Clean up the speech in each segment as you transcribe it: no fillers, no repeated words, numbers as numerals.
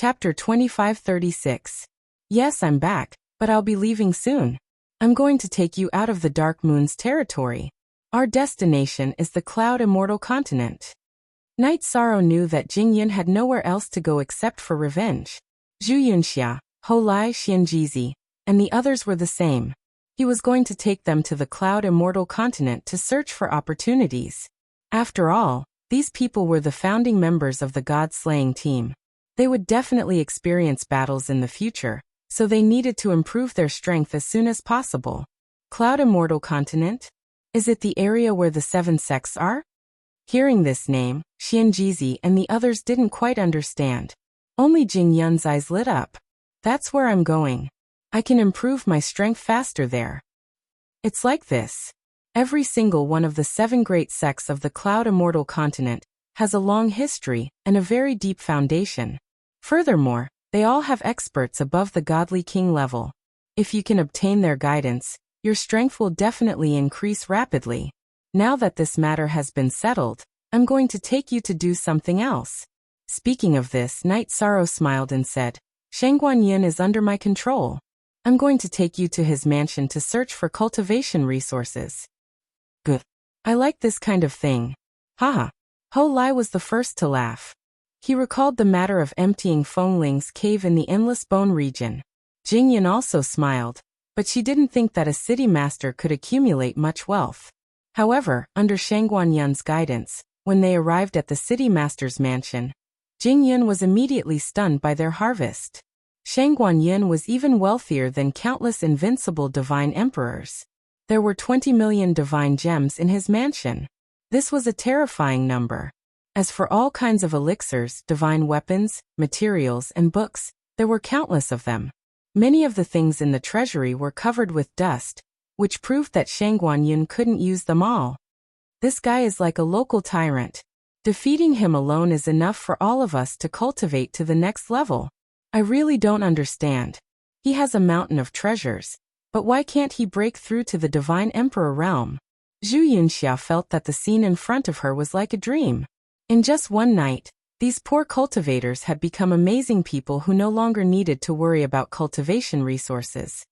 Chapter 2536. Yes, I'm back, but I'll be leaving soon. I'm going to take you out of the Dark Moon's territory. Our destination is the Cloud Immortal Continent. Night Sorrow knew that Jing Yun had nowhere else to go except for revenge. Zhu Yunxia, Ho Lai Xianjizi, and the others were the same. He was going to take them to the Cloud Immortal Continent to search for opportunities. After all, these people were the founding members of the God-slaying team. They would definitely experience battles in the future, so they needed to improve their strength as soon as possible. Cloud Immortal Continent? Is it the area where the 7 sects are? Hearing this name, Xianjizi and the others didn't quite understand. Only Jing Yun's eyes lit up. That's where I'm going. I can improve my strength faster there. It's like this. Every single one of the 7 great sects of the Cloud Immortal Continent has a long history and a very deep foundation. Furthermore, they all have experts above the godly king level. If you can obtain their guidance, your strength will definitely increase rapidly. Now that this matter has been settled, I'm going to take you to do something else. Speaking of this, Night Sorrow smiled and said, Shangguan Yin is under my control. I'm going to take you to his mansion to search for cultivation resources. Good. I like this kind of thing. Haha. Ho Lai was the first to laugh. He recalled the matter of emptying Feng Ling's cave in the Endless Bone region. Jing Yun also smiled, but she didn't think that a city master could accumulate much wealth. However, under Shangguan Yun's guidance, when they arrived at the city master's mansion, Jing Yun was immediately stunned by their harvest. Shangguan Yun was even wealthier than countless invincible divine emperors. There were 20 million divine gems in his mansion. This was a terrifying number. As for all kinds of elixirs, divine weapons, materials, and books, there were countless of them. Many of the things in the treasury were covered with dust, which proved that Shangguan Yun couldn't use them all. This guy is like a local tyrant. Defeating him alone is enough for all of us to cultivate to the next level. I really don't understand. He has a mountain of treasures, but why can't he break through to the Divine Emperor realm? Zhu Yunxia felt that the scene in front of her was like a dream. In just one night, these poor cultivators had become amazing people who no longer needed to worry about cultivation resources.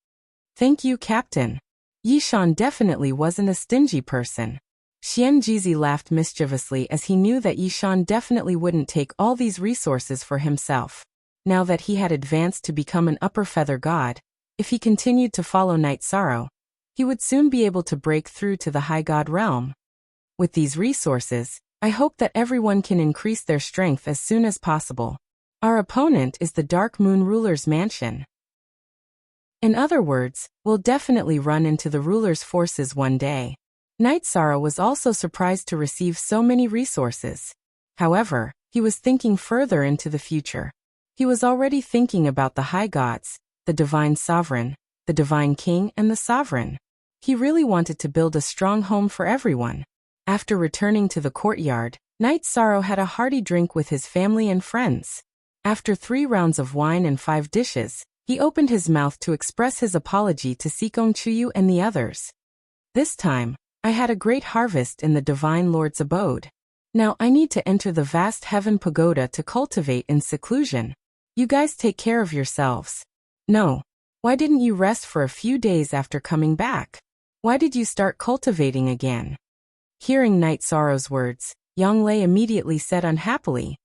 Thank you, Captain. Yishan definitely wasn't a stingy person. Xianjizi laughed mischievously as he knew that Yishan definitely wouldn't take all these resources for himself. Now that he had advanced to become an upper feather god, if he continued to follow Night Sorrow, he would soon be able to break through to the high god realm. With these resources, I hope that everyone can increase their strength as soon as possible. Our opponent is the Dark Moon ruler's mansion. In other words, we'll definitely run into the ruler's forces one day. Night Sorrow was also surprised to receive so many resources. However, he was thinking further into the future. He was already thinking about the high gods, the divine sovereign, the divine king, and the sovereign. He really wanted to build a strong home for everyone. After returning to the courtyard, Night Sorrow had a hearty drink with his family and friends. After 3 rounds of wine and 5 dishes, he opened his mouth to express his apology to Sikong Chuyu and the others. This time, I had a great harvest in the Divine Lord's abode. Now I need to enter the vast heaven pagoda to cultivate in seclusion. You guys take care of yourselves. No. Why didn't you rest for a few days after coming back? Why did you start cultivating again? Hearing Night Sorrow's words, Yang Lei immediately said unhappily,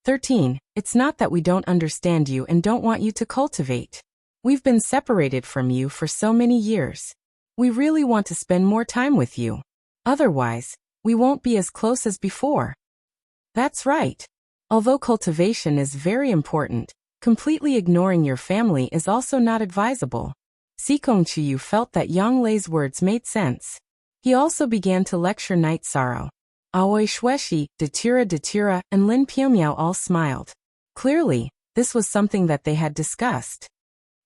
13. It's not that we don't understand you and don't want you to cultivate. We've been separated from you for so many years. We really want to spend more time with you. Otherwise, we won't be as close as before. That's right. Although cultivation is very important, completely ignoring your family is also not advisable. Sikong Chuyu felt that Yang Lei's words made sense. He also began to lecture Night Sorrow. Aoi Shueshi, Datira, and Lin Piumiao all smiled. Clearly, this was something that they had discussed.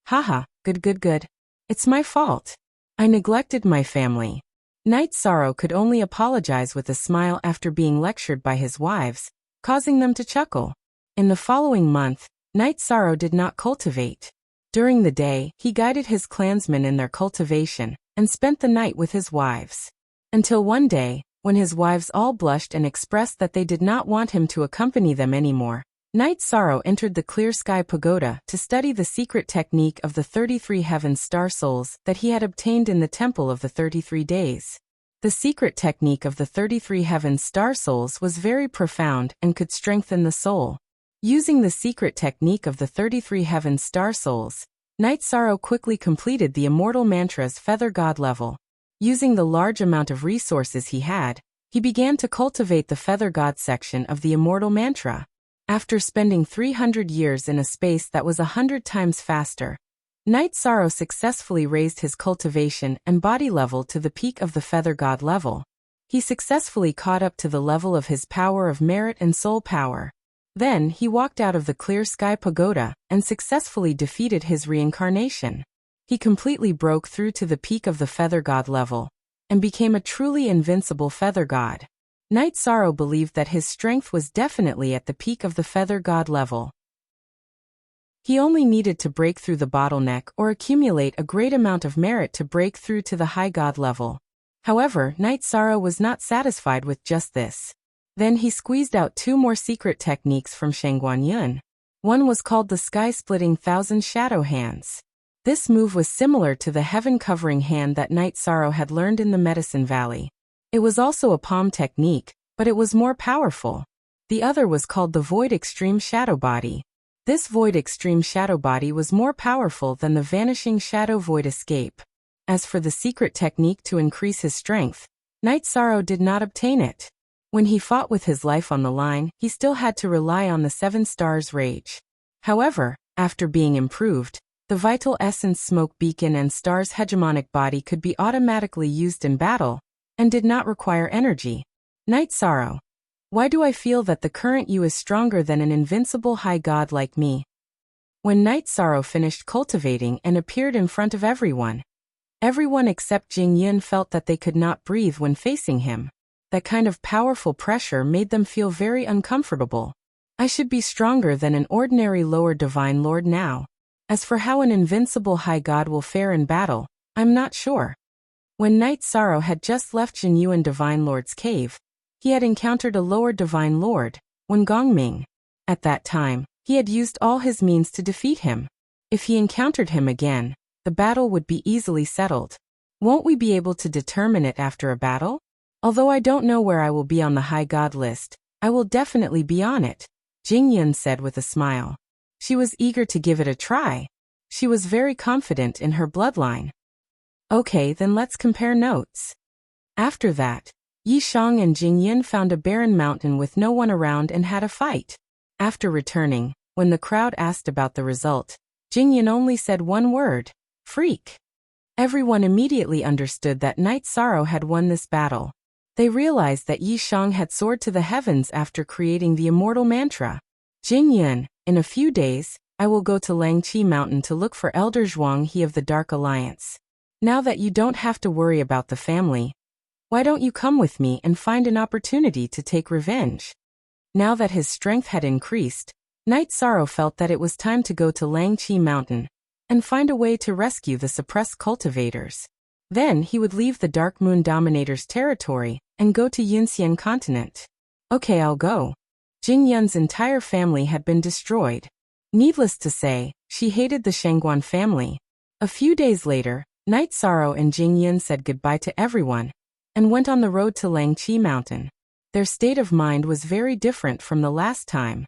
Haha, good. It's my fault. I neglected my family. Night Sorrow could only apologize with a smile after being lectured by his wives, causing them to chuckle. In the following month, Night Sorrow did not cultivate. During the day, he guided his clansmen in their cultivation, and spent the night with his wives. Until one day, when his wives all blushed and expressed that they did not want him to accompany them anymore, Night Sorrow entered the Clear Sky Pagoda to study the secret technique of the 33 Heaven Star Souls that he had obtained in the Temple of the 33 Days. The secret technique of the 33 Heaven Star Souls was very profound and could strengthen the soul. Using the secret technique of the 33 Heaven Star Souls, Night Sorrow quickly completed the Immortal Mantra's Feather God level. Using the large amount of resources he had, he began to cultivate the Feather God section of the Immortal Mantra. After spending 300 years in a space that was 100 times faster, Night Sorrow successfully raised his cultivation and body level to the peak of the Feather God level. He successfully caught up to the level of his power of merit and soul power. Then he walked out of the Clear Sky Pagoda and successfully defeated his reincarnation. He completely broke through to the peak of the Feather God level and became a truly invincible Feather God. Night Sorrow believed that his strength was definitely at the peak of the Feather God level. He only needed to break through the bottleneck or accumulate a great amount of merit to break through to the High God level. However, Night Sorrow was not satisfied with just this. Then he squeezed out 2 more secret techniques from Shangguan Yun. One was called the Sky-Splitting Thousand Shadow Hands. This move was similar to the heaven-covering hand that Night Sorrow had learned in the Medicine Valley. It was also a palm technique, but it was more powerful. The other was called the Void Extreme Shadow Body. This Void Extreme Shadow Body was more powerful than the Vanishing Shadow Void Escape. As for the secret technique to increase his strength, Night Sorrow did not obtain it. When he fought with his life on the line, he still had to rely on the 7 Stars Rage. However, after being improved, the Vital Essence Smoke Beacon and Star's Hegemonic Body could be automatically used in battle, and did not require energy. Night Sorrow. Why do I feel that the current you is stronger than an invincible high god like me? When Night Sorrow finished cultivating and appeared in front of everyone except Jing Yun felt that they could not breathe when facing him. That kind of powerful pressure made them feel very uncomfortable. I should be stronger than an ordinary lower divine lord now. As for how an invincible high god will fare in battle, I'm not sure. When Night Sorrow had just left Jin Yuan Divine Lord's cave, he had encountered a lower divine lord, Wen Gongming. At that time, he had used all his means to defeat him. If he encountered him again, the battle would be easily settled. Won't we be able to determine it after a battle? Although I don't know where I will be on the high god list, I will definitely be on it, Jing Yun said with a smile. She was eager to give it a try. She was very confident in her bloodline. Okay, then let's compare notes. After that, Yi Shang and Jing Yun found a barren mountain with no one around and had a fight. After returning, when the crowd asked about the result, Jing Yun only said one word: freak. Everyone immediately understood that Night Sorrow had won this battle. They realized that Yi Shang had soared to the heavens after creating the Immortal Mantra. Jing Yun, in a few days, I will go to Langqi Mountain to look for Elder Zhuang He of the Dark Alliance. Now that you don't have to worry about the family, why don't you come with me and find an opportunity to take revenge? Now that his strength had increased, Night Sorrow felt that it was time to go to Langqi Mountain and find a way to rescue the suppressed cultivators. Then he would leave the Dark Moon Dominator's territory and go to Yunxian continent. Okay, I'll go. Jing Yun's entire family had been destroyed. Needless to say, she hated the Shangguan family. A few days later, Night Sorrow and Jing Yun said goodbye to everyone and went on the road to Langqi Mountain. Their state of mind was very different from the last time.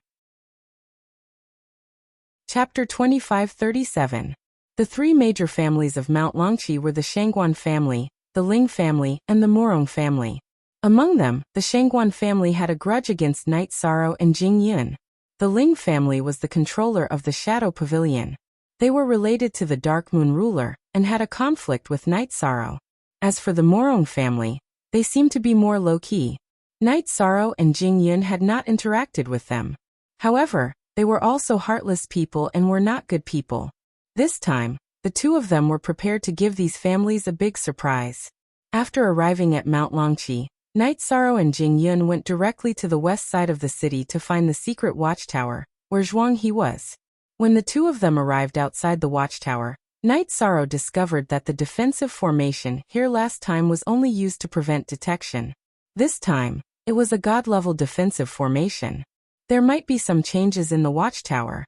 Chapter 2537. The 3 major families of Mount Langqi were the Shangguan family, the Ling family, and the Murong family. Among them, the Shangguan family had a grudge against Night Sorrow and Jing Yun. The Ling family was the controller of the Shadow Pavilion. They were related to the Dark Moon ruler and had a conflict with Night Sorrow. As for the Murong family, they seemed to be more low-key. Night Sorrow and Jing Yun had not interacted with them. However, they were also heartless people and were not good people. This time, the 2 of them were prepared to give these families a big surprise. After arriving at Mount Langqi, Night Sorrow and Jing Yun went directly to the west side of the city to find the secret watchtower, where Zhuang He was. When the 2 of them arrived outside the watchtower, Night Sorrow discovered that the defensive formation here last time was only used to prevent detection. This time, it was a god-level defensive formation. There might be some changes in the watchtower.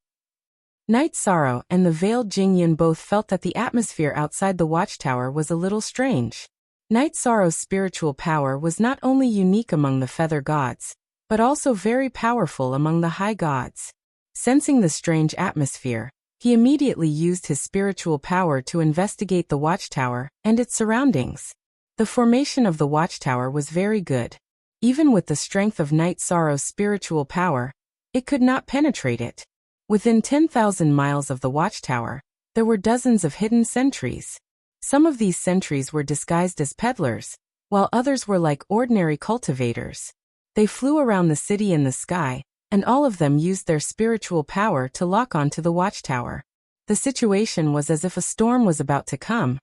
Night Sorrow and the veiled Jingyun both felt that the atmosphere outside the watchtower was a little strange. Night Sorrow's spiritual power was not only unique among the feather gods, but also very powerful among the high gods. Sensing the strange atmosphere, he immediately used his spiritual power to investigate the watchtower and its surroundings. The formation of the watchtower was very good. Even with the strength of Night Sorrow's spiritual power, it could not penetrate it. Within 10,000 miles of the watchtower, there were dozens of hidden sentries. Some of these sentries were disguised as peddlers, while others were like ordinary cultivators. They flew around the city in the sky, and all of them used their spiritual power to lock onto the watchtower. The situation was as if a storm was about to come,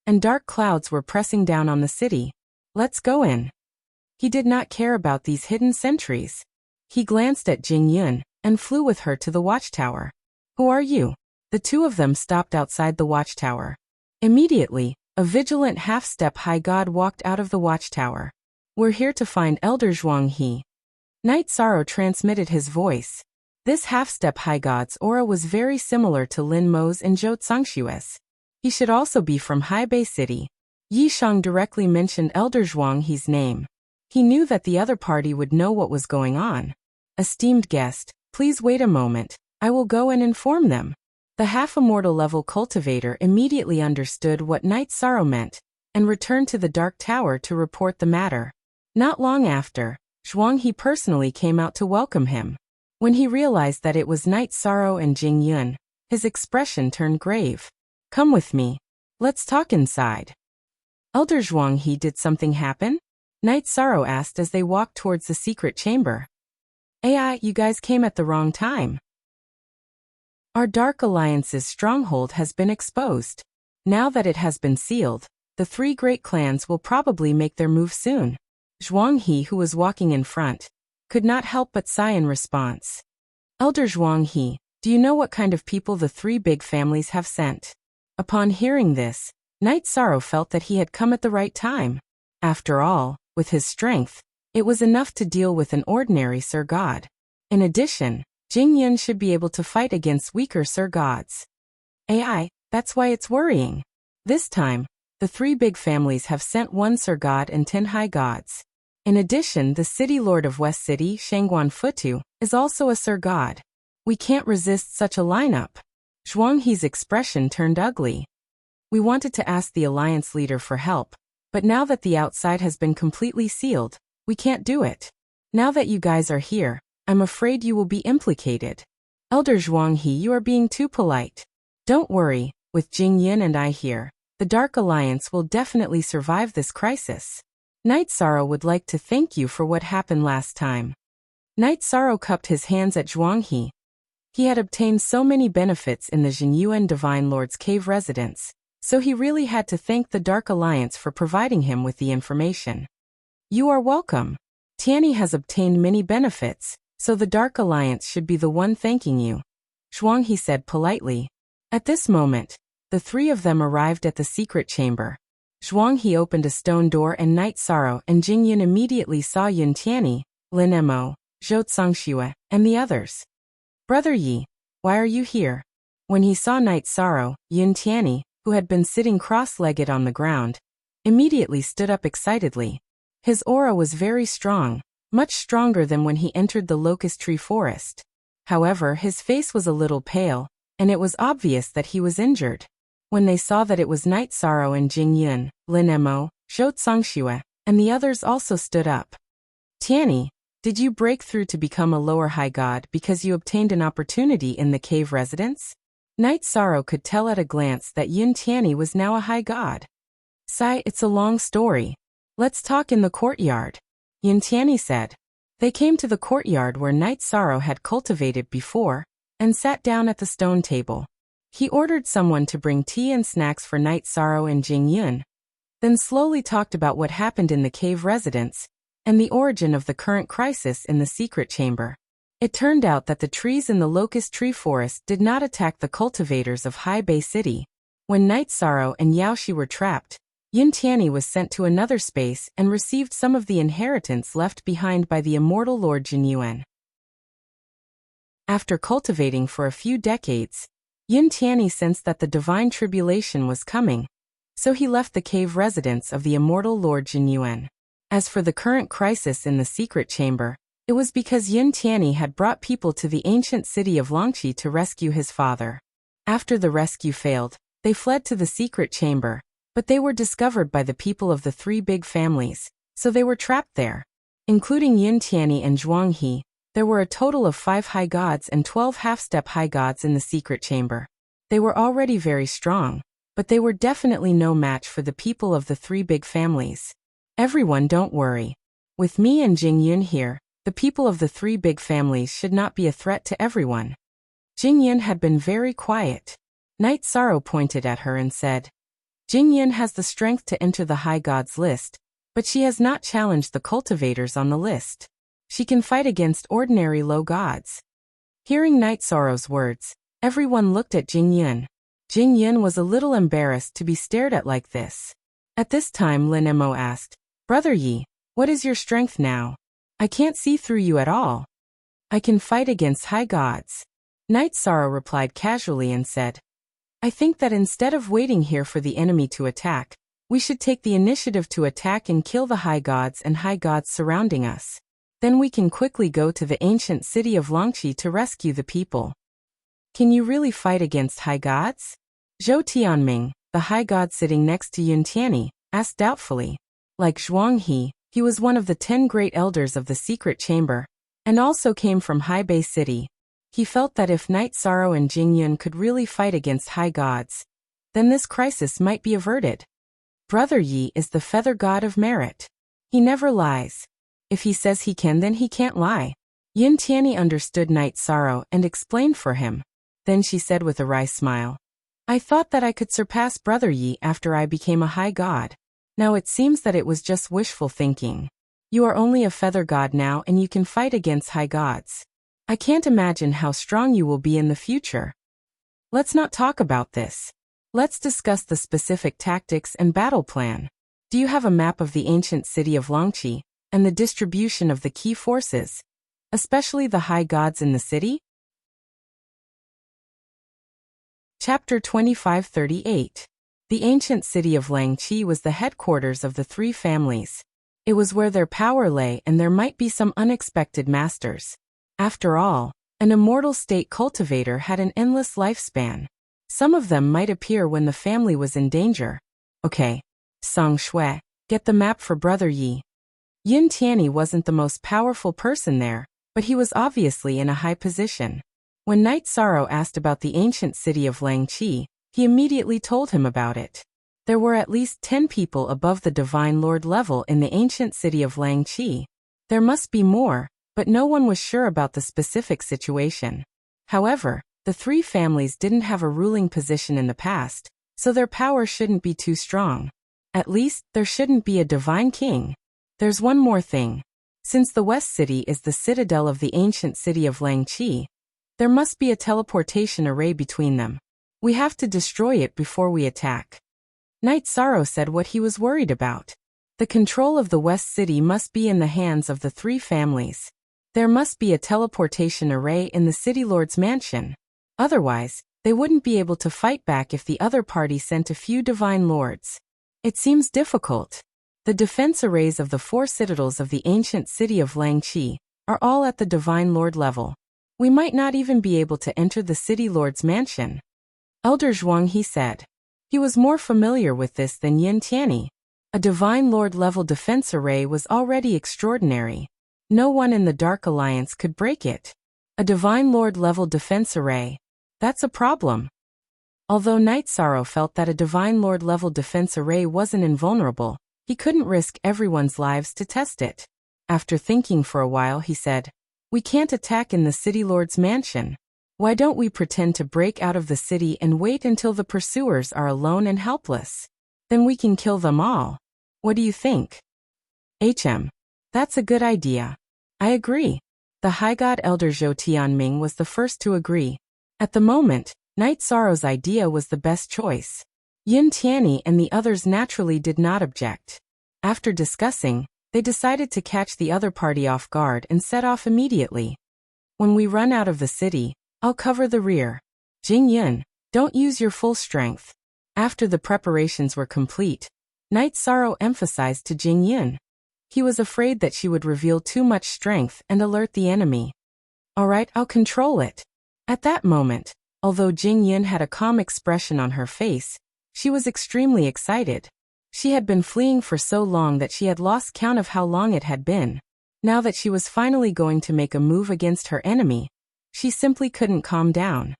and dark clouds were pressing down on the city. Let's go in. He did not care about these hidden sentries. He glanced at Jingyun and flew with her to the watchtower. Who are you? The two of them stopped outside the watchtower. Immediately, a vigilant half-step high god walked out of the watchtower. We're here to find Elder Zhuanghe. Night Sorrow transmitted his voice. This half-step high god's aura was very similar to Lin Mo's and Zhou Tsongshue's. He should also be from Haibei City. Yi Shang directly mentioned Elder Zhuanghe's name. He knew that the other party would know what was going on. Esteemed guest, please wait a moment, I will go and inform them. The half-immortal level cultivator immediately understood what Night Sorrow meant, and returned to the Dark Tower to report the matter. Not long after, Zhuanghe personally came out to welcome him. When he realized that it was Night Sorrow and Jingyun, his expression turned grave. Come with me. Let's talk inside. Elder Zhuanghe, did something happen? Night Sorrow asked as they walked towards the secret chamber. AI, you guys came at the wrong time. Our Dark Alliance's stronghold has been exposed. Now that it has been sealed, the three great clans will probably make their move soon. Zhuanghe, who was walking in front, could not help but sigh in response. Elder Zhuanghe, do you know what kind of people the three big families have sent? Upon hearing this, Night Sorrow felt that he had come at the right time. After all, with his strength, it was enough to deal with an ordinary Sir God. In addition, Jingyun should be able to fight against weaker Sir Gods. AI, that's why it's worrying. This time, the three big families have sent one Sir God and 10 High Gods. In addition, the City Lord of West City, Shangguan Futu, is also a Sir God. We can't resist such a lineup. Zhuanghe's expression turned ugly. We wanted to ask the Alliance leader for help, but now that the outside has been completely sealed, we can't do it. Now that you guys are here, I'm afraid you will be implicated. Elder Zhuanghe, you are being too polite. Don't worry, with Jingyun and I here, the Dark Alliance will definitely survive this crisis. Night Sorrow would like to thank you for what happened last time. Night Sorrow cupped his hands at Zhuanghe. He had obtained so many benefits in the Jinyuan Divine Lord's cave residence, so he really had to thank the Dark Alliance for providing him with the information. You are welcome. Tianyi has obtained many benefits, so the Dark Alliance should be the one thanking you, Zhuanghe said politely. At this moment, the three of them arrived at the secret chamber. Zhuanghe opened a stone door and Night Sorrow and Jingyun immediately saw Yun Tianyi, Lin Mo, Zhou Tsongshuo, and the others. Brother Yi, why are you here? When he saw Night Sorrow, Yun Tianyi, who had been sitting cross-legged on the ground, immediately stood up excitedly. His aura was very strong, much stronger than when he entered the locust tree forest. However, his face was a little pale, and it was obvious that he was injured. When they saw that it was Night Sorrow and Jingyun, Lin Mo, Zhou Tsongshuo, and the others also stood up. Tianyi, did you break through to become a lower high god because you obtained an opportunity in the cave residence? Night Sorrow could tell at a glance that Yun Tianyi was now a high god. Sai, it's a long story. Let's talk in the courtyard, Yun Tianyi said. They came to the courtyard where Night Sorrow had cultivated before, and sat down at the stone table. He ordered someone to bring tea and snacks for Night Sorrow and Jingyun, then slowly talked about what happened in the cave residence, and the origin of the current crisis in the secret chamber. It turned out that the trees in the locust tree forest did not attack the cultivators of Haibei City. When Night Sorrow and Yaoshi were trapped, Yun Tianyi was sent to another space and received some of the inheritance left behind by the immortal Lord Jinyuan. After cultivating for a few decades, Yin Tianyi sensed that the divine tribulation was coming, so he left the cave residence of the immortal Lord Jinyuan. As for the current crisis in the secret chamber, it was because Yin Tianyi had brought people to the ancient city of Longqi to rescue his father. After the rescue failed, they fled to the secret chamber, but they were discovered by the people of the three big families, so they were trapped there. Including Yin Tianyi and Zhuanghe, there were a total of 5 high gods and 12 half-step high gods in the secret chamber. They were already very strong, but they were definitely no match for the people of the three big families. Everyone, don't worry. With me and Jing Yun here, the people of the three big families should not be a threat to everyone. Jing Yun had been very quiet. Night Sorrow pointed at her and said, Jing Yun has the strength to enter the high gods list, but she has not challenged the cultivators on the list. She can fight against ordinary low gods. Hearing Night Sorrow's words, everyone looked at Jing Yun. Jing Yun was a little embarrassed to be stared at like this. At this time Lin Mo asked, Brother Yi, what is your strength now? I can't see through you at all. I can fight against high gods. Night Sorrow replied casually and said, I think that instead of waiting here for the enemy to attack, we should take the initiative to attack and kill the high gods and high gods surrounding us. Then we can quickly go to the ancient city of Longqi to rescue the people. Can you really fight against high gods? Zhou Tianming, the high god sitting next to Yin Tianyi, asked doubtfully. Like Zhuanghe, he was one of the 10 great elders of the secret chamber, and also came from Haibei City. He felt that if Night Sorrow and Jing Yun could really fight against high gods, then this crisis might be averted. Brother Yi is the feather god of merit. He never lies. If he says he can, then he can't lie. Yin Tianyi understood Night Sorrow and explained for him. Then she said with a wry smile, I thought that I could surpass Brother Yi after I became a high god. Now it seems that it was just wishful thinking. You are only a feather god now and you can fight against high gods. I can't imagine how strong you will be in the future. Let's not talk about this. Let's discuss the specific tactics and battle plan. Do you have a map of the ancient city of Longqi and the distribution of the key forces, especially the high gods in the city? Chapter 2538. The ancient city of Longqi was the headquarters of the three families. It was where their power lay and there might be some unexpected masters. After all, an immortal state cultivator had an endless lifespan. Some of them might appear when the family was in danger. Okay. Song Shui, get the map for Brother Yi. Yin Tianyi wasn't the most powerful person there, but he was obviously in a high position. When Night Sorrow asked about the ancient city of Longqi, he immediately told him about it. There were at least 10 people above the Divine Lord level in the ancient city of Longqi. There must be more, but no one was sure about the specific situation. However, the three families didn't have a ruling position in the past, so their power shouldn't be too strong. At least, there shouldn't be a divine king. There's one more thing. Since the West City is the citadel of the ancient city of Longqi, there must be a teleportation array between them. We have to destroy it before we attack. Night Sorrow said what he was worried about. The control of the West City must be in the hands of the three families. There must be a teleportation array in the City Lord's mansion. Otherwise, they wouldn't be able to fight back if the other party sent a few divine lords. It seems difficult. The defense arrays of the 4 citadels of the ancient city of Longqi are all at the divine lord level. We might not even be able to enter the City Lord's mansion. Elder Zhuanghe said. He was more familiar with this than Yin Tianyi. A divine lord level defense array was already extraordinary. No one in the Dark Alliance could break it. A divine lord level defense array. That's a problem. Although Night Sorrow felt that a divine lord level defense array wasn't invulnerable, he couldn't risk everyone's lives to test it. After thinking for a while, he said, We can't attack in the City Lord's mansion. Why don't we pretend to break out of the city and wait until the pursuers are alone and helpless? Then we can kill them all. What do you think? That's a good idea. I agree. The High God Elder Zhou Tianming was the first to agree. At the moment, Night Sorrow's idea was the best choice. Yin Tianyi and the others naturally did not object. After discussing, they decided to catch the other party off guard and set off immediately. When we run out of the city, I'll cover the rear. Jing Yun, don't use your full strength. After the preparations were complete, Night Sorrow emphasized to Jing Yun. He was afraid that she would reveal too much strength and alert the enemy. All right, I'll control it. At that moment, although Jing Yun had a calm expression on her face, she was extremely excited. She had been fleeing for so long that she had lost count of how long it had been. Now that she was finally going to make a move against her enemy, she simply couldn't calm down.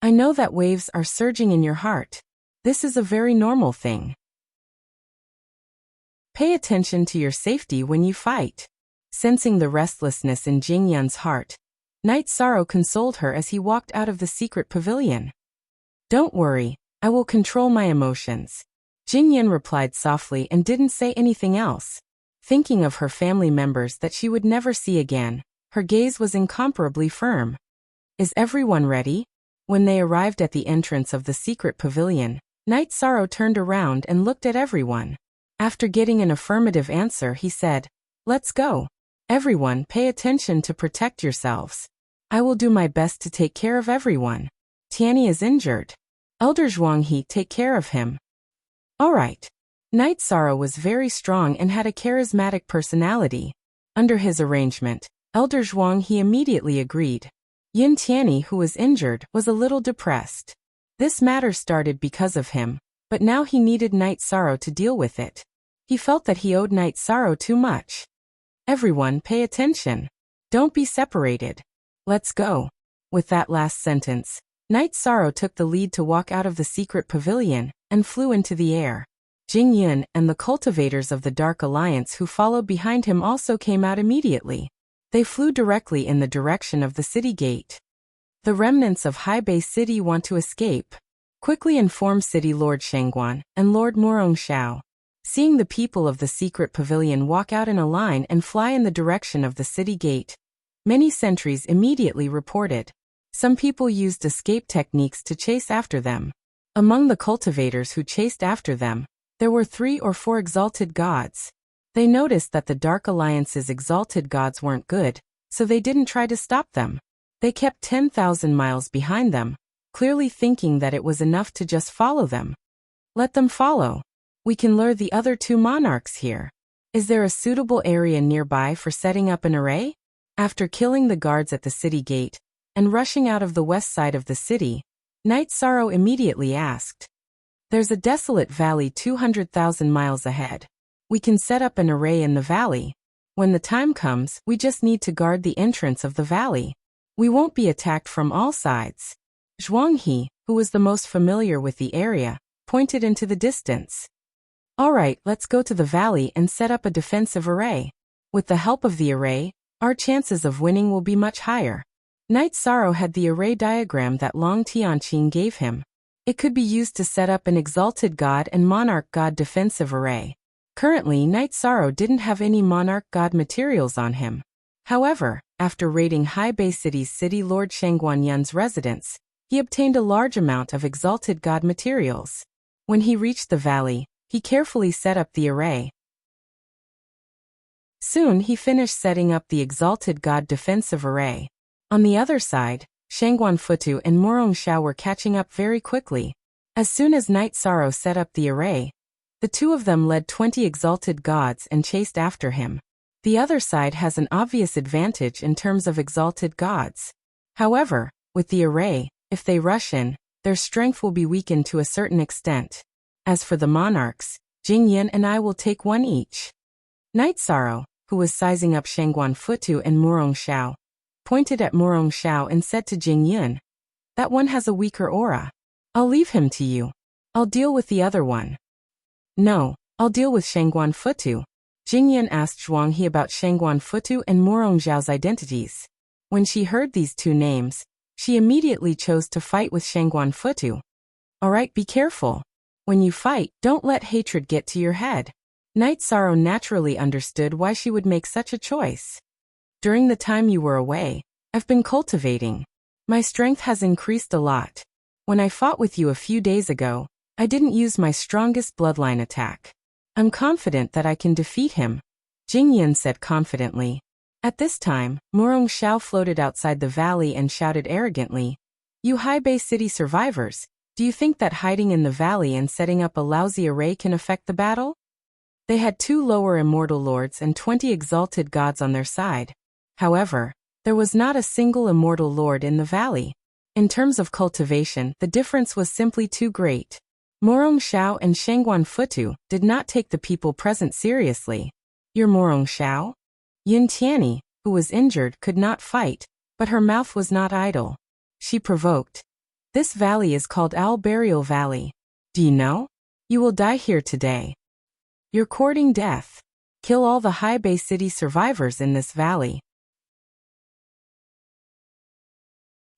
I know that waves are surging in your heart. This is a very normal thing. Pay attention to your safety when you fight. Sensing the restlessness in Jing Yun's heart, Night Sorrow consoled her as he walked out of the secret pavilion. Don't worry, I will control my emotions. Jing Yun replied softly and didn't say anything else. Thinking of her family members that she would never see again, her gaze was incomparably firm. Is everyone ready? When they arrived at the entrance of the secret pavilion, Night Sorrow turned around and looked at everyone. After getting an affirmative answer, he said, "Let's go. Everyone, pay attention to protect yourselves. I will do my best to take care of everyone. Tianyi is injured. Elder Zhuanghe, take care of him." All right. Night Sorrow was very strong and had a charismatic personality. Under his arrangement, Elder Zhuanghe immediately agreed. Yin Tianyi, who was injured, was a little depressed. This matter started because of him, but now he needed Night Sorrow to deal with it. He felt that he owed Night Sorrow too much. Everyone, pay attention. Don't be separated. Let's go. With that last sentence, Night Sorrow took the lead to walk out of the secret pavilion and flew into the air. Jing Yun and the cultivators of the Dark Alliance who followed behind him also came out immediately. They flew directly in the direction of the city gate. The remnants of Haibei City want to escape. Quickly inform City Lord Shangguan and Lord Murongxiao. Seeing the people of the secret pavilion walk out in a line and fly in the direction of the city gate, many sentries immediately reported. Some people used escape techniques to chase after them. Among the cultivators who chased after them, there were 3 or 4 exalted gods. They noticed that the Dark Alliance's exalted gods weren't good, so they didn't try to stop them. They kept 10,000 miles behind them, clearly thinking that it was enough to just follow them. Let them follow. We can lure the other 2 monarchs here. Is there a suitable area nearby for setting up an array? After killing the guards at the city gate and rushing out of the west side of the city, Night Sorrow immediately asked. There's a desolate valley 200,000 miles ahead. We can set up an array in the valley. When the time comes, we just need to guard the entrance of the valley. We won't be attacked from all sides. Zhuanghe, who was the most familiar with the area, pointed into the distance. All right, let's go to the valley and set up a defensive array. With the help of the array, our chances of winning will be much higher. Night Sorrow had the array diagram that Long Tianqing gave him. It could be used to set up an exalted god and monarch god defensive array. Currently, Night Sorrow didn't have any monarch god materials on him. However, after raiding Haibei City's City Lord Shangguan Yun's residence, he obtained a large amount of exalted god materials. When he reached the valley, he carefully set up the array. Soon he finished setting up the exalted god defensive array. On the other side, Shangguan Futu and Murongxiao were catching up very quickly. As soon as Night Sorrow set up the array, the 2 of them led 20 exalted gods and chased after him. The other side has an obvious advantage in terms of exalted gods. However, with the array, if they rush in, their strength will be weakened to a certain extent. As for the monarchs, Jing Yun and I will take 1 each. Night Sorrow, who was sizing up Shangguan Futu and Murongxiao, pointed at Murongxiao and said to Jing Yun, "That one has a weaker aura. I'll leave him to you. I'll deal with the other one." "No, I'll deal with Shangguan Futu." Jing Yun asked Zhuanghe about Shangguan Futu and Murongxiao's identities. When she heard these 2 names, she immediately chose to fight with Shangguan Futu. All right, be careful. When you fight, don't let hatred get to your head. Night Sorrow naturally understood why she would make such a choice. During the time you were away, I've been cultivating. My strength has increased a lot. When I fought with you a few days ago, I didn't use my strongest bloodline attack. I'm confident that I can defeat him, Jing Yun said confidently. At this time, Murong Xiao floated outside the valley and shouted arrogantly, "You High Bay City survivors, do you think that hiding in the valley and setting up a lousy array can affect the battle?" They had 2 lower immortal lords and 20 exalted gods on their side. However, there was not a single immortal lord in the valley. In terms of cultivation, the difference was simply too great. Murong Xiao and Shangguan Futu did not take the people present seriously. "You're Murong Xiao?" Yin Tianyi, who was injured, could not fight, but her mouth was not idle. She provoked. "This valley is called Owl Burial Valley. Do you know? You will die here today. You're courting death. Kill all the High Bay City survivors in this valley."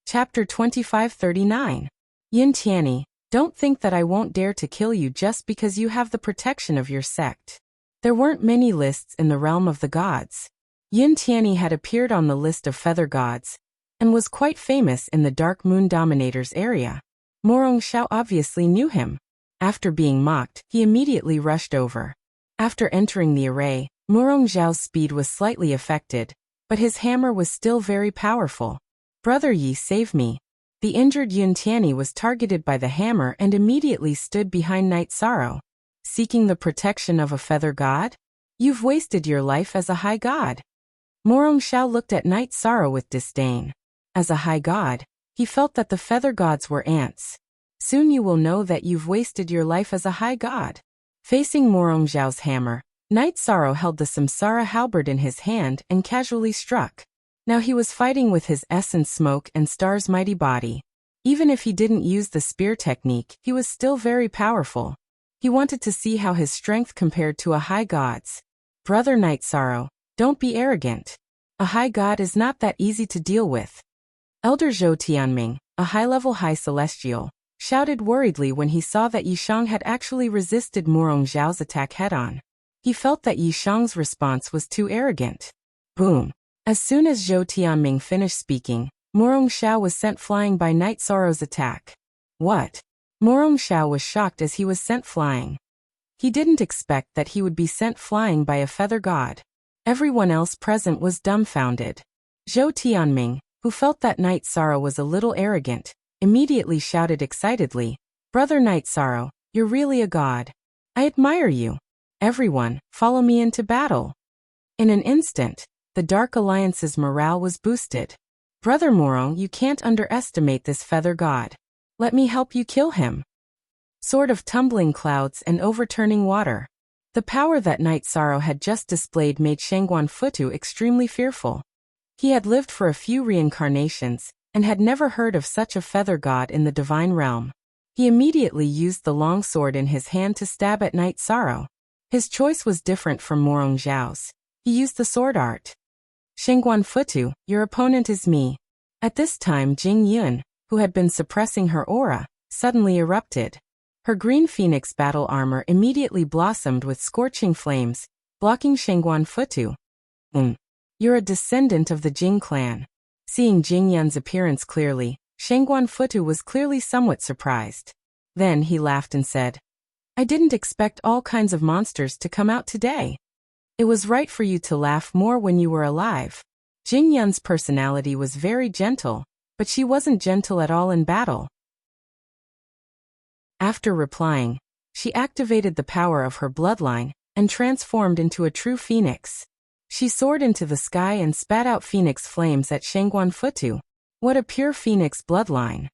Chapter 2539. Yin Tianyi, don't think that I won't dare to kill you just because you have the protection of your sect. There weren't many lists in the realm of the gods. Yin Tianyi had appeared on the list of feather gods, and was quite famous in the Dark Moon Dominators area. Murong Xiao obviously knew him. After being mocked, he immediately rushed over. After entering the array, Murong Xiao's speed was slightly affected, but his hammer was still very powerful. "Brother Yi, save me." The injured Yin Tianyi was targeted by the hammer and immediately stood behind Night Sorrow. "Seeking the protection of a feather god? You've wasted your life as a high god." Murong Xiao looked at Night Sorrow with disdain. As a high god, he felt that the feather gods were ants. "Soon you will know that you've wasted your life as a high god." Facing Murong Xiao's hammer, Night Sorrow held the Samsara halberd in his hand and casually struck. Now he was fighting with his essence smoke and Star's mighty body. Even if he didn't use the spear technique, he was still very powerful. He wanted to see how his strength compared to a high god's. "Brother Night Sorrow, don't be arrogant. A high god is not that easy to deal with." Elder Zhou Tianming, a high-level high celestial, shouted worriedly when he saw that Yishang had actually resisted Murong Xiao's attack head-on. He felt that Yishang's response was too arrogant. Boom! As soon as Zhou Tianming finished speaking, Murong Xiao was sent flying by Night Sorrow's attack. What? Murong Xiao was shocked as he was sent flying. He didn't expect that he would be sent flying by a feather god. Everyone else present was dumbfounded. Zhou Tianming, who felt that Night Sorrow was a little arrogant, immediately shouted excitedly, "Brother Night Sorrow, you're really a god. I admire you. Everyone, follow me into battle." In an instant, the Dark Alliance's morale was boosted. "Brother Murong, you can't underestimate this feather god. Let me help you kill him." Sword of tumbling clouds and overturning water. The power that Night Sorrow had just displayed made Shangguan Futu extremely fearful. He had lived for a few reincarnations, and had never heard of such a feather god in the divine realm. He immediately used the long sword in his hand to stab at Night Sorrow. His choice was different from Murong Xiao's. He used the sword art. "Shangguan Futu, your opponent is me." At this time Jing Yun, who had been suppressing her aura, suddenly erupted. Her green phoenix battle armor immediately blossomed with scorching flames, blocking Shangguan Futu. You're a descendant of the Jing clan." Seeing Jing Yun's appearance clearly, Shangguan Futu was clearly somewhat surprised. Then he laughed and said, "I didn't expect all kinds of monsters to come out today. It was right for you to laugh more when you were alive." Jing Yun's personality was very gentle, but she wasn't gentle at all in battle. After replying, she activated the power of her bloodline and transformed into a true phoenix. She soared into the sky and spat out phoenix flames at Shangguan Futu. What a pure phoenix bloodline!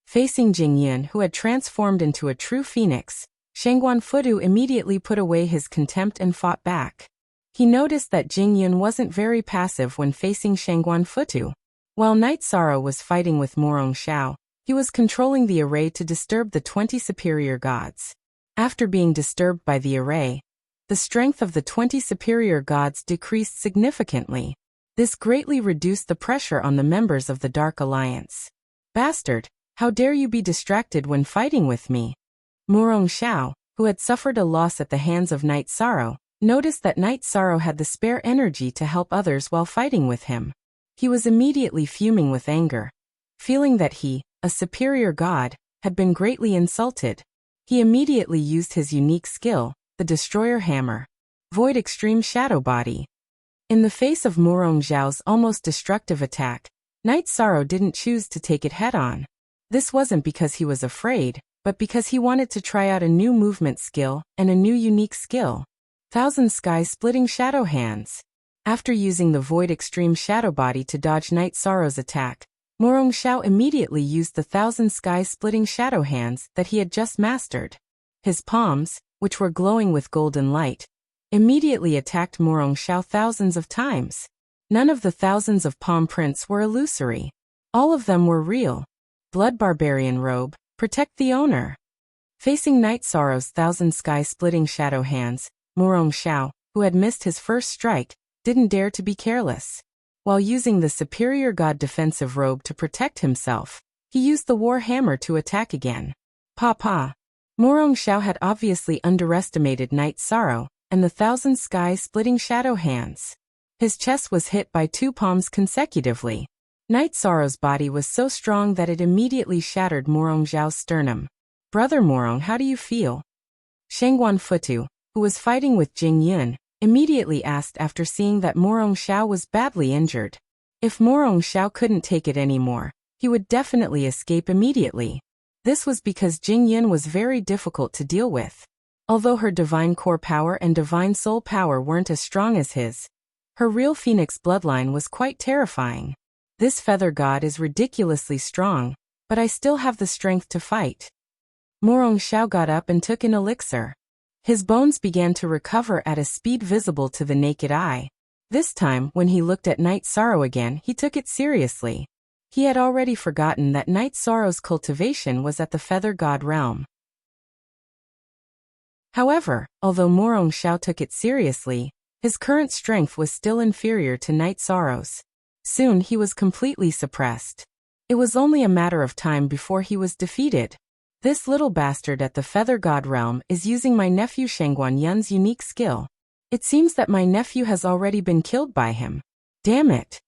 Facing Jing Yun, who had transformed into a true phoenix, Shangguan Futu immediately put away his contempt and fought back. He noticed that Jing Yun wasn't very passive when facing Shangguan Futu. While Night Sorrow was fighting with Murong Xiao, he was controlling the array to disturb the 20 superior gods. After being disturbed by the array, the strength of the 20 superior gods decreased significantly. This greatly reduced the pressure on the members of the Dark Alliance. "Bastard, how dare you be distracted when fighting with me?" Murong Xiao, who had suffered a loss at the hands of Night Sorrow, noticed that Night Sorrow had the spare energy to help others while fighting with him. He was immediately fuming with anger. Feeling that he, a superior god, had been greatly insulted, he immediately used his unique skill, the Destroyer Hammer. Void Extreme Shadow Body. In the face of Morong Xiao's almost destructive attack, Night Sorrow didn't choose to take it head-on. This wasn't because he was afraid, but because he wanted to try out a new movement skill and a new unique skill. Thousand Sky Splitting Shadow Hands. After using the Void Extreme Shadow Body to dodge Night Sorrow's attack, Morong Xiao immediately used the Thousand Sky Splitting Shadow Hands that he had just mastered. His palms, which were glowing with golden light, immediately attacked Morong Xiao thousands of times. None of the thousands of palm prints were illusory. All of them were real. Blood Barbarian Robe, protect the owner. Facing Night Sorrow's Thousand Sky Splitting Shadow Hands, Morong Xiao, who had missed his first strike, didn't dare to be careless. While using the Superior God Defensive Robe to protect himself, he used the War Hammer to attack again. Pa. Morong Xiao had obviously underestimated Night Sorrow and the Thousand Sky Splitting Shadow Hands. His chest was hit by 2 palms consecutively. Night Sorrow's body was so strong that it immediately shattered Morong Xiao's sternum. Brother Morong, how do you feel? Shangguan Futu, who was fighting with Jing Yun, immediately asked after seeing that Morong Xiao was badly injured. If Morong Xiao couldn't take it anymore, he would definitely escape immediately. This was because Jing Yun was very difficult to deal with. Although her divine core power and divine soul power weren't as strong as his, her real phoenix bloodline was quite terrifying. This feather god is ridiculously strong, but I still have the strength to fight. Morong Xiao got up and took an elixir. His bones began to recover at a speed visible to the naked eye. This time, when he looked at Night Sorrow again, he took it seriously. He had already forgotten that Night Sorrow's cultivation was at the feather god realm. However, although Morong Xiao took it seriously, his current strength was still inferior to Night Sorrow's. Soon he was completely suppressed. It was only a matter of time before he was defeated. This little bastard at the Feather God realm is using my nephew Shangguan Yun's unique skill. It seems that my nephew has already been killed by him. Damn it!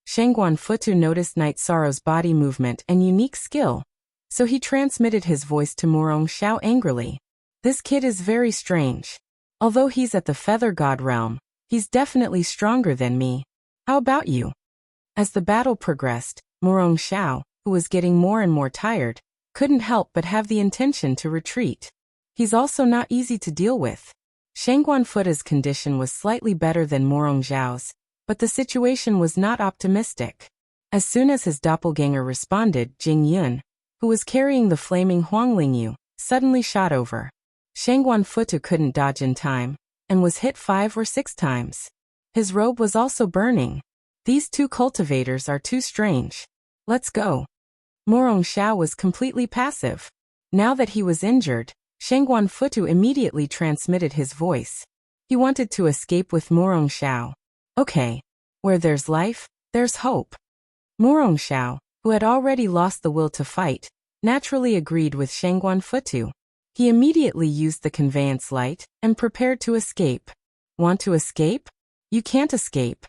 Shangguan Futu noticed Night Sorrow's body movement and unique skill, so he transmitted his voice to Morong Xiao angrily. This kid is very strange. Although he's at the Feather God realm, he's definitely stronger than me. How about you? As the battle progressed, Morong Xiao, who was getting more and more tired, couldn't help but have the intention to retreat. He's also not easy to deal with. Shangguan Futa's condition was slightly better than Morong Xiao's, but the situation was not optimistic. As soon as his doppelganger responded, Jing Yun, who was carrying the flaming Huanglingyu, suddenly shot over. Shangguan Futu couldn't dodge in time, and was hit 5 or 6 times. His robe was also burning. These two cultivators are too strange. Let's go. Morong Xiao was completely passive. Now that he was injured, Shangguan Futu immediately transmitted his voice. He wanted to escape with Morong Xiao. Okay. Where there's life, there's hope. Morong Xiao, who had already lost the will to fight, naturally agreed with Shangguan Futu. He immediately used the conveyance light and prepared to escape. Want to escape? You can't escape.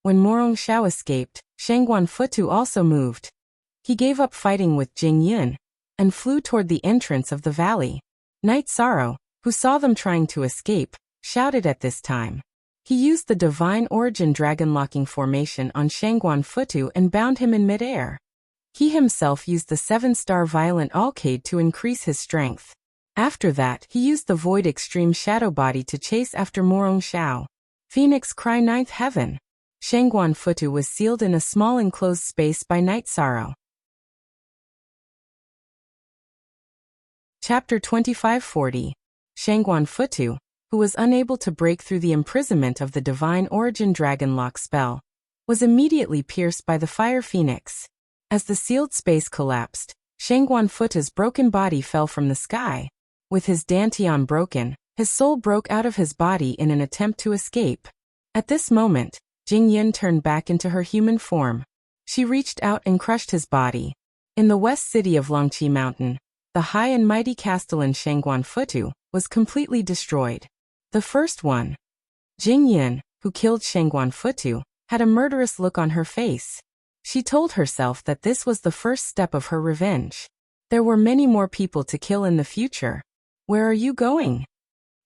When Morong Xiao escaped, Shangguan Futu also moved. He gave up fighting with Jing Yun and flew toward the entrance of the valley. Night Sorrow, who saw them trying to escape, shouted at this time. He used the Divine Origin Dragon Locking Formation on Shangguan Futu and bound him in midair. He himself used the 7-star Violent Alcade to increase his strength. After that, he used the Void Extreme Shadow Body to chase after Morong Xiao. Phoenix Cry 9th Heaven. Shangguan Futu was sealed in a small enclosed space by Night Sorrow. Chapter 2540. Shangguan Futu, who was unable to break through the imprisonment of the Divine Origin Dragon Lock spell, was immediately pierced by the Fire Phoenix. As the sealed space collapsed, Shangguan Futa's broken body fell from the sky. With his dantian broken, his soul broke out of his body in an attempt to escape. At this moment, Jing Yun turned back into her human form. She reached out and crushed his body. In the west city of Longqi Mountain, the high and mighty castellan Shangguan Futu was completely destroyed. The first one, Jing Yun, who killed Shangguan Futu, had a murderous look on her face. She told herself that this was the first step of her revenge. There were many more people to kill in the future. Where are you going?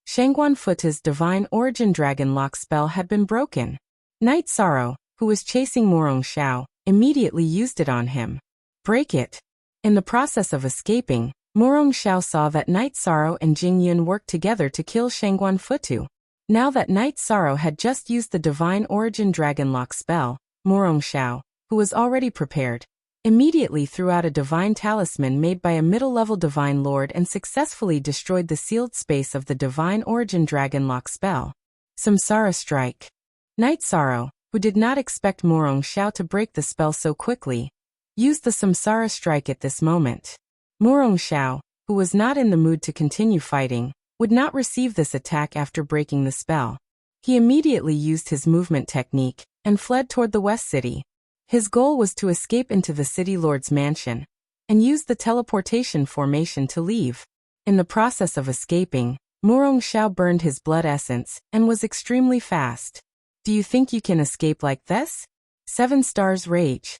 Shangguan Futa's Divine Origin Dragon Lock spell had been broken. Night Sorrow, who was chasing Morong Xiao, immediately used it on him. Break it. In the process of escaping, Morong Xiao saw that Night Sorrow and Jing Yun worked together to kill Shangguan Futu. Now that Night Sorrow had just used the Divine Origin Dragon Lock spell, Morong Xiao, who was already prepared, immediately threw out a divine talisman made by a middle-level divine lord and successfully destroyed the sealed space of the Divine Origin Dragon Lock spell. Samsara Strike. Night Sorrow, who did not expect Morong Xiao to break the spell so quickly, used the Samsara Strike at this moment. Morong Xiao, who was not in the mood to continue fighting, would not receive this attack after breaking the spell. He immediately used his movement technique and fled toward the West City. His goal was to escape into the City Lord's mansion and use the teleportation formation to leave. In the process of escaping, Morong Xiao burned his blood essence and was extremely fast. Do you think you can escape like this? 7 Stars Rage.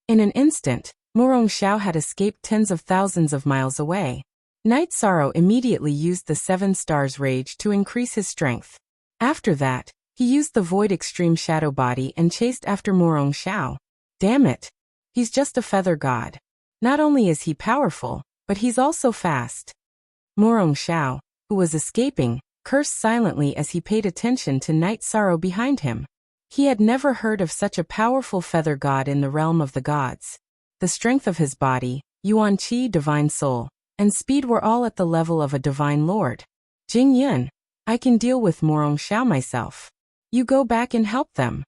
In an instant, Morong Xiao had escaped tens of thousands of miles away. Night Sorrow immediately used the 7 Stars Rage to increase his strength. After that, he used the Void Extreme Shadow Body and chased after Morong Xiao. Damn it! He's just a feather god. Not only is he powerful, but he's also fast. Morong Xiao, who was escaping, cursed silently as he paid attention to Night Sorrow behind him. He had never heard of such a powerful feather god in the realm of the gods. The strength of his body, Yuan Qi Divine Soul, and speed were all at the level of a divine lord. Jing Yun, I can deal with Morong Xiao myself. You go back and help them.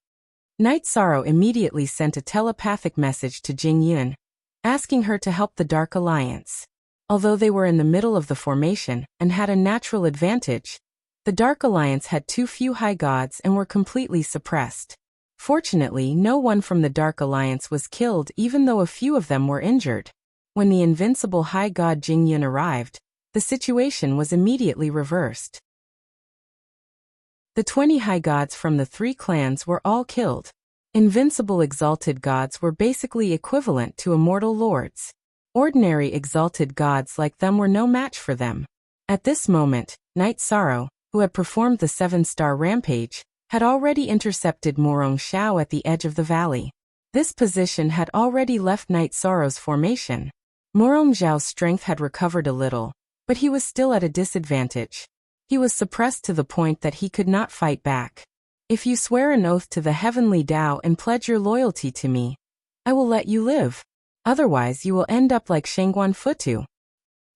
Night Sorrow immediately sent a telepathic message to Jing Yun, asking her to help the Dark Alliance. Although they were in the middle of the formation and had a natural advantage, the Dark Alliance had too few high gods and were completely suppressed. Fortunately, no one from the Dark Alliance was killed even though a few of them were injured. When the invincible high god Jing Yun arrived, the situation was immediately reversed. The 20 high gods from the 3 clans were all killed. Invincible exalted gods were basically equivalent to immortal lords. Ordinary exalted gods like them were no match for them. At this moment, Night Sorrow, who had performed the 7-star rampage, had already intercepted Morong Xiao at the edge of the valley. This position had already left Night Sorrow's formation. Morong Xiao's strength had recovered a little, but he was still at a disadvantage. He was suppressed to the point that he could not fight back. If you swear an oath to the heavenly Tao and pledge your loyalty to me, I will let you live. Otherwise you will end up like Shangguan Futu.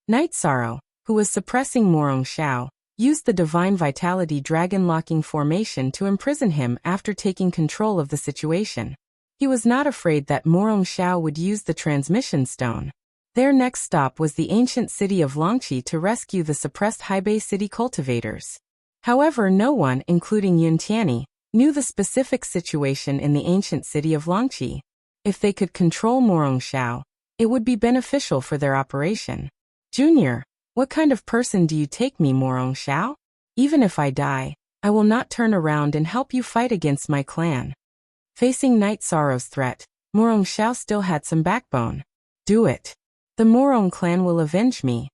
Night Sorrow, who was suppressing Morong Xiao, used the Divine Vitality Dragon Locking formation to imprison him after taking control of the situation. He was not afraid that Morong Xiao would use the transmission stone. Their next stop was the ancient city of Longqi to rescue the suppressed Haibei city cultivators. However, no one, including Yun Tianyi, knew the specific situation in the ancient city of Longqi. If they could control Morong Xiao, it would be beneficial for their operation. Junior, what kind of person do you take me, Morong Xiao? Even if I die, I will not turn around and help you fight against my clan. Facing Night Sorrow's threat, Morong Xiao still had some backbone. Do it. The Morong clan will avenge me.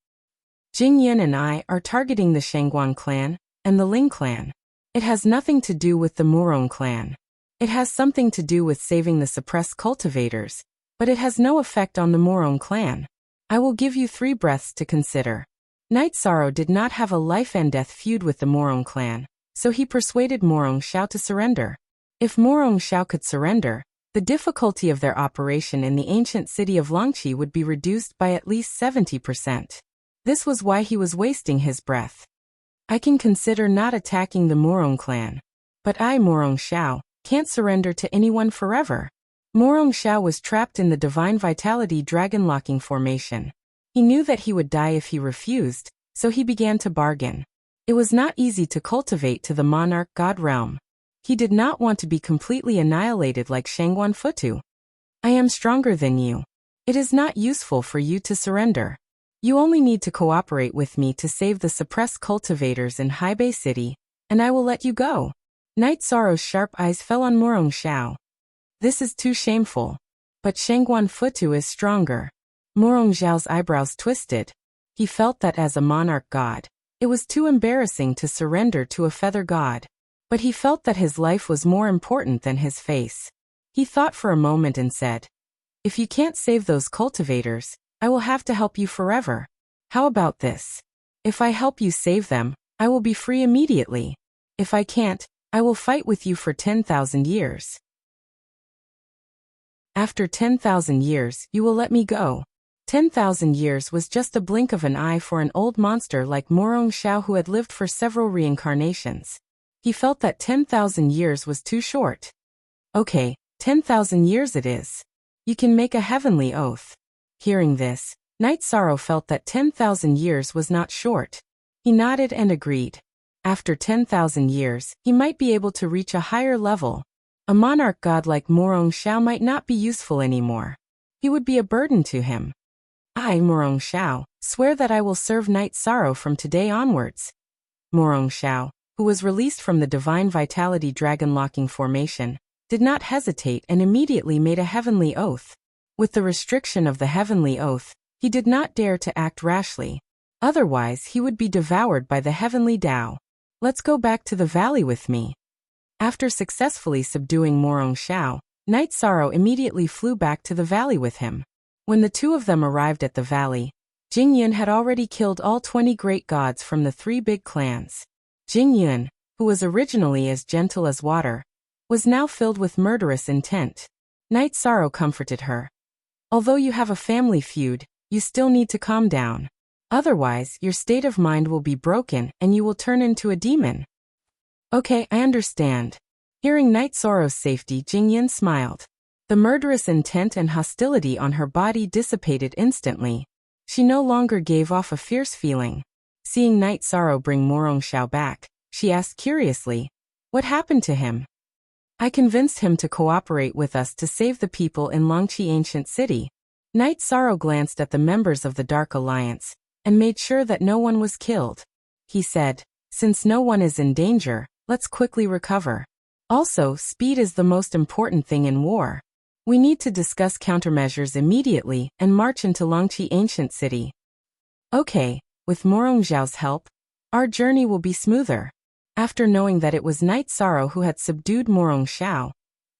Jing Yun and I are targeting the Shangguan clan and the Ling clan. It has nothing to do with the Morong clan. It has something to do with saving the suppressed cultivators, but it has no effect on the Morong clan. I will give you 3 breaths to consider. Night Sorrow did not have a life-and-death feud with the Morong clan, so he persuaded Morong Xiao to surrender. If Morong Xiao could surrender, the difficulty of their operation in the ancient city of Longqi would be reduced by at least 70%. This was why he was wasting his breath. I can consider not attacking the Morong clan. But I, Morong Xiao, can't surrender to anyone forever. Morong Xiao was trapped in the Divine Vitality Dragon Locking formation. He knew that he would die if he refused, so he began to bargain. It was not easy to cultivate to the monarch god realm. He did not want to be completely annihilated like Shangguan Futu. I am stronger than you. It is not useful for you to surrender. You only need to cooperate with me to save the suppressed cultivators in Haibei City, and I will let you go. Night Sorrow's sharp eyes fell on Morong Xiao. This is too shameful. But Shangguan Futu is stronger. Morong Xiao's eyebrows twisted. He felt that as a monarch god, it was too embarrassing to surrender to a feather god. But he felt that his life was more important than his face. He thought for a moment and said, "If you can't save those cultivators, I will have to help you forever. How about this? If I help you save them, I will be free immediately. If I can't, I will fight with you for 10,000 years. After 10,000 years, you will let me go." 10,000 years was just a blink of an eye for an old monster like Morong Xiao who had lived for several reincarnations. He felt that 10,000 years was too short. "Okay, 10,000 years it is. You can make a heavenly oath." Hearing this, Night Sorrow felt that 10,000 years was not short. He nodded and agreed. After 10,000 years, he might be able to reach a higher level. A monarch god like Morong Xiao might not be useful anymore. He would be a burden to him. "I, Morong Xiao, swear that I will serve Night Sorrow from today onwards." Morong Xiao, who was released from the Divine Vitality Dragon Locking Formation, did not hesitate and immediately made a heavenly oath. With the restriction of the heavenly oath, he did not dare to act rashly. Otherwise he would be devoured by the heavenly Tao. "Let's go back to the valley with me." After successfully subduing Morong Xiao, Night Sorrow immediately flew back to the valley with him. When the two of them arrived at the valley, Jingyun had already killed all 20 great gods from the 3 big clans. Jingyun, who was originally as gentle as water, was now filled with murderous intent. Night Sorrow comforted her. "Although you have a family feud, you still need to calm down. Otherwise, your state of mind will be broken and you will turn into a demon." "Okay, I understand." Hearing Night Sorrow's safety, Jingyun smiled. The murderous intent and hostility on her body dissipated instantly. She no longer gave off a fierce feeling. Seeing Night Sorrow bring Morong Xiao back, she asked curiously, "What happened to him?" "I convinced him to cooperate with us to save the people in Longqi Ancient City." Night Sorrow glanced at the members of the Dark Alliance and made sure that no one was killed. He said, "Since no one is in danger, let's quickly recover. Also, speed is the most important thing in war. We need to discuss countermeasures immediately and march into Longqi Ancient City." "Okay, with Morong Xiao's help, our journey will be smoother." After knowing that it was Night Sorrow who had subdued Morong Xiao,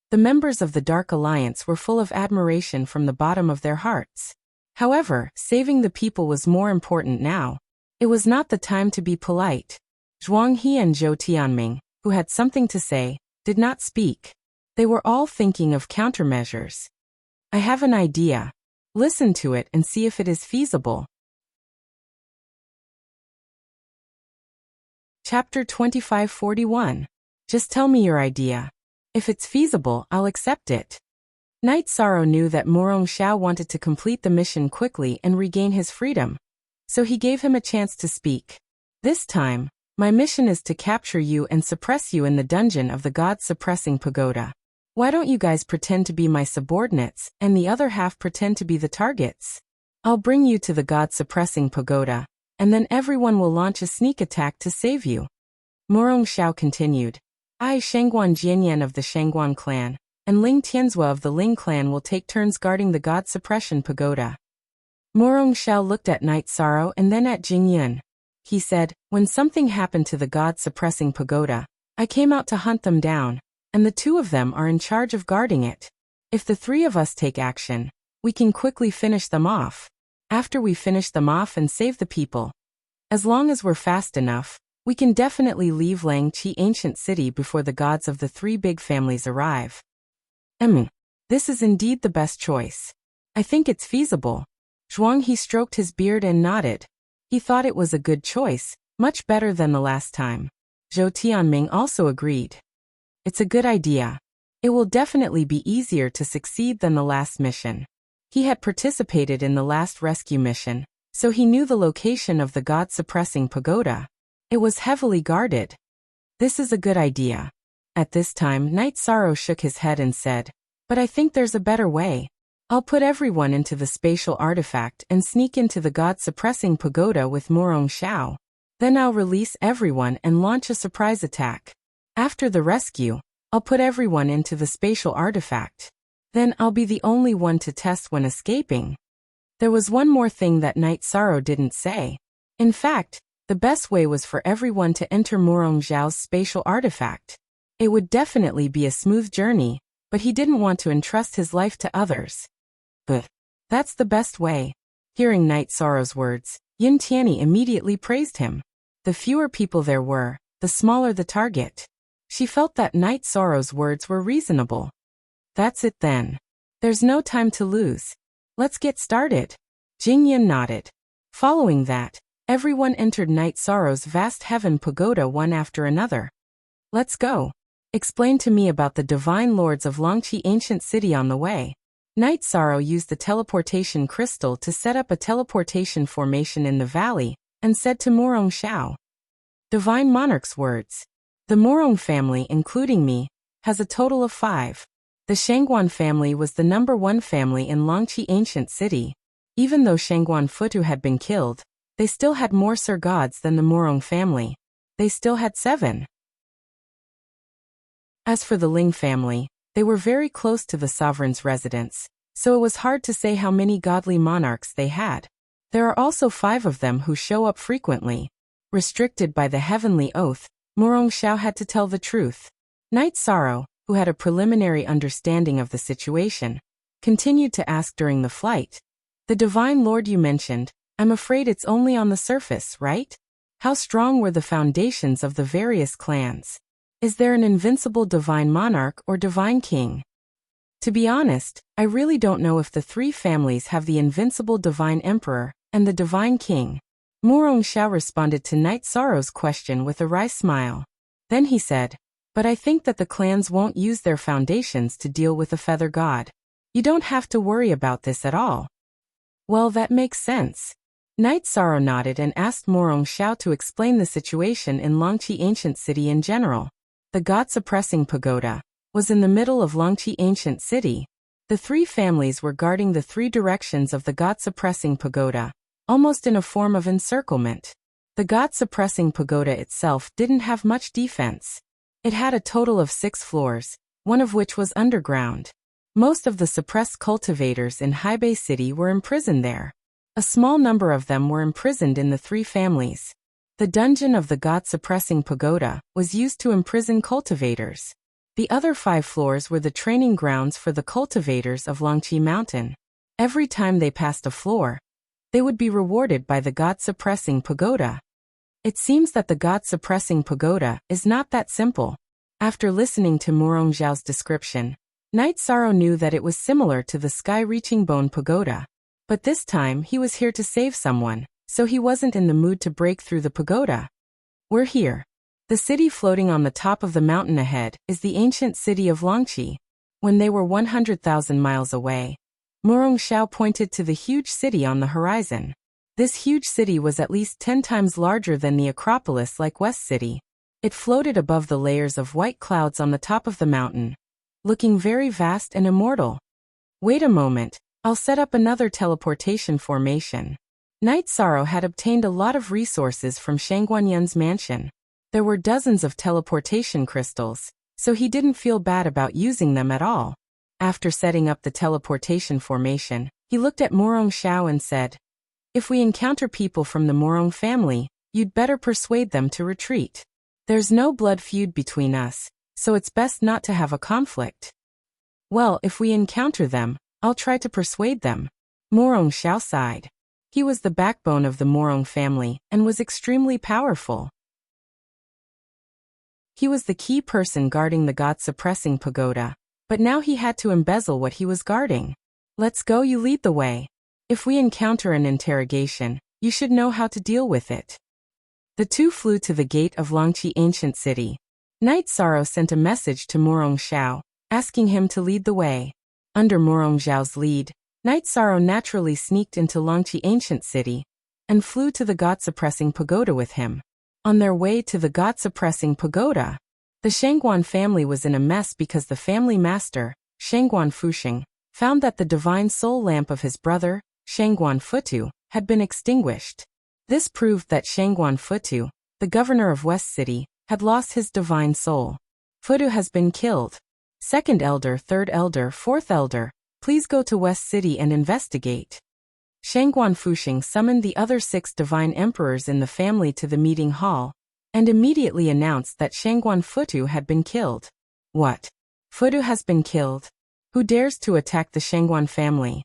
the members of the Dark Alliance were full of admiration from the bottom of their hearts. However, saving the people was more important now. It was not the time to be polite. Zhuang He and Zhou Tianming, who had something to say, did not speak. They were all thinking of countermeasures. "I have an idea. Listen to it and see if it is feasible." Chapter 2541. Just tell me your idea. If it's feasible, I'll accept it. Night Sorrow knew that Morong Xiao wanted to complete the mission quickly and regain his freedom, so he gave him a chance to speak. "This time, my mission is to capture you and suppress you in the dungeon of the God-suppressing pagoda. Why don't you guys pretend to be my subordinates, and the other half pretend to be the targets? I'll bring you to the God-suppressing pagoda, and then everyone will launch a sneak attack to save you." Morong Xiao continued. "I, Shangguan Jianyan of the Shangguan clan, and Ling Tianzhua of the Ling clan will take turns guarding the God Suppression Pagoda." Morong Xiao looked at Night Sorrow and then at Jingyun. He said, "When something happened to the God Suppressing Pagoda, I came out to hunt them down, and the two of them are in charge of guarding it. If the three of us take action, we can quickly finish them off. After we finish them off and save the people, as long as we're fast enough, we can definitely leave Longqi Ancient City before the gods of the 3 big families arrive." This is indeed the best choice. I think it's feasible." Zhuang He stroked his beard and nodded. He thought it was a good choice, much better than the last time. Zhou Tianming also agreed. "It's a good idea. It will definitely be easier to succeed than the last mission." He had participated in the last rescue mission, so he knew the location of the God-suppressing pagoda. It was heavily guarded. "This is a good idea." At this time, Night Sorrow shook his head and said, "But I think there's a better way. I'll put everyone into the spatial artifact and sneak into the God-suppressing pagoda with Morong Xiao. Then I'll release everyone and launch a surprise attack. After the rescue, I'll put everyone into the spatial artifact. Then I'll be the only one to test when escaping." There was one more thing that Night Sorrow didn't say. In fact, The best way was for everyone to enter Morong Zhao's spatial artifact. It would definitely be a smooth journey, but he didn't want to entrust his life to others. But that's the best way. Hearing Night Sorrow's words, Yin Tianyi immediately praised him. The fewer people there were, the smaller the target. She felt that Night Sorrow's words were reasonable. That's it then. There's no time to lose. Let's get started. Jing Yin nodded. Following that, everyone entered Night Sorrow's vast heaven pagoda one after another. Let's go. Explain to me about the divine lords of Longqi ancient city on the way. Night Sorrow used the teleportation crystal to set up a teleportation formation in the valley, and said to Morong Xiao. Divine Monarch's words. The Morong family, including me, has a total of 5. The Shangguan family was the number 1 family in Longqi ancient city. Even though Shangguan Futu had been killed, they still had more Sir Gods than the Morong family. They still had 7. As for the Ling family, they were very close to the sovereign's residence, so it was hard to say how many godly monarchs they had. There are also 5 of them who show up frequently. Restricted by the heavenly oath, Morong Xiao had to tell the truth. Night Sorrow, who had a preliminary understanding of the situation, continued to ask during the flight. The divine lord you mentioned, I'm afraid it's only on the surface, right? How strong were the foundations of the various clans? Is there an invincible divine monarch or divine king? To be honest, I really don't know if the 3 families have the invincible divine emperor and the divine king. Morong Xiao responded to Night Sorrow's question with a wry smile. Then he said, but I think that the clans won't use their foundations to deal with a feather god. You don't have to worry about this at all. Well, that makes sense. Night Sorrow nodded and asked Morong Xiao to explain the situation in Longqi ancient city in general. The god-suppressing pagoda was in the middle of Longqi ancient city. The 3 families were guarding the 3 directions of the god-suppressing pagoda, almost in a form of encirclement. The god-suppressing pagoda itself didn't have much defense. It had a total of 6 floors, one of which was underground. Most of the suppressed cultivators in Haibei City were imprisoned there. A small number of them were imprisoned in the 3 families. The dungeon of the god-suppressing pagoda was used to imprison cultivators. The other 5 floors were the training grounds for the cultivators of Longqi Mountain. Every time they passed a floor, they would be rewarded by the god-suppressing pagoda. It seems that the god-suppressing pagoda is not that simple. After listening to Morong Zhao's description, Night Sorrow knew that it was similar to the sky-reaching bone pagoda. But this time he was here to save someone, so he wasn't in the mood to break through the pagoda. We're here. The city floating on the top of the mountain ahead is the ancient city of Longqi. When they were 100,000 miles away, Morong Xiao pointed to the huge city on the horizon. This huge city was at least 10 times larger than the Acropolis like West City. It floated above the layers of white clouds on the top of the mountain, looking very vast and immortal. Wait a moment, I'll set up another teleportation formation. Night Sorrow had obtained a lot of resources from Shangguanyun's mansion. There were dozens of teleportation crystals, so he didn't feel bad about using them at all. After setting up the teleportation formation, he looked at Morong Xiao and said, if we encounter people from the Morong family, you'd better persuade them to retreat. There's no blood feud between us, so it's best not to have a conflict. Well, if we encounter them, I'll try to persuade them. Morong Xiao sighed. He was the backbone of the Morong family and was extremely powerful. He was the key person guarding the god-suppressing pagoda, but now he had to embezzle what he was guarding. Let's go, you lead the way. If we encounter an interrogation, you should know how to deal with it. The 2 flew to the gate of Longqi ancient city. Night Sorrow sent a message to Morong Xiao, asking him to lead the way. Under Morong Xiao's lead, Night Sorrow naturally sneaked into Longqi ancient city, and flew to the god-suppressing pagoda with him. On their way to the god-suppressing pagoda, the Shangguan family was in a mess because the family master, Shangguan Fuxing, found that the divine soul lamp of his brother, Shangguan Futu, had been extinguished. This proved that Shangguan Futu, the governor of West City, had lost his divine soul. Futu has been killed. Second elder, third elder, fourth elder, please go to West City and investigate. Shangguan Fuxing summoned the other 6 divine emperors in the family to the meeting hall, and immediately announced that Shangguan Futu had been killed. What? Futu has been killed? Who dares to attack the Shangguan family?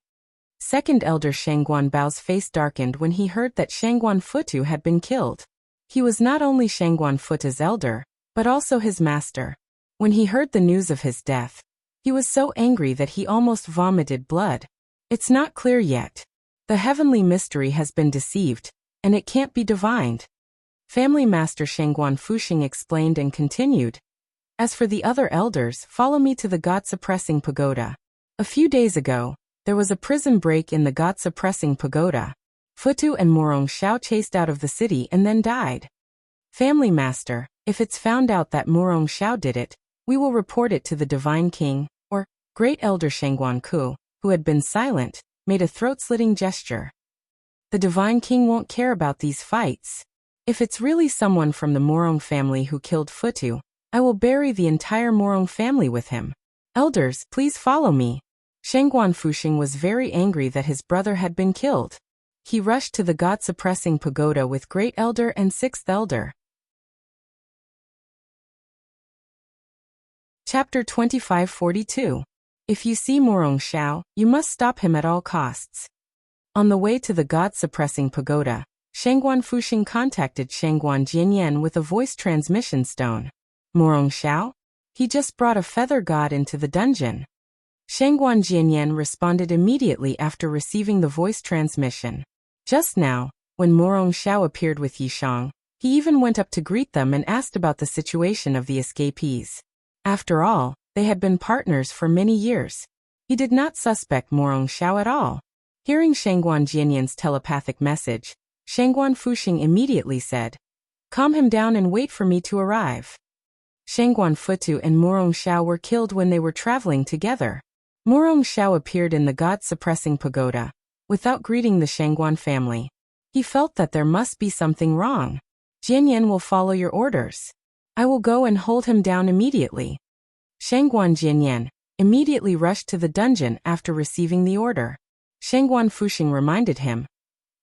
Second elder Shangguan Bao's face darkened when he heard that Shangguan Futu had been killed. He was not only Shangguan Futu's elder, but also his master. When he heard the news of his death, he was so angry that he almost vomited blood. It's not clear yet. The heavenly mystery has been deceived, and it can't be divined. Family Master Shangguan Fuxing explained and continued. As for the other elders, follow me to the God-suppressing pagoda. A few days ago, there was a prison break in the God-suppressing pagoda. Futu and Morong Xiao chased out of the city and then died. Family Master, if it's found out that Morong Xiao did it, we will report it to the Divine King, or Great Elder Shangguan Ku, who had been silent, made a throat-slitting gesture. The Divine King won't care about these fights. If it's really someone from the Morong family who killed Futu, I will bury the entire Morong family with him. Elders, please follow me. Shangguan Fuxing was very angry that his brother had been killed. He rushed to the God-suppressing pagoda with Great Elder and 6th Elder. Chapter 2542. If you see Morong Xiao, you must stop him at all costs. On the way to the God-suppressing pagoda, Shangguan Fuxing contacted Shangguan Jianyan with a voice transmission stone. Morong Xiao? He just brought a feather god into the dungeon. Shangguan Jianyan responded immediately after receiving the voice transmission. Just now, when Morong Xiao appeared with Yishang, he even went up to greet them and asked about the situation of the escapees. After all, they had been partners for many years. He did not suspect Morong Xiao at all. Hearing Shangguan Jianyan's telepathic message, Shangguan Fuxing immediately said, "Calm him down and wait for me to arrive." Shangguan Futu and Morong Xiao were killed when they were traveling together. Morong Xiao appeared in the God-suppressing pagoda, without greeting the Shangguan family. He felt that there must be something wrong. Jianyan will follow your orders. I will go and hold him down immediately. Shangguan Jianyan immediately rushed to the dungeon after receiving the order. Shangguan Fuxing reminded him,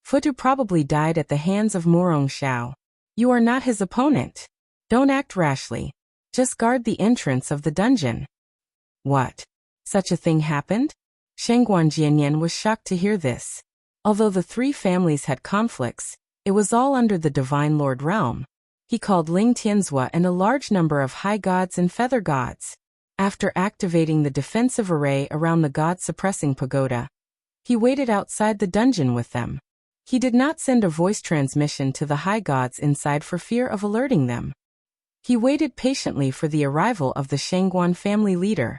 Futu probably died at the hands of Morong Xiao. You are not his opponent. Don't act rashly. Just guard the entrance of the dungeon. What? Such a thing happened? Shangguan Jianyan was shocked to hear this. Although the 3 families had conflicts, it was all under the Divine Lord realm. He called Ling Tianzhua and a large number of high gods and feather gods. After activating the defensive array around the God-suppressing pagoda, he waited outside the dungeon with them. He did not send a voice transmission to the high gods inside for fear of alerting them. He waited patiently for the arrival of the Shangguan family leader.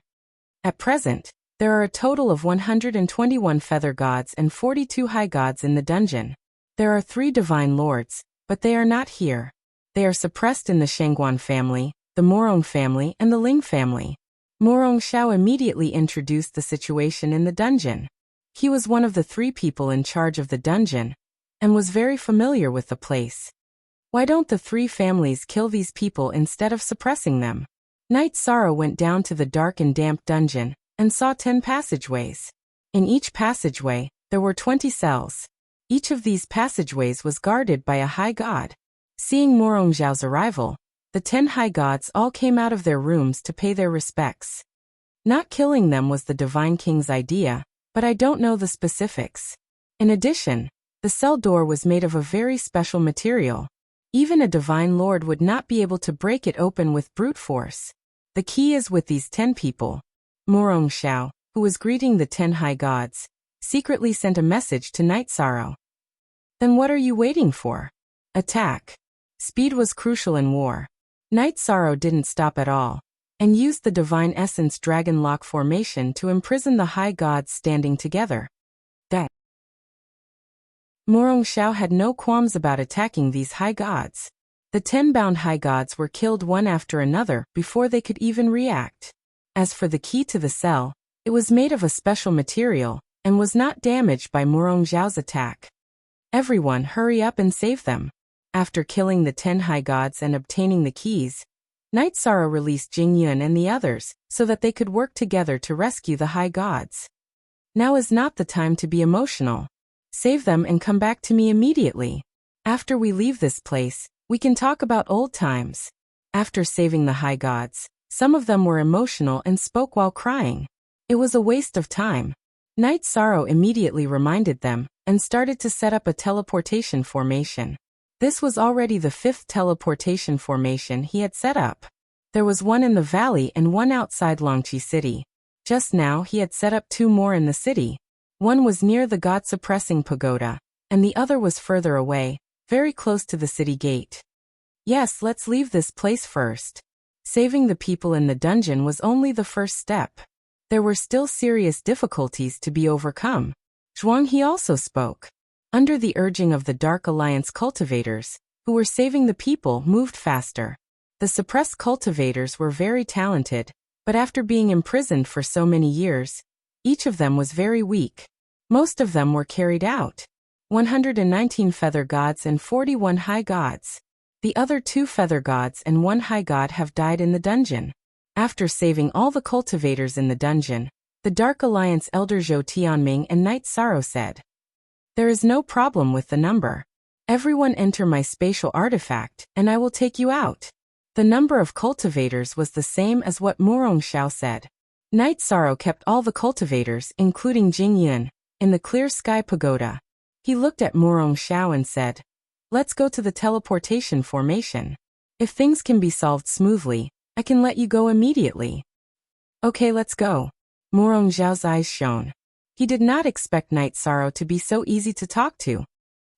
At present, there are a total of 121 feather gods and 42 high gods in the dungeon. There are 3 divine lords, but they are not here. They are suppressed in the Shangguan family, the Morong family, and the Ling family. Morong Xiao immediately introduced the situation in the dungeon. He was one of the 3 people in charge of the dungeon, and was very familiar with the place. Why don't the 3 families kill these people instead of suppressing them? Night Sorrow went down to the dark and damp dungeon, and saw 10 passageways. In each passageway, there were 20 cells. Each of these passageways was guarded by a high god. Seeing Morong Xiao's arrival, the 10 high gods all came out of their rooms to pay their respects. Not killing them was the Divine King's idea, but I don't know the specifics. In addition, the cell door was made of a very special material. Even a Divine Lord would not be able to break it open with brute force. The key is with these 10 people. Morong Xiao, who was greeting the 10 high gods, secretly sent a message to Night Sorrow. Then what are you waiting for? Attack. Speed was crucial in war. Night Sorrow didn't stop at all, and used the Divine Essence Dragon Lock formation to imprison the high gods standing together. That Morong Xiao had no qualms about attacking these high gods. The 10 bound high gods were killed one after another before they could even react. As for the key to the cell, it was made of a special material, and was not damaged by Morong Xiao's attack. Everyone hurry up and save them. After killing the 10 high gods and obtaining the keys, Night Sorrow released Jingyun and the others, so that they could work together to rescue the high gods. Now is not the time to be emotional. Save them and come back to me immediately. After we leave this place, we can talk about old times. After saving the high gods, some of them were emotional and spoke while crying. It was a waste of time. Night Sorrow immediately reminded them and started to set up a teleportation formation. This was already the 5th teleportation formation he had set up. There was one in the valley and one outside Longqi City. Just now he had set up 2 more in the city. One was near the God-suppressing pagoda, and the other was further away, very close to the city gate. Yes, let's leave this place first. Saving the people in the dungeon was only the first step. There were still serious difficulties to be overcome. Zhuang He also spoke. Under the urging of the Dark Alliance cultivators, who were saving the people, moved faster. The suppressed cultivators were very talented, but after being imprisoned for so many years, each of them was very weak. Most of them were carried out. 119 feather gods and 41 high gods. The other 2 feather gods and 1 high god have died in the dungeon. After saving all the cultivators in the dungeon, the Dark Alliance elder Zhou Tianming and Night Sorrow said, "There is no problem with the number. Everyone enter my spatial artifact, and I will take you out." The number of cultivators was the same as what Murong Xiao said. Night Sorrow kept all the cultivators, including Jing Yun, in the clear sky pagoda. He looked at Murong Xiao and said, "Let's go to the teleportation formation. If things can be solved smoothly, I can let you go immediately." "Okay, let's go." Murong Xiao's eyes shone. He did not expect Night Sorrow to be so easy to talk to.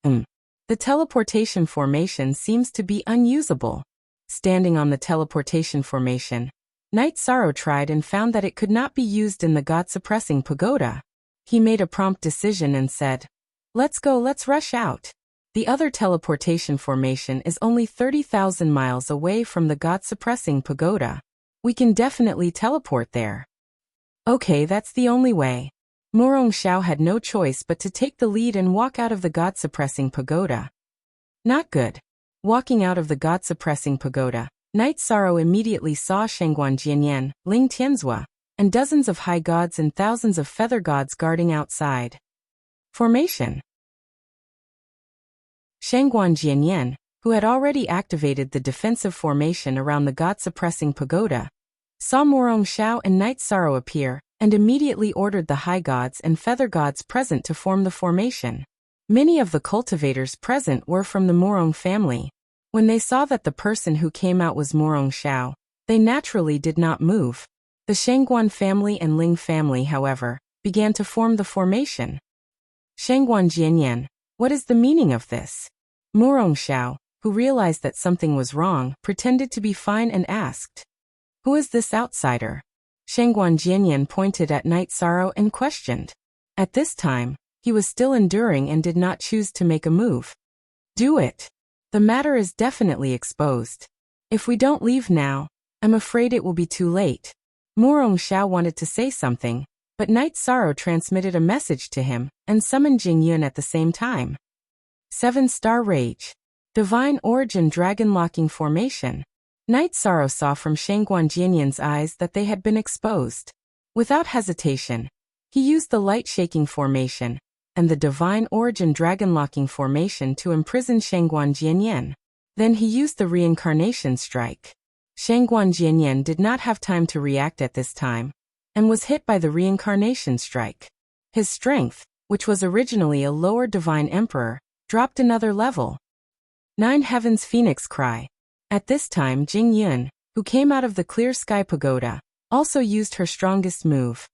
The teleportation formation seems to be unusable. Standing on the teleportation formation, Night Sorrow tried and found that it could not be used in the God-suppressing pagoda. He made a prompt decision and said, "Let's go, let's rush out. The other teleportation formation is only 30,000 miles away from the God-suppressing pagoda. We can definitely teleport there." Okay, that's the only way. Murong Xiao had no choice but to take the lead and walk out of the God-suppressing pagoda. Not good. Walking out of the God-suppressing pagoda, Night Sorrow immediately saw Shangguan Jianyan, Ling Tianzhua, and dozens of high gods and thousands of feather gods guarding outside. Formation. Shangguan Jianyan, who had already activated the defensive formation around the God-suppressing pagoda, saw Murong Xiao and Night Sorrow appear, and immediately ordered the high gods and feather gods present to form the formation. Many of the cultivators present were from the Murong family. When they saw that the person who came out was Murong Xiao, they naturally did not move. The Shangguan family and Ling family, however, began to form the formation. Shangguan Jianyan, what is the meaning of this? Murong Xiao, who realized that something was wrong, pretended to be fine and asked, "Who is this outsider?" Shangguan Jianyan pointed at Night Sorrow and questioned. At this time, he was still enduring and did not choose to make a move. "Do it. The matter is definitely exposed. If we don't leave now, I'm afraid it will be too late." Murong Xiao wanted to say something, but Night Sorrow transmitted a message to him and summoned Jing Yun at the same time. 7-star Rage. Divine Origin Dragon Locking Formation. Night Sorrow saw from Shangguan Jianyan's eyes that they had been exposed. Without hesitation, he used the Light-Shaking Formation and the Divine Origin Dragon Locking Formation to imprison Shangguan Jianyan. Then he used the Reincarnation Strike. Shangguan Jianyan did not have time to react at this time, and was hit by the Reincarnation Strike. His strength, which was originally a lower Divine Emperor, dropped another level. 9 Heavens Phoenix Cry. At this time Jing Yun, who came out of the clear sky pagoda, also used her strongest move.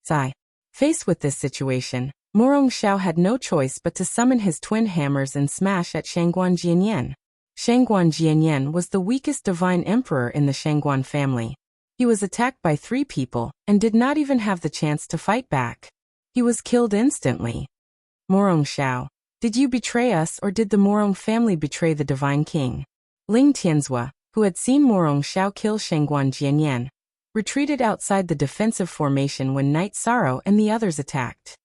Sigh. Faced with this situation, Murong Xiao had no choice but to summon his twin hammers and smash at Shangguan Jianyan. Shangguan Jianyan was the weakest divine emperor in the Shangguan family. He was attacked by 3 people and did not even have the chance to fight back. He was killed instantly. Murong Xiao, did you betray us or did the Murong family betray the divine king? Ling Tianzhua, who had seen Murong Xiao kill Shangguan Jianyan, retreated outside the defensive formation when Night Sorrow and the others attacked.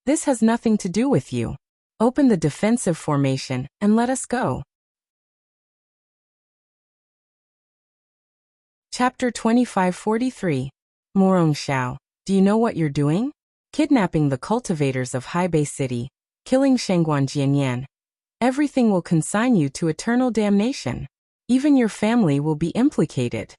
This has nothing to do with you. Open the defensive formation and let us go. Chapter 2543. Murong Xiao, do you know what you're doing? Kidnapping the cultivators of Haibei City, killing Shangguan Jianyan. Everything will consign you to eternal damnation. Even your family will be implicated.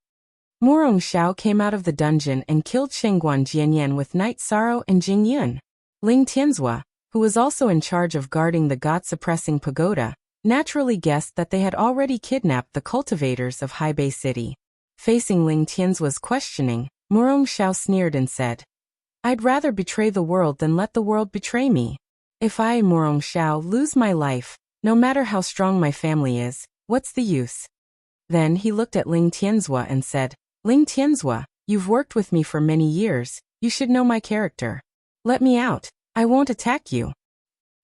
Murong Xiao came out of the dungeon and killed Shangguan Jianyan with Night Sorrow and Jing Yun. Ling Tianzhua, who was also in charge of guarding the god-suppressing pagoda, naturally guessed that they had already kidnapped the cultivators of Haibei City. Facing Ling Tianzhua's questioning, Murong Xiao sneered and said, "I'd rather betray the world than let the world betray me. If I, Murong Xiao, lose my life, no matter how strong my family is, what's the use?" Then he looked at Ling Tianzhua and said, "Ling Tianzhua, you've worked with me for many years, you should know my character. Let me out, I won't attack you.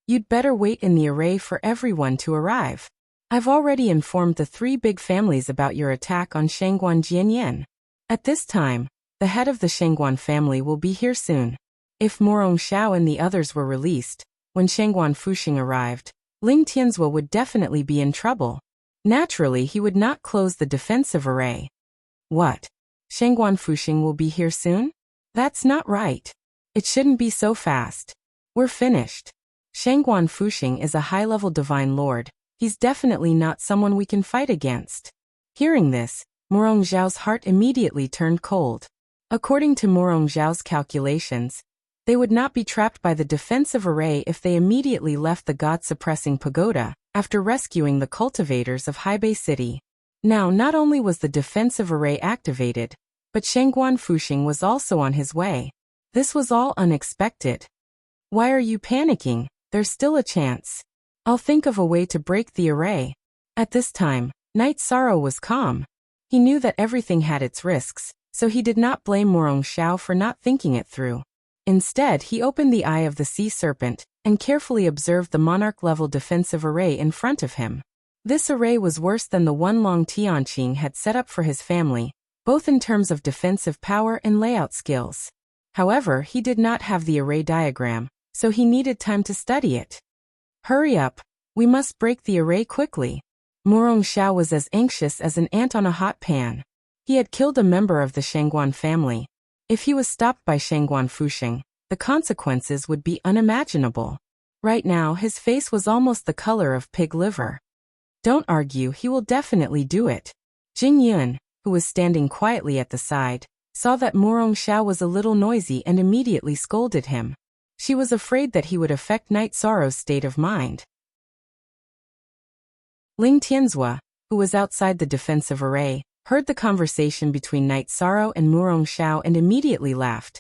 You'd better wait in the array for everyone to arrive. I've already informed the 3 big families about your attack on Shangguan Jianyan. At this time, the head of the Shangguan family will be here soon." If Murong Xiao and the others were released, when Shangguan Fuxing arrived, Ling Tianzhua would definitely be in trouble. Naturally, he would not close the defensive array. What? Shangguan Fuxing will be here soon? That's not right. It shouldn't be so fast. We're finished. Shangguan Fuxing is a high-level divine lord. He's definitely not someone we can fight against. Hearing this, Murong Xiao's heart immediately turned cold. According to Murong Xiao's calculations, they would not be trapped by the defensive array if they immediately left the god-suppressing pagoda after rescuing the cultivators of Haibei City. Now, not only was the defensive array activated, but Shangguan Fuxing was also on his way. This was all unexpected. Why are you panicking? There's still a chance. I'll think of a way to break the array. At this time, Night Sorrow was calm. He knew that everything had its risks, so he did not blame Murong Xiao for not thinking it through. Instead, he opened the eye of the sea serpent and carefully observed the monarch-level defensive array in front of him. This array was worse than the one Long Tianqing had set up for his family, both in terms of defensive power and layout skills. However, he did not have the array diagram, so he needed time to study it. Hurry up, we must break the array quickly. Murong Xiao was as anxious as an ant on a hot pan. He had killed a member of the Shangguan family. If he was stopped by Shangguan Fuxing, the consequences would be unimaginable. Right now, his face was almost the color of pig liver. Don't argue, he will definitely do it. Jing Yun, who was standing quietly at the side, saw that Murong Xiao was a little noisy and immediately scolded him. She was afraid that he would affect Night Sorrow's state of mind. Ling Tianzhua, who was outside the defensive array, heard the conversation between Night Sorrow and Murong Xiao and immediately laughed.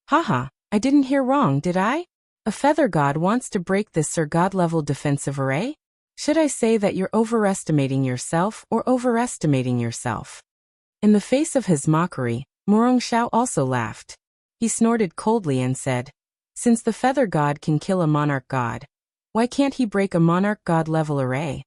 Haha, I didn't hear wrong, did I? A feather god wants to break this Sir God-level defensive array? Should I say that you're overestimating yourself or overestimating yourself? In the face of his mockery, Murong Xiao also laughed. He snorted coldly and said, "Since the feather god can kill a monarch god, why can't he break a monarch god-level array?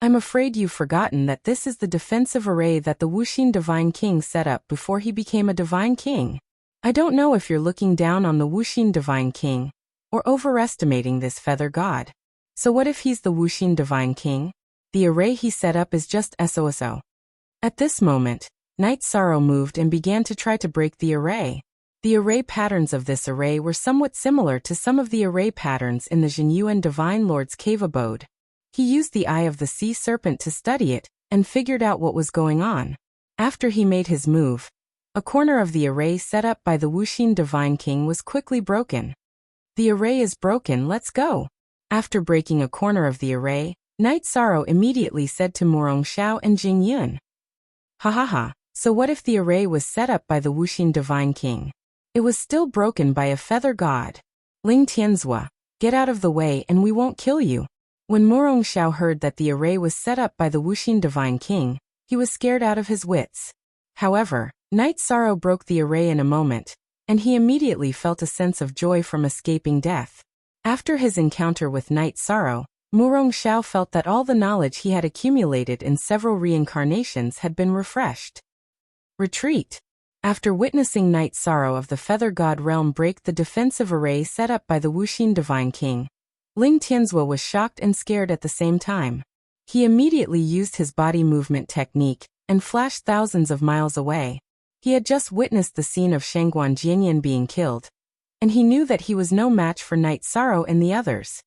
I'm afraid you've forgotten that this is the defensive array that the Wuxin Divine King set up before he became a Divine King. I don't know if you're looking down on the Wuxin Divine King or overestimating this feather god. So what if he's the Wuxin Divine King? The array he set up is just SOSO." At this moment, Night Sorrow moved and began to try to break the array. The array patterns of this array were somewhat similar to some of the array patterns in the Zhenyuan Divine Lord's cave abode. He used the eye of the sea serpent to study it and figured out what was going on. After he made his move, a corner of the array set up by the Wuxin Divine King was quickly broken. The array is broken, let's go. After breaking a corner of the array, Night Sorrow immediately said to Murong Xiao and Jing Yun, "Ha ha ha, so what if the array was set up by the Wuxin Divine King? It was still broken by a feather god. Ling Tianzhua, get out of the way and we won't kill you." When Murong Xiao heard that the array was set up by the Wuxin Divine King, he was scared out of his wits. However, Night Sorrow broke the array in a moment, and he immediately felt a sense of joy from escaping death. After his encounter with Night Sorrow, Murong Xiao felt that all the knowledge he had accumulated in several reincarnations had been refreshed. Retreat. After witnessing Night Sorrow of the Feather God realm break the defensive array set up by the Wuxin Divine King, Ling Tianzhua was shocked and scared at the same time. He immediately used his body movement technique and flashed thousands of miles away. He had just witnessed the scene of Shangguan Jianyan being killed, and he knew that he was no match for Night Sorrow and the others.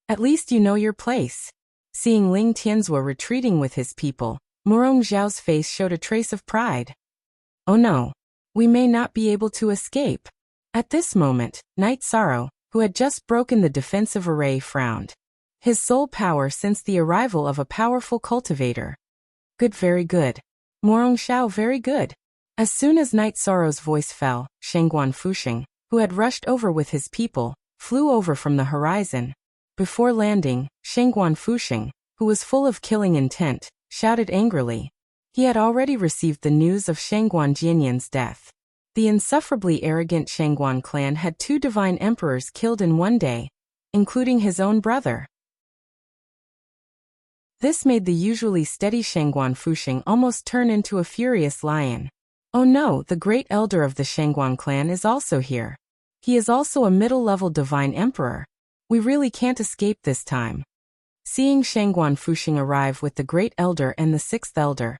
At least you know your place. Seeing Ling Tianzhua retreating with his people, Murong Zhao's face showed a trace of pride. Oh no. We may not be able to escape. At this moment, Knight Sorrow, who had just broken the defensive array, frowned. His sole power since the arrival of a powerful cultivator. Good, very good. Murong Zhao, very good. As soon as Knight Sorrow's voice fell, Shangguan Fuxing, who had rushed over with his people, flew over from the horizon. Before landing, Shangguan Fuxing, who was full of killing intent, shouted angrily. He had already received the news of Shangguan Jianyan's death. The insufferably arrogant Shangguan clan had 2 divine emperors killed in one day, including his own brother. This made the usually steady Shangguan Fuxing almost turn into a furious lion. Oh no, the great elder of the Shangguan clan is also here. He is also a middle-level divine emperor. We really can't escape this time. Seeing Shangguan Fuxing arrive with the great elder and the 6th elder,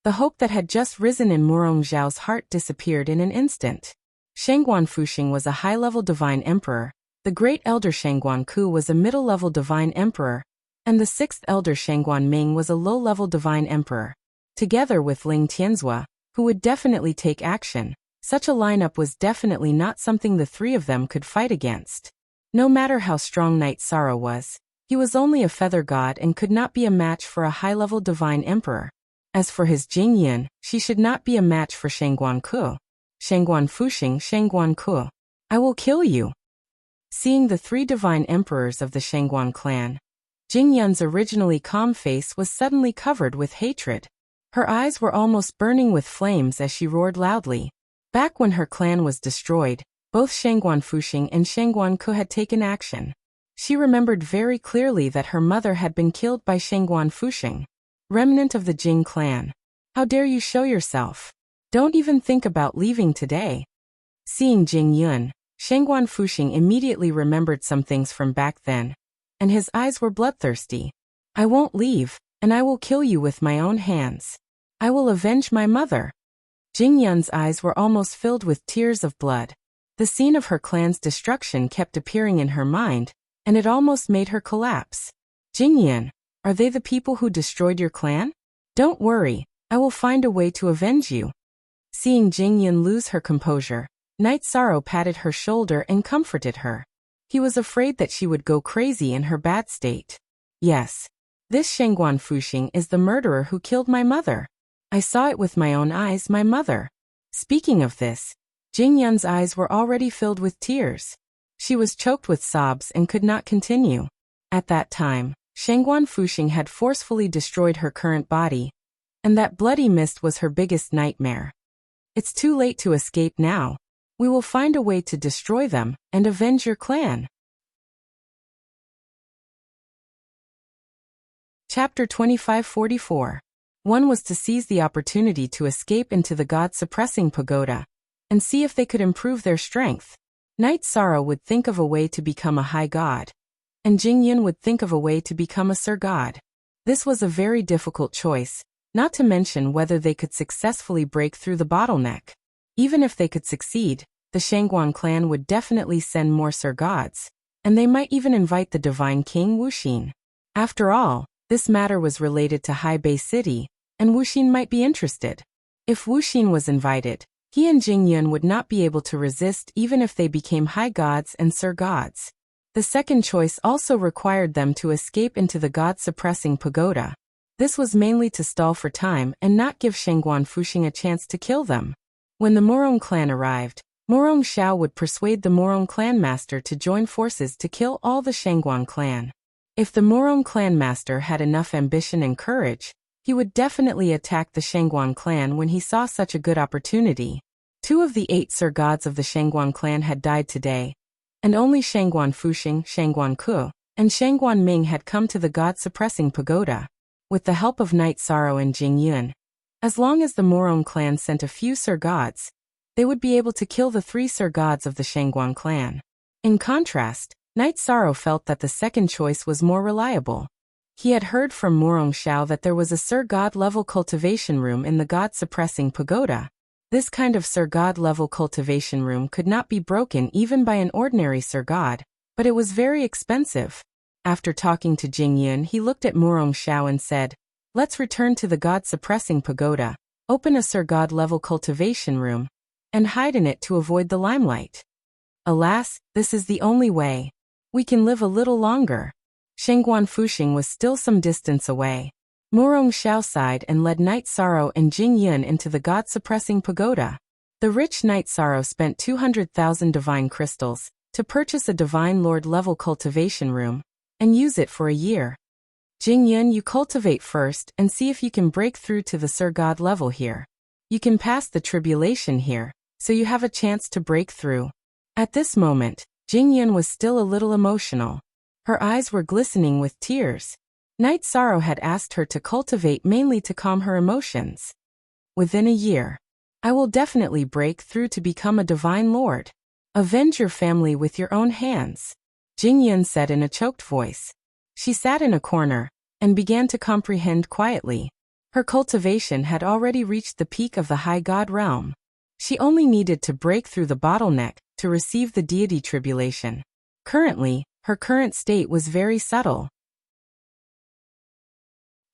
the hope that had just risen in Murong Zhao's heart disappeared in an instant. Shangguan Fuxing was a high-level divine emperor, the great elder Shangguan Ku was a middle-level divine emperor, and the 6th elder Shangguan Ming was a low-level divine emperor. Together with Ling Tianzhua, who would definitely take action, such a lineup was definitely not something the 3 of them could fight against. No matter how strong Knight Sorrow was, he was only a feather god and could not be a match for a high-level divine emperor. As for his Jingyun, she should not be a match for Shangguan Ku. Shangguan Fuxing, Shangguan Ku. I will kill you. Seeing the 3 divine emperors of the Shangguan clan, Jingyun's originally calm face was suddenly covered with hatred. Her eyes were almost burning with flames as she roared loudly. Back when her clan was destroyed, both Shangguan Fuxing and Shangguan Ku had taken action. She remembered very clearly that her mother had been killed by Shangguan Fuxing, remnant of the Jing clan. How dare you show yourself? Don't even think about leaving today. Seeing Jing Yun, Shangguan Fuxing immediately remembered some things from back then, and his eyes were bloodthirsty. I won't leave, and I will kill you with my own hands. I will avenge my mother. Jing Yun's eyes were almost filled with tears of blood. The scene of her clan's destruction kept appearing in her mind, and it almost made her collapse. Jing Yun, are they the people who destroyed your clan? Don't worry, I will find a way to avenge you. Seeing Jing Yun lose her composure, Knight Sorrow patted her shoulder and comforted her. He was afraid that she would go crazy in her bad state. Yes. This Shangguan Fuxing is the murderer who killed my mother. I saw it with my own eyes, my mother. Speaking of this, Jing Yun's eyes were already filled with tears. She was choked with sobs and could not continue. At that time, Shangguan Fuxing had forcefully destroyed her current body, and that bloody mist was her biggest nightmare. It's too late to escape now. We will find a way to destroy them and avenge your clan. Chapter 2544. One was to seize the opportunity to escape into the god-suppressing pagoda and see if they could improve their strength. Knight Sorrow would think of a way to become a high god, and Jing Yun would think of a way to become a Sir God. This was a very difficult choice, not to mention whether they could successfully break through the bottleneck. Even if they could succeed, the Shangguan clan would definitely send more Sir Gods, and they might even invite the Divine King Wuxin. After all, this matter was related to Hai Bei City, and Wuxin might be interested. If Wuxin was invited, he and Jing Yun would not be able to resist even if they became high gods and Sir Gods. The second choice also required them to escape into the god-suppressing pagoda. This was mainly to stall for time and not give Shangguan Fuxing a chance to kill them. When the Murong clan arrived, Murong Xiao would persuade the Murong clan master to join forces to kill all the Shangguan clan. If the Murong clan master had enough ambition and courage, he would definitely attack the Shangguan clan when he saw such a good opportunity. 2 of the 8 Sir Gods of the Shangguan clan had died today, and only Shangguan Fuxing, Shangguan Ku, and Shangguan Ming had come to the god-suppressing pagoda. With the help of Knight Sorrow and Jing Yun, as long as the Murong clan sent a few Sir Gods, they would be able to kill the 3 Sir Gods of the Shangguan clan. In contrast, Knight Sorrow felt that the second choice was more reliable. He had heard from Murong Xiao that there was a Sir God-level cultivation room in the god-suppressing pagoda. This kind of Sir God-level cultivation room could not be broken even by an ordinary Sir God, but it was very expensive. After talking to Jing Yun, he looked at Murong Xiao and said, "Let's return to the God-suppressing pagoda, open a Sir God-level cultivation room, and hide in it to avoid the limelight. Alas, this is the only way. We can live a little longer." Shengguan Fuxing was still some distance away. Murong Xiao sighed and led Knight Sorrow and Jing Yun into the God-suppressing pagoda. The rich Knight Sorrow spent 200,000 divine crystals to purchase a Divine Lord-level cultivation room and use it for a year. "Jing Yun, you cultivate first and see if you can break through to the Sir God level here. You can pass the tribulation here, so you have a chance to break through." At this moment, Jing Yun was still a little emotional. Her eyes were glistening with tears. Knight Sorrow had asked her to cultivate mainly to calm her emotions. "Within a year, I will definitely break through to become a Divine Lord. Avenge your family with your own hands," Jing Yun said in a choked voice. She sat in a corner and began to comprehend quietly. Her cultivation had already reached the peak of the high god realm. She only needed to break through the bottleneck to receive the deity tribulation. Currently, her current state was very subtle.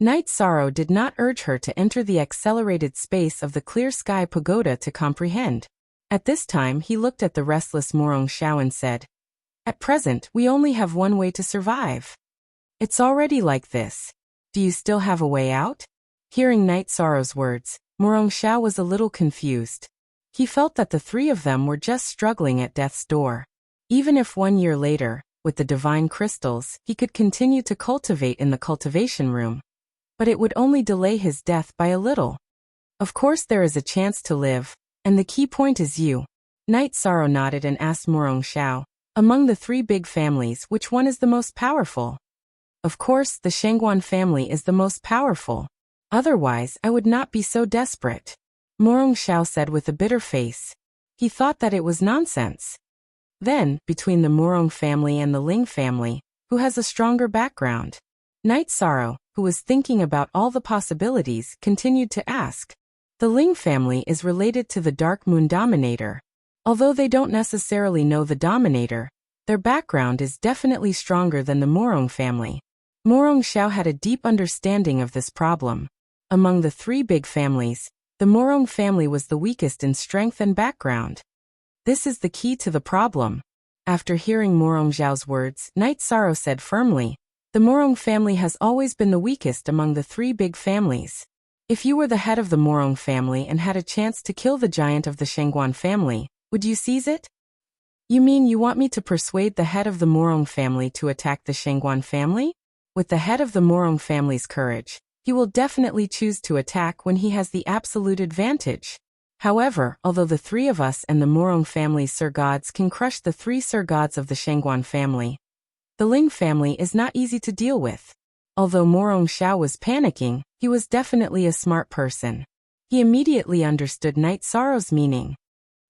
Knight Sorrow did not urge her to enter the accelerated space of the clear sky pagoda to comprehend. At this time he looked at the restless Murong Xiao and said, "At present we only have one way to survive. It's already like this. Do you still have a way out?" Hearing Knight Sorrow's words, Murong Xiao was a little confused. He felt that the three of them were just struggling at death's door. Even if 1 year later, with the divine crystals, he could continue to cultivate in the cultivation room, but it would only delay his death by a little. "Of course there is a chance to live, and the key point is you." Knight Sorrow nodded and asked Murong Xiao, "Among the three big families, which one is the most powerful?" "Of course, the Shengguan family is the most powerful. Otherwise, I would not be so desperate," Murong Xiao said with a bitter face. He thought that it was nonsense. Then, between the Murong family and the Ling family, who has a stronger background? Knight Sorrow, who was thinking about all the possibilities, continued to ask. "The Ling family is related to the Dark Moon Dominator. Although they don't necessarily know the Dominator, their background is definitely stronger than the Murong family." Murong Xiao had a deep understanding of this problem. Among the three big families, the Murong family was the weakest in strength and background. This is the key to the problem. After hearing Murong Xiao's words, Knight Sorrow said firmly, "The Murong family has always been the weakest among the three big families. If you were the head of the Murong family and had a chance to kill the giant of the Shengguan family, would you seize it?" "You mean you want me to persuade the head of the Murong family to attack the Shengguan family?" With the head of the Murong family's courage, he will definitely choose to attack when he has the absolute advantage. However, although the three of us and the Murong family's Sir Gods can crush the three Sir Gods of the Shengguan family, the Ling family is not easy to deal with. Although Murong Xiao was panicking, he was definitely a smart person. He immediately understood Knight Sorrow's meaning.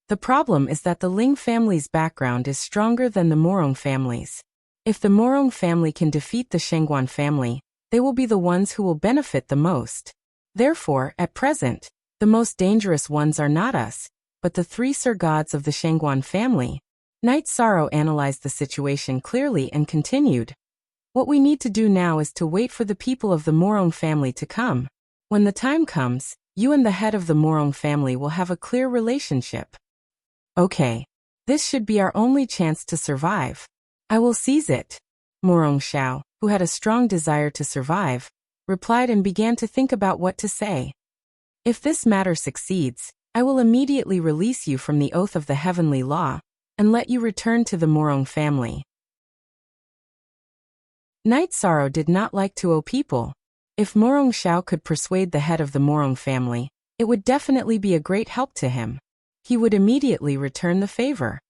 The problem is that the Ling family's background is stronger than the Murong family's. If the Murong family can defeat the Shengguan family, they will be the ones who will benefit the most. Therefore, at present, the most dangerous ones are not us, but the three Sir Gods of the Shengguan family. Knight Sorrow analyzed the situation clearly and continued, "What we need to do now is to wait for the people of the Murong family to come. When the time comes, you and the head of the Murong family will have a clear relationship." "Okay. This should be our only chance to survive. I will seize it." Murong Xiao, who had a strong desire to survive, replied and began to think about what to say. "If this matter succeeds, I will immediately release you from the oath of the heavenly law and let you return to the Murong family." Knight Sorrow did not like to owe people. If Murong Xiao could persuade the head of the Murong family, it would definitely be a great help to him. He would immediately return the favor.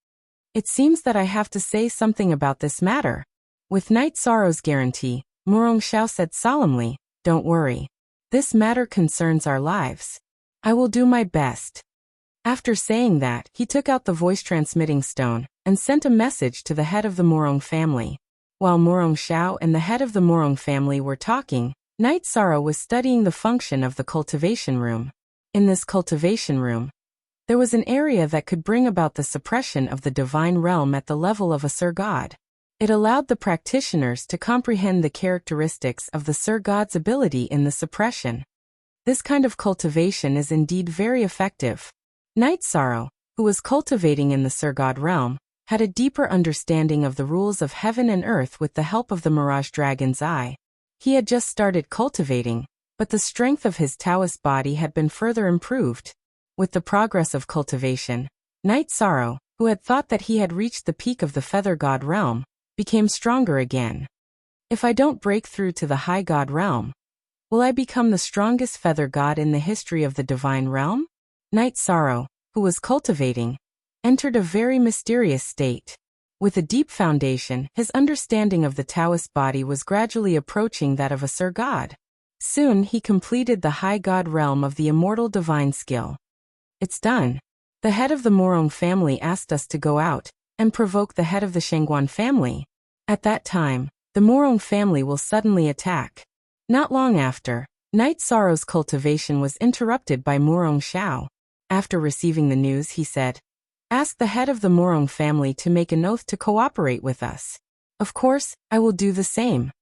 "It seems that I have to say something about this matter." With Knight Sorrow's guarantee, Murong Xiao said solemnly, "Don't worry. This matter concerns our lives. I will do my best." After saying that, he took out the voice-transmitting stone and sent a message to the head of the Murong family. While Murong Xiao and the head of the Murong family were talking, Knight Sorrow was studying the function of the cultivation room. In this cultivation room, there was an area that could bring about the suppression of the divine realm at the level of a Sir God. It allowed the practitioners to comprehend the characteristics of the Sir God's ability in the suppression. This kind of cultivation is indeed very effective. Knight Sorrow, who was cultivating in the Sir God realm, had a deeper understanding of the rules of heaven and earth with the help of the Mirage Dragon's Eye. He had just started cultivating, but the strength of his Taoist body had been further improved. With the progress of cultivation, Knight Sorrow, who had thought that he had reached the peak of the Feather God realm, became stronger again. If I don't break through to the High God realm, will I become the strongest Feather God in the history of the Divine Realm? Knight Sorrow, who was cultivating, entered a very mysterious state. With a deep foundation, his understanding of the Taoist body was gradually approaching that of a Sir God. Soon he completed the High God realm of the immortal divine skill. It's done. The head of the Morong family asked us to go out and provoke the head of the Shengguan family. At that time, the Morong family will suddenly attack. Not long after, Knight Sorrow's cultivation was interrupted by Morong Xiao. After receiving the news, he said, "Ask the head of the Morong family to make an oath to cooperate with us. Of course, I will do the same."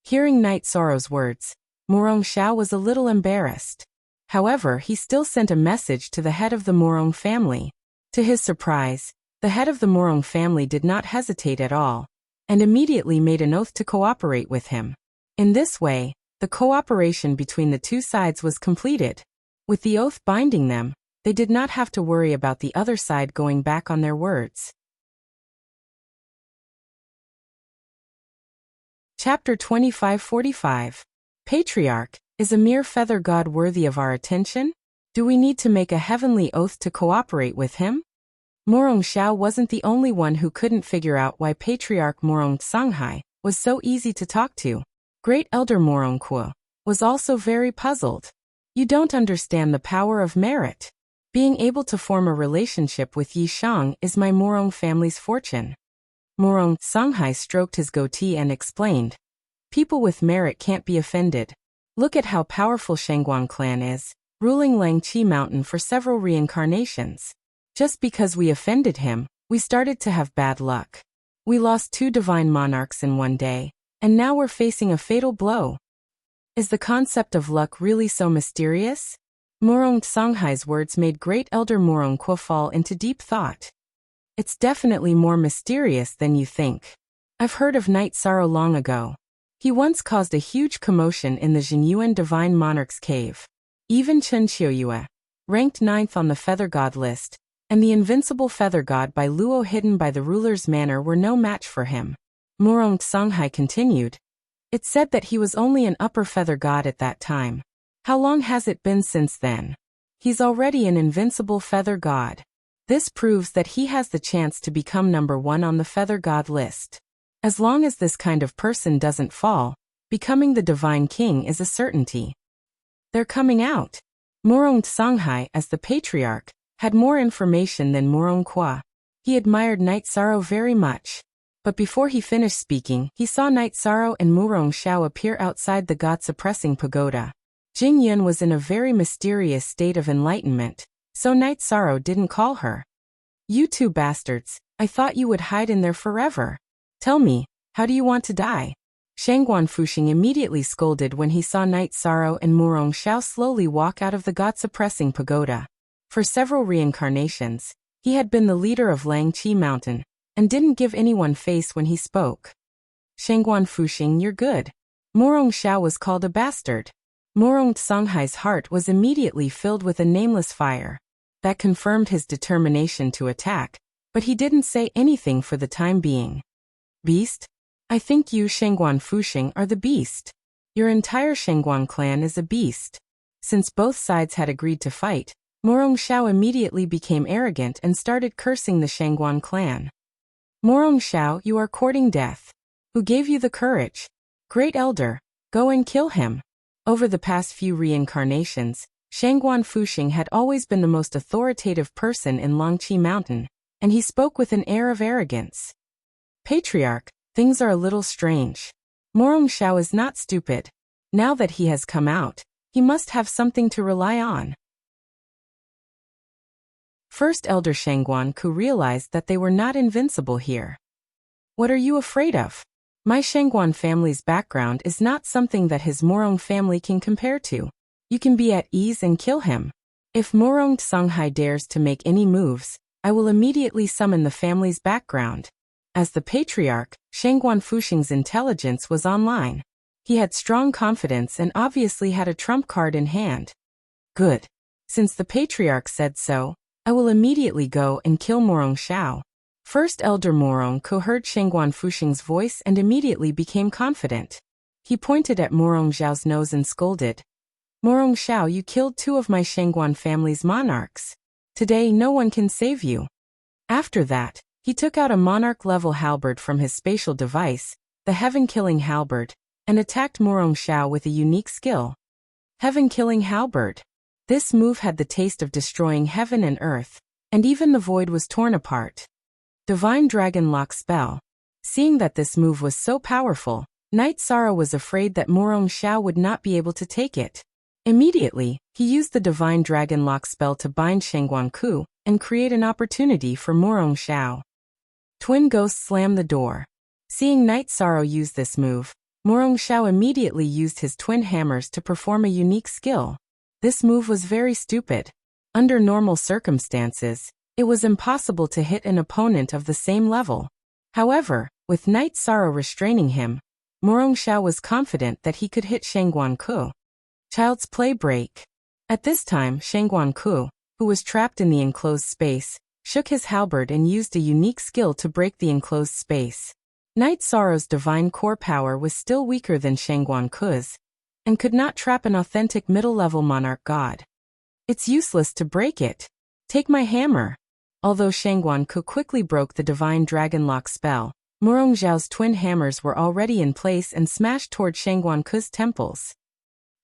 Hearing Knight Sorrow's words, Morong Xiao was a little embarrassed. However, he still sent a message to the head of the Morong family. To his surprise, the head of the Morong family did not hesitate at all, and immediately made an oath to cooperate with him. In this way, the cooperation between the two sides was completed. With the oath binding them, they did not have to worry about the other side going back on their words. Chapter 2545. Patriarch, is a mere feather god worthy of our attention? Do we need to make a heavenly oath to cooperate with him? Morong Xiao wasn't the only one who couldn't figure out why Patriarch Morong Songhai was so easy to talk to. Great Elder Morong Kuo was also very puzzled. You don't understand the power of merit. Being able to form a relationship with Yi Shang is my Morong family's fortune. Morong Songhai stroked his goatee and explained, "People with merit can't be offended. Look at how powerful Shengguan clan is, ruling Langqi Mountain for several reincarnations. Just because we offended him, we started to have bad luck. We lost 2 divine monarchs in one day, and now we're facing a fatal blow. Is the concept of luck really so mysterious?" Morong Songhai's words made Great Elder Morong Kuo fall into deep thought. "It's definitely more mysterious than you think. I've heard of Knight Sorrow long ago. He once caused a huge commotion in the Jinyuan Divine Monarch's cave. Even Chen Qiuyue, ranked 9th on the Feather God list, and the Invincible Feather God by Luo hidden by the ruler's manor were no match for him." Morong Songhai continued, "It said that he was only an upper Feather God at that time. How long has it been since then? He's already an Invincible Feather God. This proves that he has the chance to become number 1 on the Feather God list. As long as this kind of person doesn't fall, becoming the Divine King is a certainty." They're coming out. Morong Songhai, as the Patriarch, had more information than Morong Kuo. He admired Knight Sorrow very much. But before he finished speaking, he saw Knight Sorrow and Morong Xiao appear outside the God-suppressing pagoda. Jing Yun was in a very mysterious state of enlightenment, so Knight Sorrow didn't call her. "You two bastards, I thought you would hide in there forever. Tell me, how do you want to die?" Shangguan Fuxing immediately scolded when he saw Knight Sorrow and Morong Xiao slowly walk out of the God-suppressing pagoda. For several reincarnations, he had been the leader of Langqi Mountain, and didn't give anyone face when he spoke. "Shangguan Fuxing, you're good." Morong Xiao was called a bastard. Morong Songhai's heart was immediately filled with a nameless fire. That confirmed his determination to attack, but he didn't say anything for the time being. "Beast? I think you, Shangguan Fuxing, are the beast. Your entire Shangguan clan is a beast." Since both sides had agreed to fight, Morong Xiao immediately became arrogant and started cursing the Shangguan clan. "Morong Xiao, you are courting death. Who gave you the courage? Great Elder, go and kill him." Over the past few reincarnations, Shangguan Fuxing had always been the most authoritative person in Langqi Mountain, and he spoke with an air of arrogance. "Patriarch, things are a little strange. Morong Xiao is not stupid. Now that he has come out, he must have something to rely on." First Elder Shangguan Ku realized that they were not invincible here. What are you afraid of? My Shangguan family's background is not something that his Morong family can compare to. You can be at ease and kill him. If Morong Tsunghai dares to make any moves, I will immediately summon the family's background. As the patriarch, Shangguan Fuxing's intelligence was online. He had strong confidence and obviously had a trump card in hand. Good. Since the patriarch said so, I will immediately go and kill Morong Xiao. First Elder Morong Ko heard Shangguan Fuxing's voice and immediately became confident. He pointed at Morong Xiao's nose and scolded. Morong Xiao, you killed 2 of my Shangguan family's monarchs. Today no one can save you. After that, he took out a monarch-level halberd from his spatial device, the Heaven-Killing Halberd, and attacked Morong Xiao with a unique skill. Heaven-Killing Halberd. This move had the taste of destroying heaven and earth, and even the void was torn apart. Divine Dragon Lock Spell. Seeing that this move was so powerful, Knight Sorrow was afraid that Morong Xiao would not be able to take it. Immediately, he used the Divine Dragon Lock spell to bind Shangguan Ku and create an opportunity for Morong Xiao. Twin Ghosts slammed the door. Seeing Knight Sorrow use this move, Morong Xiao immediately used his twin hammers to perform a unique skill. This move was very stupid. Under normal circumstances, it was impossible to hit an opponent of the same level. However, with Knight Sorrow restraining him, Morong Xiao was confident that he could hit Shangguan Ku. Child's Play break. At this time, Shangguan Ku, who was trapped in the enclosed space, shook his halberd and used a unique skill to break the enclosed space. Knight Sorrow's divine core power was still weaker than Shangguan Ku's, and could not trap an authentic middle-level monarch god. It's useless to break it. Take my hammer. Although Shangguan Ku quickly broke the Divine Dragon Lock spell, Morong Xiao's twin hammers were already in place and smashed toward Shangguan Ku's temples.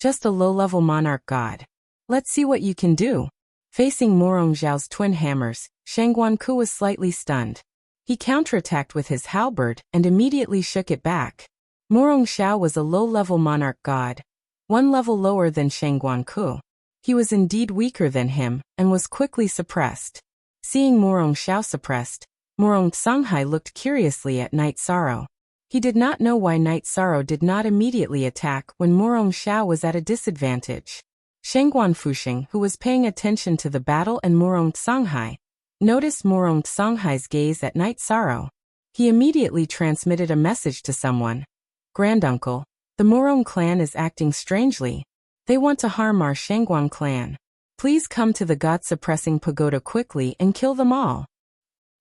Just a low-level monarch god. Let's see what you can do. Facing Morong Xiao's twin hammers, Shangguan Ku was slightly stunned. He counterattacked with his halberd and immediately shook it back. Morong Xiao was a low-level monarch god, 1 level lower than Shangguan Ku. He was indeed weaker than him and was quickly suppressed. Seeing Morong Xiao suppressed, Morong Tsunghai looked curiously at Knight Sorrow. He did not know why Knight Sorrow did not immediately attack when Morong Xiao was at a disadvantage. Shangguan Fuxing, who was paying attention to the battle and Morong Tsunghai, noticed Morong Tsunghai's gaze at Knight Sorrow. He immediately transmitted a message to someone. Granduncle, the Morong clan is acting strangely. They want to harm our Shangguan clan. Please come to the God-suppressing pagoda quickly and kill them all.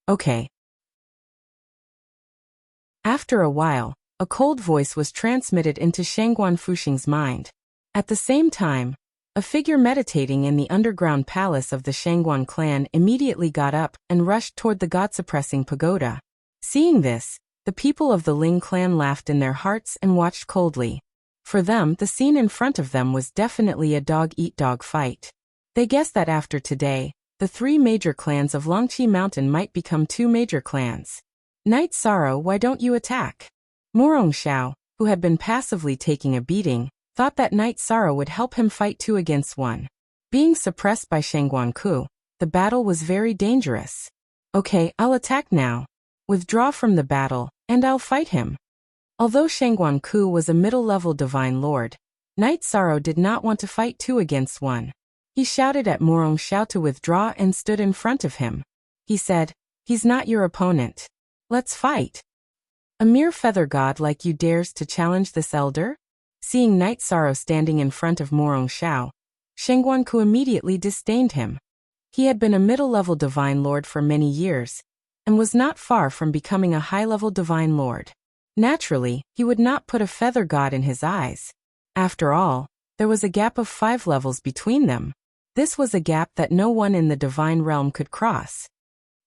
Okay. After a while, a cold voice was transmitted into Shangguan Fuxing's mind. At the same time, a figure meditating in the underground palace of the Shangguan clan immediately got up and rushed toward the God-suppressing pagoda. Seeing this, the people of the Ling clan laughed in their hearts and watched coldly. For them, the scene in front of them was definitely a dog-eat-dog fight. They guessed that after today, the 3 major clans of Longqi Mountain might become 2 major clans. Knight Sorrow, why don't you attack? Morong Xiao, who had been passively taking a beating, thought that Knight Sorrow would help him fight 2 against 1. Being suppressed by Shangguan Ku, the battle was very dangerous. Okay, I'll attack now. Withdraw from the battle, and I'll fight him. Although Shangguan Ku was a middle-level divine lord, Knight Sorrow did not want to fight 2 against 1. He shouted at Morong Xiao to withdraw and stood in front of him. He said, "He's not your opponent. Let's fight." A mere feather god like you dares to challenge this elder? Seeing Knight Sorrow standing in front of Morong Xiao, Shangguan Ku immediately disdained him. He had been a middle-level divine lord for many years, and was not far from becoming a high-level divine lord. Naturally, he would not put a feather god in his eyes. After all, there was a gap of 5 levels between them. This was a gap that no one in the divine realm could cross.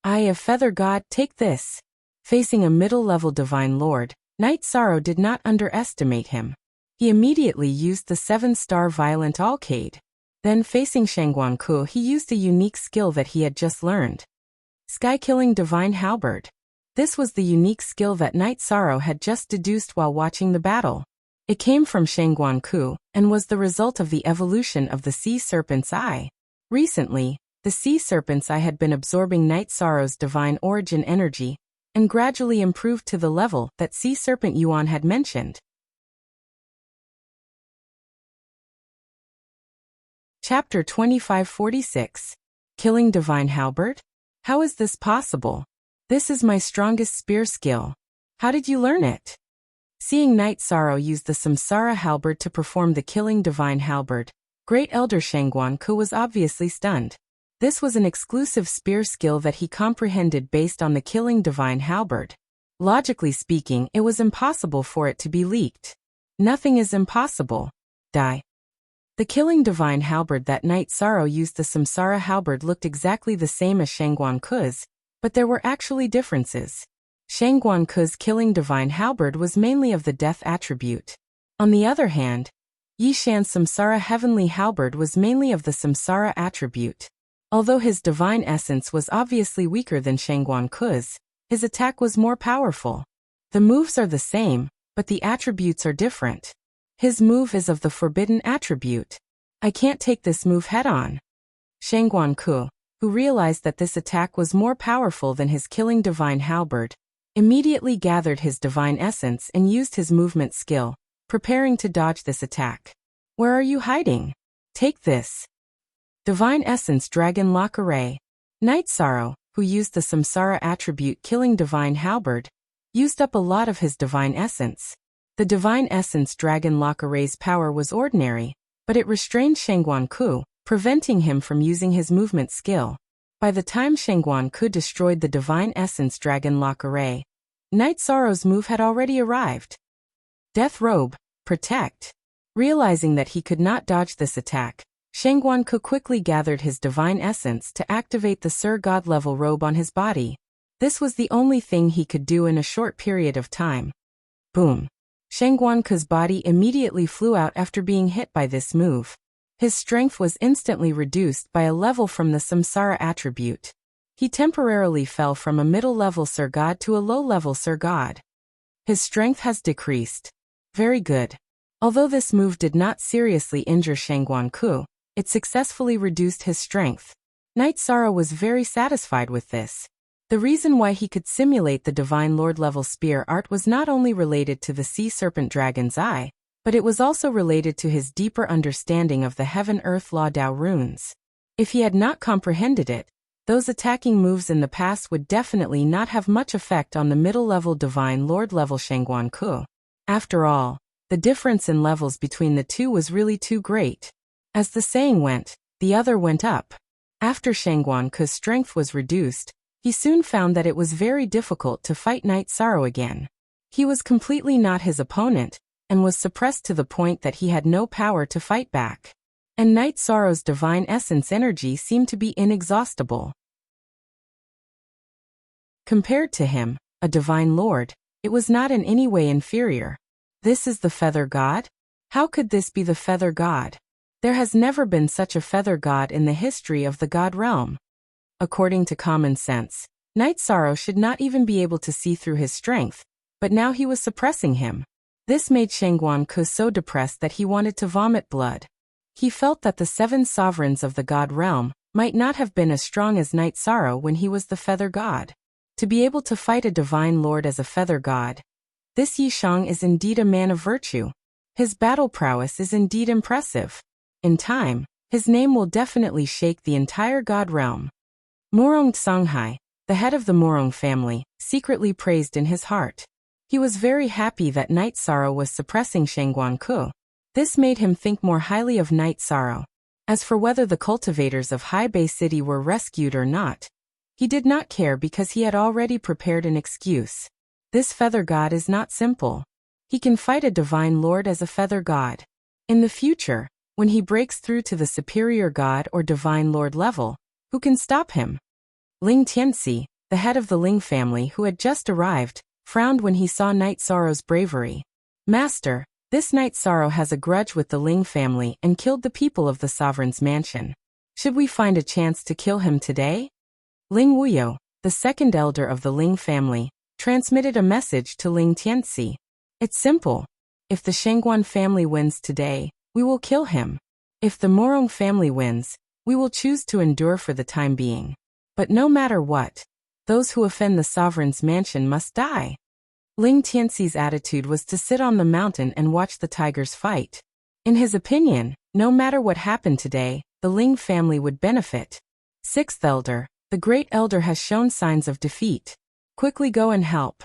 I, a feather god, take this. Facing a middle-level divine lord, Knight Sorrow did not underestimate him. He immediately used the 7-star Violent Alcade. Then facing Shangguan Ku, he used a unique skill that he had just learned. Sky-Killing Divine Halberd. This was the unique skill that Knight Sorrow had just deduced while watching the battle. It came from Shangguan Ku, and was the result of the evolution of the Sea Serpent's Eye. Recently, the Sea Serpent's Eye had been absorbing Knight Sorrow's divine origin energy, and gradually improved to the level that Sea Serpent Yuan had mentioned. Chapter 2546. Killing Divine Halberd? How is this possible? This is my strongest spear skill. How did you learn it? Seeing Knight Sorrow use the Samsara Halberd to perform the Killing Divine Halberd, Great Elder Shangguan Ku was obviously stunned. This was an exclusive spear skill that he comprehended based on the Killing Divine Halberd. Logically speaking, it was impossible for it to be leaked. Nothing is impossible. Die. The Killing Divine Halberd that Knight Sorrow used, the Samsara Halberd, looked exactly the same as Shangguan Ku's, but there were actually differences. Shangguan Ku's Killing Divine Halberd was mainly of the death attribute. On the other hand, Yi Shan's Samsara Heavenly Halberd was mainly of the Samsara attribute. Although his divine essence was obviously weaker than Shangguan Ku's, his attack was more powerful. The moves are the same, but the attributes are different. His move is of the forbidden attribute. I can't take this move head-on. Shangguan Ku, who realized that this attack was more powerful than his Killing Divine Halberd, immediately gathered his divine essence and used his movement skill, preparing to dodge this attack. Where are you hiding? Take this. Divine Essence Dragon Lock Array. Knight Sorrow, who used the Samsara attribute Killing Divine Halberd, used up a lot of his divine essence. The Divine Essence Dragon Lock Array's power was ordinary, but it restrained Shangguan Ku, preventing him from using his movement skill. By the time Shangguan Ku destroyed the Divine Essence Dragon Lock Array, Knight Sorrow's move had already arrived. Death Robe, Protect. Realizing that he could not dodge this attack, Shangguan Ku quickly gathered his divine essence to activate the Sir God level robe on his body. This was the only thing he could do in a short period of time. Boom. Shangguan Ku's body immediately flew out after being hit by this move. His strength was instantly reduced by a level from the Samsara attribute. He temporarily fell from a middle-level Sir God to a low-level Sir God. His strength has decreased. Very good. Although this move did not seriously injure Shangguan Ku, it successfully reduced his strength. Knight Sorrow was very satisfied with this. The reason why he could simulate the Divine Lord level spear art was not only related to the Sea Serpent Dragon's Eye, but it was also related to his deeper understanding of the Heaven-Earth Law Dao runes. If he had not comprehended it, those attacking moves in the past would definitely not have much effect on the middle-level Divine Lord level Shangguan Ku. After all, the difference in levels between the two was really too great. As the saying went, the other went up. After Shangguan Ku's strength was reduced, he soon found that it was very difficult to fight Knight Sorrow again. He was completely not his opponent, and was suppressed to the point that he had no power to fight back. And Knight Sorrow's divine essence energy seemed to be inexhaustible. Compared to him, a divine lord, it was not in any way inferior. This is the Feather God? How could this be the Feather God? There has never been such a Feather God in the history of the God realm. According to common sense, Knight Sorrow should not even be able to see through his strength, but now he was suppressing him. This made Shangguan Ku so depressed that he wanted to vomit blood. He felt that the 7 sovereigns of the God realm might not have been as strong as Knight Sorrow when he was the Feather God. To be able to fight a divine lord as a Feather God, this Yi Shang is indeed a man of virtue. His battle prowess is indeed impressive. In time, his name will definitely shake the entire God realm. Murong Songhai, the head of the Murong family, secretly praised in his heart. He was very happy that Knight Sorrow was suppressing Shangguan Ku. This made him think more highly of Knight Sorrow. As for whether the cultivators of High Bay City were rescued or not, he did not care because he had already prepared an excuse. This Feather God is not simple. He can fight a divine lord as a Feather God. In the future, when he breaks through to the superior God or divine lord level, who can stop him? Ling Tianxi, the head of the Ling family who had just arrived, frowned when he saw Knight Sorrow's bravery. Master, this Knight Sorrow has a grudge with the Ling family and killed the people of the sovereign's mansion. Should we find a chance to kill him today? Ling Wuyo, the second elder of the Ling family, transmitted a message to Ling Tianxi. It's simple. If the Shangguan family wins today, we will kill him. If the Murong family wins, we will choose to endure for the time being. But no matter what, those who offend the sovereign's mansion must die. Ling Tianxi's attitude was to sit on the mountain and watch the tigers fight. In his opinion, no matter what happened today, the Ling family would benefit. Sixth elder, the great elder has shown signs of defeat. Quickly go and help.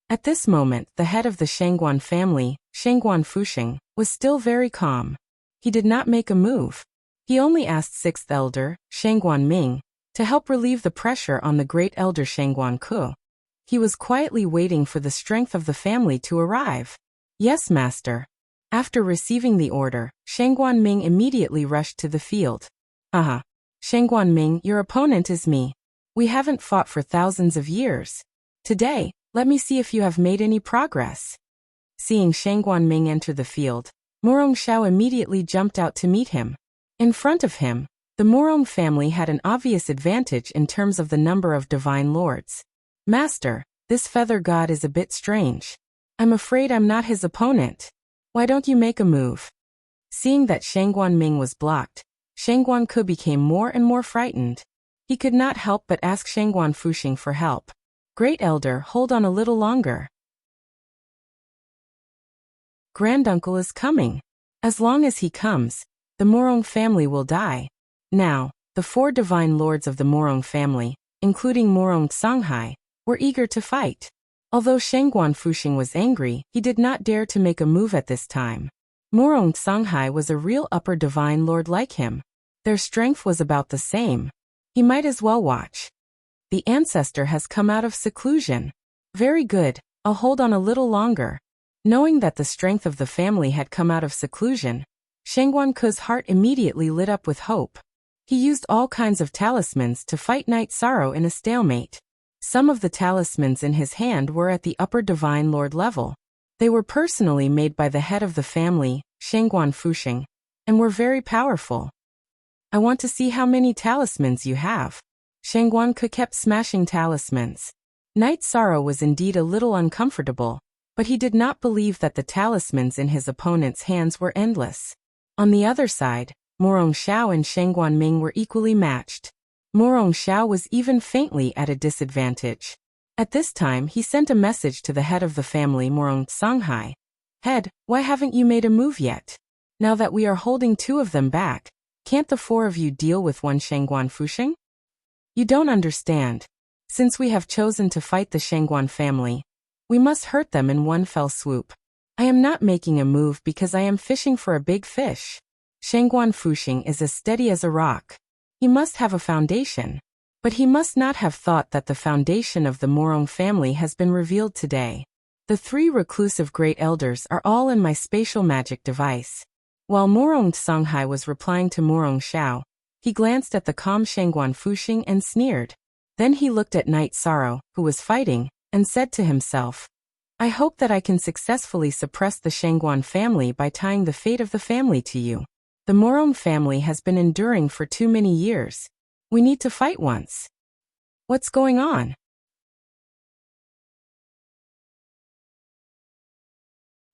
At this moment, the head of the Shangguan family, Shangguan Fuxing, was still very calm. He did not make a move. He only asked sixth elder, Shangguan Ming, to help relieve the pressure on the great elder Shangguan Ku. He was quietly waiting for the strength of the family to arrive. Yes, master. After receiving the order, Shangguan Ming immediately rushed to the field. Haha. Shangguan Ming, your opponent is me. We haven't fought for thousands of years. Today, let me see if you have made any progress. Seeing Shangguan Ming enter the field, Murong Xiao immediately jumped out to meet him. In front of him, the Murong family had an obvious advantage in terms of the number of divine lords. Master, this feather god is a bit strange. I'm afraid I'm not his opponent. Why don't you make a move? Seeing that Shangguan Ming was blocked, Shangguan Ku became more and more frightened. He could not help but ask Shangguan Fuxing for help. Great elder, hold on a little longer. Granduncle is coming. As long as he comes, the Murong family will die. Now, the 4 divine lords of the Murong family, including Murong Songhai, were eager to fight. Although Shangguan Fuxing was angry, he did not dare to make a move at this time. Murong Songhai was a real upper divine lord like him. Their strength was about the same. He might as well watch. The ancestor has come out of seclusion. Very good, I'll hold on a little longer. Knowing that the strength of the family had come out of seclusion, Shangguan Ku's heart immediately lit up with hope. He used all kinds of talismans to fight Night Sorrow in a stalemate. Some of the talismans in his hand were at the upper divine lord level. They were personally made by the head of the family, Shangguan Fuxing, and were very powerful. I want to see how many talismans you have. Shangguan Ku kept smashing talismans. Night Sorrow was indeed a little uncomfortable, but he did not believe that the talismans in his opponent's hands were endless. On the other side, Murong Xiao and Shangguan Ming were equally matched. Murong Xiao was even faintly at a disadvantage. At this time he sent a message to the head of the family, Murong Songhai. Head, why haven't you made a move yet? Now that we are holding 2 of them back, can't the 4 of you deal with one Shangguan Fuxing? You don't understand. Since we have chosen to fight the Shangguan family, we must hurt them in one fell swoop. I am not making a move because I am fishing for a big fish. Shangguan Fuxing is as steady as a rock. He must have a foundation. But he must not have thought that the foundation of the Murong family has been revealed today. The 3 reclusive great elders are all in my spatial magic device. While Murong Songhai was replying to Murong Xiao, he glanced at the calm Shangguan Fuxing and sneered. Then he looked at Night Sorrow, who was fighting, and said to himself, I hope that I can successfully suppress the Shangguan family by tying the fate of the family to you. The Murong family has been enduring for too many years. We need to fight once. What's going on?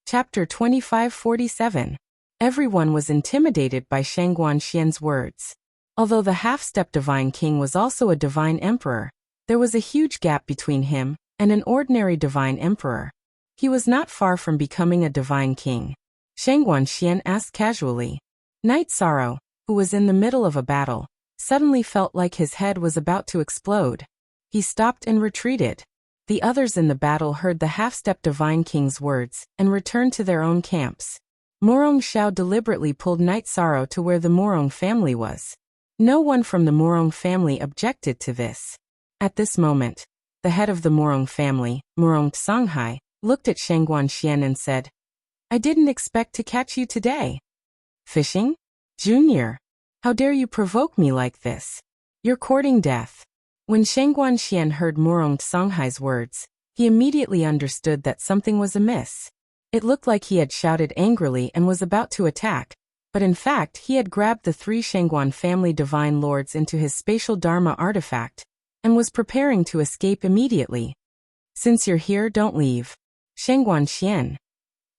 Chapter 2547. Everyone was intimidated by Shangguan Xian's words. Although the half-step divine king was also a divine emperor, there was a huge gap between him and an ordinary divine emperor. He was not far from becoming a divine king. Shangguan Xian asked casually. Night Sorrow, who was in the middle of a battle, suddenly felt like his head was about to explode. He stopped and retreated. The others in the battle heard the half-step divine king's words and returned to their own camps. Murong Xiao deliberately pulled Night Sorrow to where the Murong family was. No one from the Murong family objected to this. At this moment, the head of the Murong family, Murong Songhai, looked at Shangguan Xian and said, I didn't expect to catch you today. Fishing? Junior, how dare you provoke me like this? You're courting death. When Shangguan Xian heard Murong Songhai's words, he immediately understood that something was amiss. It looked like he had shouted angrily and was about to attack, but in fact he had grabbed the 3 Shangguan family divine lords into his spatial dharma artifact, and was preparing to escape immediately. Since you're here, don't leave. Shangguan Xian.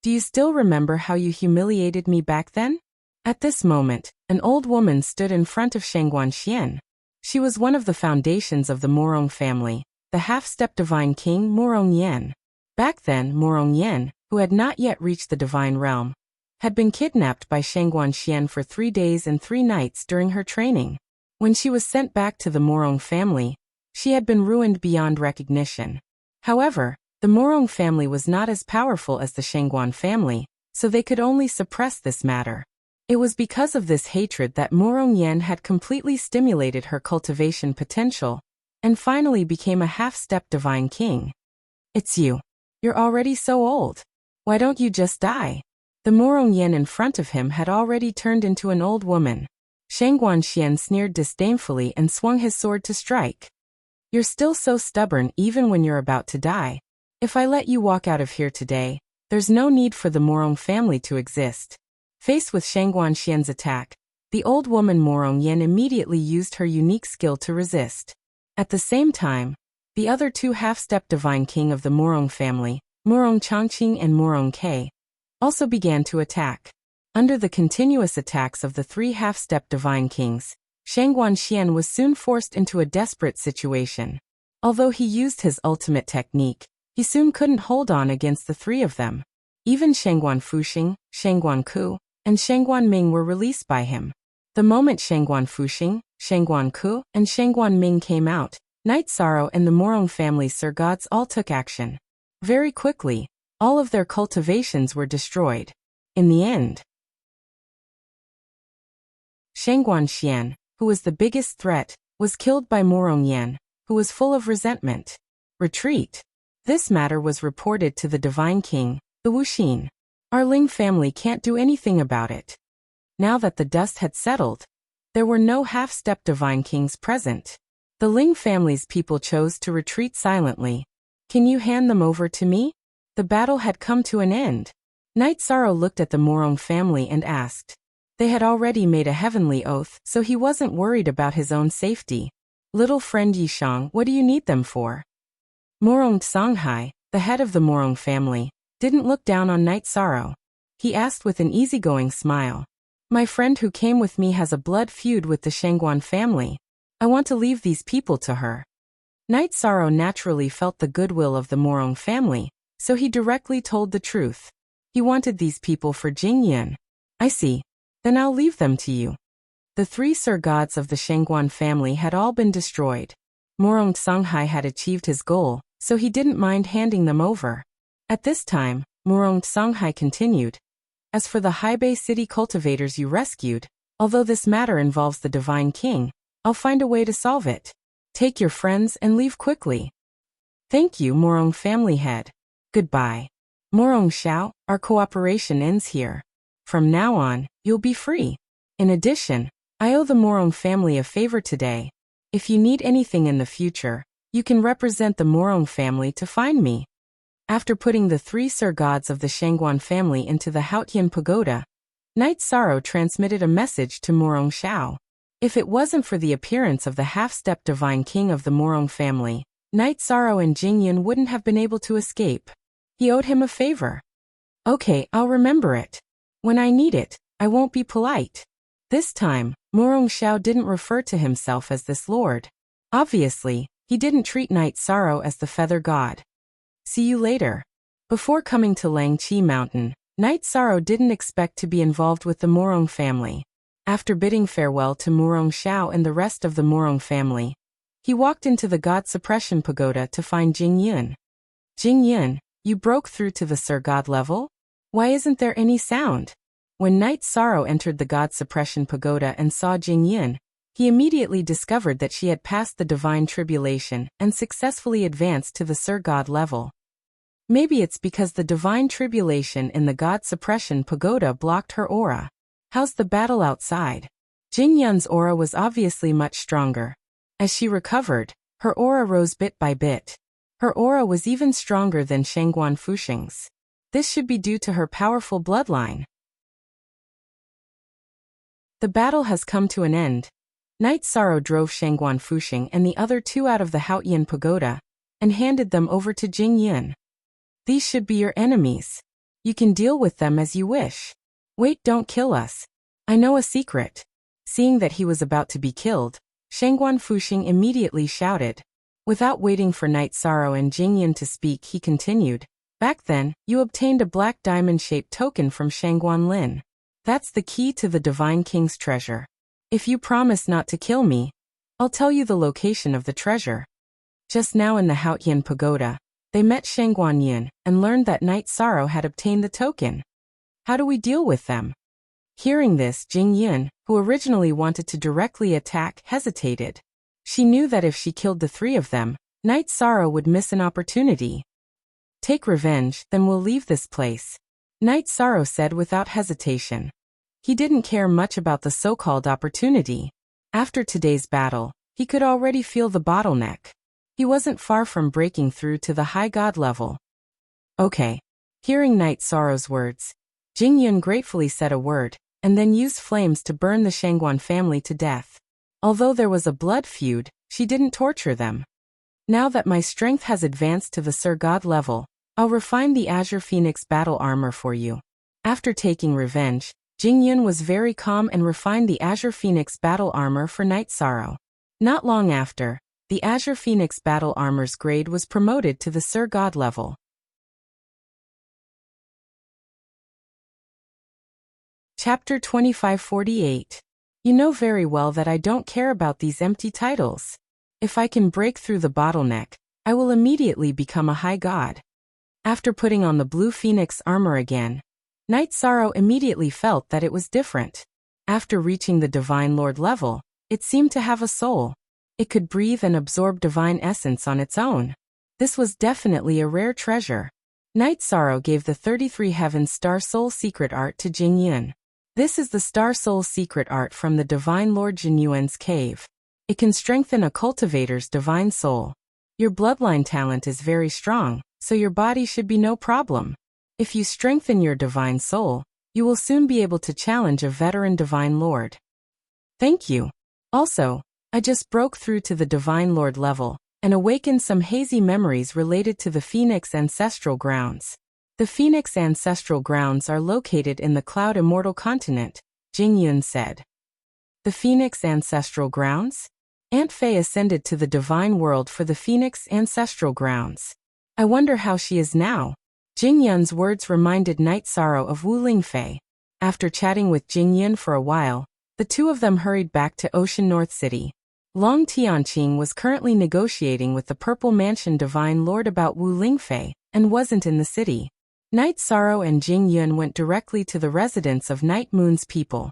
Do you still remember how you humiliated me back then? At this moment, an old woman stood in front of Shangguan Xian. She was one of the foundations of the Murong family, the half-step divine king Morong Yen. Back then, Morong Yen, who had not yet reached the divine realm, had been kidnapped by Shangguan Xian for 3 days and 3 nights during her training. When she was sent back to the Morong family, she had been ruined beyond recognition. However, the Morong family was not as powerful as the Shangguan family, so they could only suppress this matter. It was because of this hatred that Morong Yen had completely stimulated her cultivation potential, and finally became a half-step divine king. It's you. You're already so old. Why don't you just die? The Morong Yen in front of him had already turned into an old woman. Shangguan Xian sneered disdainfully and swung his sword to strike. You're still so stubborn even when you're about to die. If I let you walk out of here today, there's no need for the Morong family to exist. Faced with Shangguan Xian's attack, the old woman Morong Yen immediately used her unique skill to resist. At the same time, the other 2 half-step divine king of the Morong family, Morong Changqing and Morong Ke, also began to attack. Under the continuous attacks of the 3 half-step divine kings, Shangguan Xian was soon forced into a desperate situation. Although he used his ultimate technique, he soon couldn't hold on against the 3 of them. Even Shangguan Fuxing, Shangguan Ku, and Shangguan Ming were released by him. The moment Shangguan Fuxing, Shangguan Ku, and Shangguan Ming came out, Night Sorrow and the Morong family Sir Gods all took action. Very quickly, all of their cultivations were destroyed. In the end, Shangguan Xian, who was the biggest threat, was killed by Morong Yen, who was full of resentment. Retreat. This matter was reported to the Divine King, the Wuxin. Our Ling family can't do anything about it. Now that the dust had settled, there were no half-step divine kings present. The Ling family's people chose to retreat silently. Can you hand them over to me? The battle had come to an end. Night Sorrow looked at the Morong family and asked. They had already made a heavenly oath, so he wasn't worried about his own safety. Little friend Yishang, what do you need them for? Morong Songhai, the head of the Morong family, didn't look down on Night Sorrow. He asked with an easygoing smile. My friend who came with me has a blood feud with the Shangguan family. I want to leave these people to her. Night Sorrow naturally felt the goodwill of the Morong family, so he directly told the truth. He wanted these people for Jingyan. I see. Then I'll leave them to you. The 3 Sir Gods of the Shangguan family had all been destroyed. Morong Songhai had achieved his goal, so he didn't mind handing them over. At this time, Morong Songhai continued. As for the Haibei city cultivators you rescued, although this matter involves the Divine King, I'll find a way to solve it. Take your friends and leave quickly. Thank you, Morong family head. Goodbye. Morong Xiao, our cooperation ends here. From now on, you'll be free. In addition, I owe the Morong family a favor today. If you need anything in the future, you can represent the Morong family to find me. After putting the 3 Sir Gods of the Shangguan family into the Haotian Pagoda, Night Sorrow transmitted a message to Morong Xiao. If it wasn't for the appearance of the half-step divine king of the Morong family, Night Sorrow and Jingyan wouldn't have been able to escape. He owed him a favor. Okay, I'll remember it. When I need it, I won't be polite. This time, Morong Xiao didn't refer to himself as this lord. Obviously, he didn't treat Night Sorrow as the feather god. See you later. Before coming to Langqi Mountain, Night Sorrow didn't expect to be involved with the Morong family. After bidding farewell to Morong Xiao and the rest of the Morong family, he walked into the God Suppression Pagoda to find Jingyan. Jingyan, you broke through to the Sir God level? Why isn't there any sound? When Night Sorrow entered the God Suppression Pagoda and saw Jingyan, he immediately discovered that she had passed the Divine Tribulation and successfully advanced to the Sir God level. Maybe it's because the Divine Tribulation in the God Suppression Pagoda blocked her aura. How's the battle outside? Jingyan's aura was obviously much stronger. As she recovered, her aura rose bit by bit. Her aura was even stronger than Shangguan Fuxing's. This should be due to her powerful bloodline. The battle has come to an end. Night Sorrow drove Shangguan Fuxing and the other 2 out of the Haotian Pagoda, and handed them over to Jingyan. These should be your enemies. You can deal with them as you wish. Wait, don't kill us. I know a secret. Seeing that he was about to be killed, Shangguan Fuxing immediately shouted. Without waiting for Night Sorrow and Jingyun to speak, he continued, "Back then, you obtained a black diamond-shaped token from Shangguan Lin. That's the key to the Divine King's treasure. If you promise not to kill me, I'll tell you the location of the treasure." Just now in the Haotian Pagoda, they met Shangguan Yin and learned that Night Sorrow had obtained the token. How do we deal with them? Hearing this, Jing Yun, who originally wanted to directly attack, hesitated. She knew that if she killed the three of them, Night Sorrow would miss an opportunity. "Take revenge, then we'll leave this place," Night Sorrow said without hesitation. He didn't care much about the so-called opportunity. After today's battle, he could already feel the bottleneck. He wasn't far from breaking through to the high god level. "Okay." Hearing Night Sorrow's words, Jing Yun gratefully said a word, and then used flames to burn the Shangguan family to death. Although there was a blood feud, she didn't torture them. "Now that my strength has advanced to the Sir God level, I'll refine the Azure Phoenix battle armor for you." After taking revenge, Jing Yun was very calm and refined the Azure Phoenix battle armor for Night Sorrow. Not long after, the Azure Phoenix battle armor's grade was promoted to the Sir God level. Chapter 2548. You know very well that I don't care about these empty titles. If I can break through the bottleneck, I will immediately become a high god. After putting on the blue phoenix armor again, Night Sorrow immediately felt that it was different. After reaching the Divine Lord level, it seemed to have a soul. It could breathe and absorb divine essence on its own. This was definitely a rare treasure. Night Sorrow gave the 33 Heavens Star Soul secret art to Jing Yun. This is the Star Soul secret art from the Divine Lord Jinyuan's cave. It can strengthen a cultivator's divine soul. Your bloodline talent is very strong, so your body should be no problem. If you strengthen your divine soul, you will soon be able to challenge a veteran Divine Lord. Thank you. Also, I just broke through to the Divine Lord level and awakened some hazy memories related to the Phoenix Ancestral Grounds. The Phoenix Ancestral Grounds are located in the Cloud Immortal Continent, Jing Yun said. The Phoenix Ancestral Grounds? Aunt Fei ascended to the Divine World for the Phoenix Ancestral Grounds. I wonder how she is now. Jing Yun's words reminded Night Sorrow of Wu Lingfei. After chatting with Jing Yun for a while, the two of them hurried back to Ocean North City. Long Tianqing was currently negotiating with the Purple Mansion Divine Lord about Wu Lingfei and wasn't in the city. Night Sorrow and Jing Yun went directly to the residence of Night Moon's people.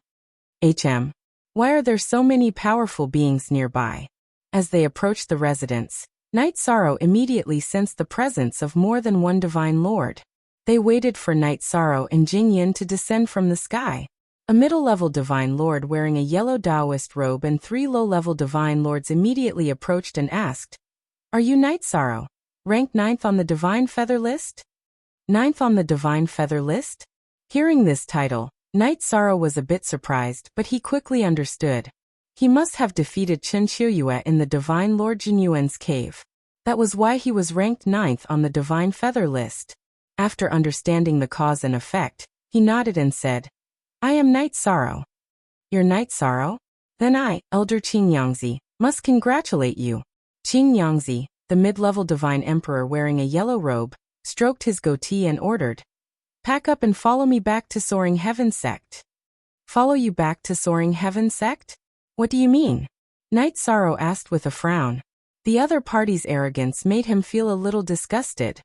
Why are there so many powerful beings nearby? As they approached the residence, Night Sorrow immediately sensed the presence of more than one Divine Lord. They waited for Night Sorrow and Jing Yun to descend from the sky. A middle-level Divine Lord wearing a yellow Taoist robe and 3 low-level Divine Lords immediately approached and asked, "Are you Night Sorrow? Ranked 9th on the Divine Feather list?" 9th on the Divine Feather list? Hearing this title, Night Sorrow was a bit surprised, but he quickly understood. He must have defeated Chen Qiuyue in the Divine Lord Jinyuan's cave. That was why he was ranked 9th on the Divine Feather list. After understanding the cause and effect, he nodded and said, "I am Night Sorrow." "You're Night Sorrow? Then I, Elder Qing Yangzi, must congratulate you." Qing Yangzi, the mid-level Divine Emperor wearing a yellow robe, stroked his goatee and ordered, "Pack up and follow me back to Soaring Heaven Sect." "Follow you back to Soaring Heaven Sect? What do you mean?" Night Sorrow asked with a frown. The other party's arrogance made him feel a little disgusted.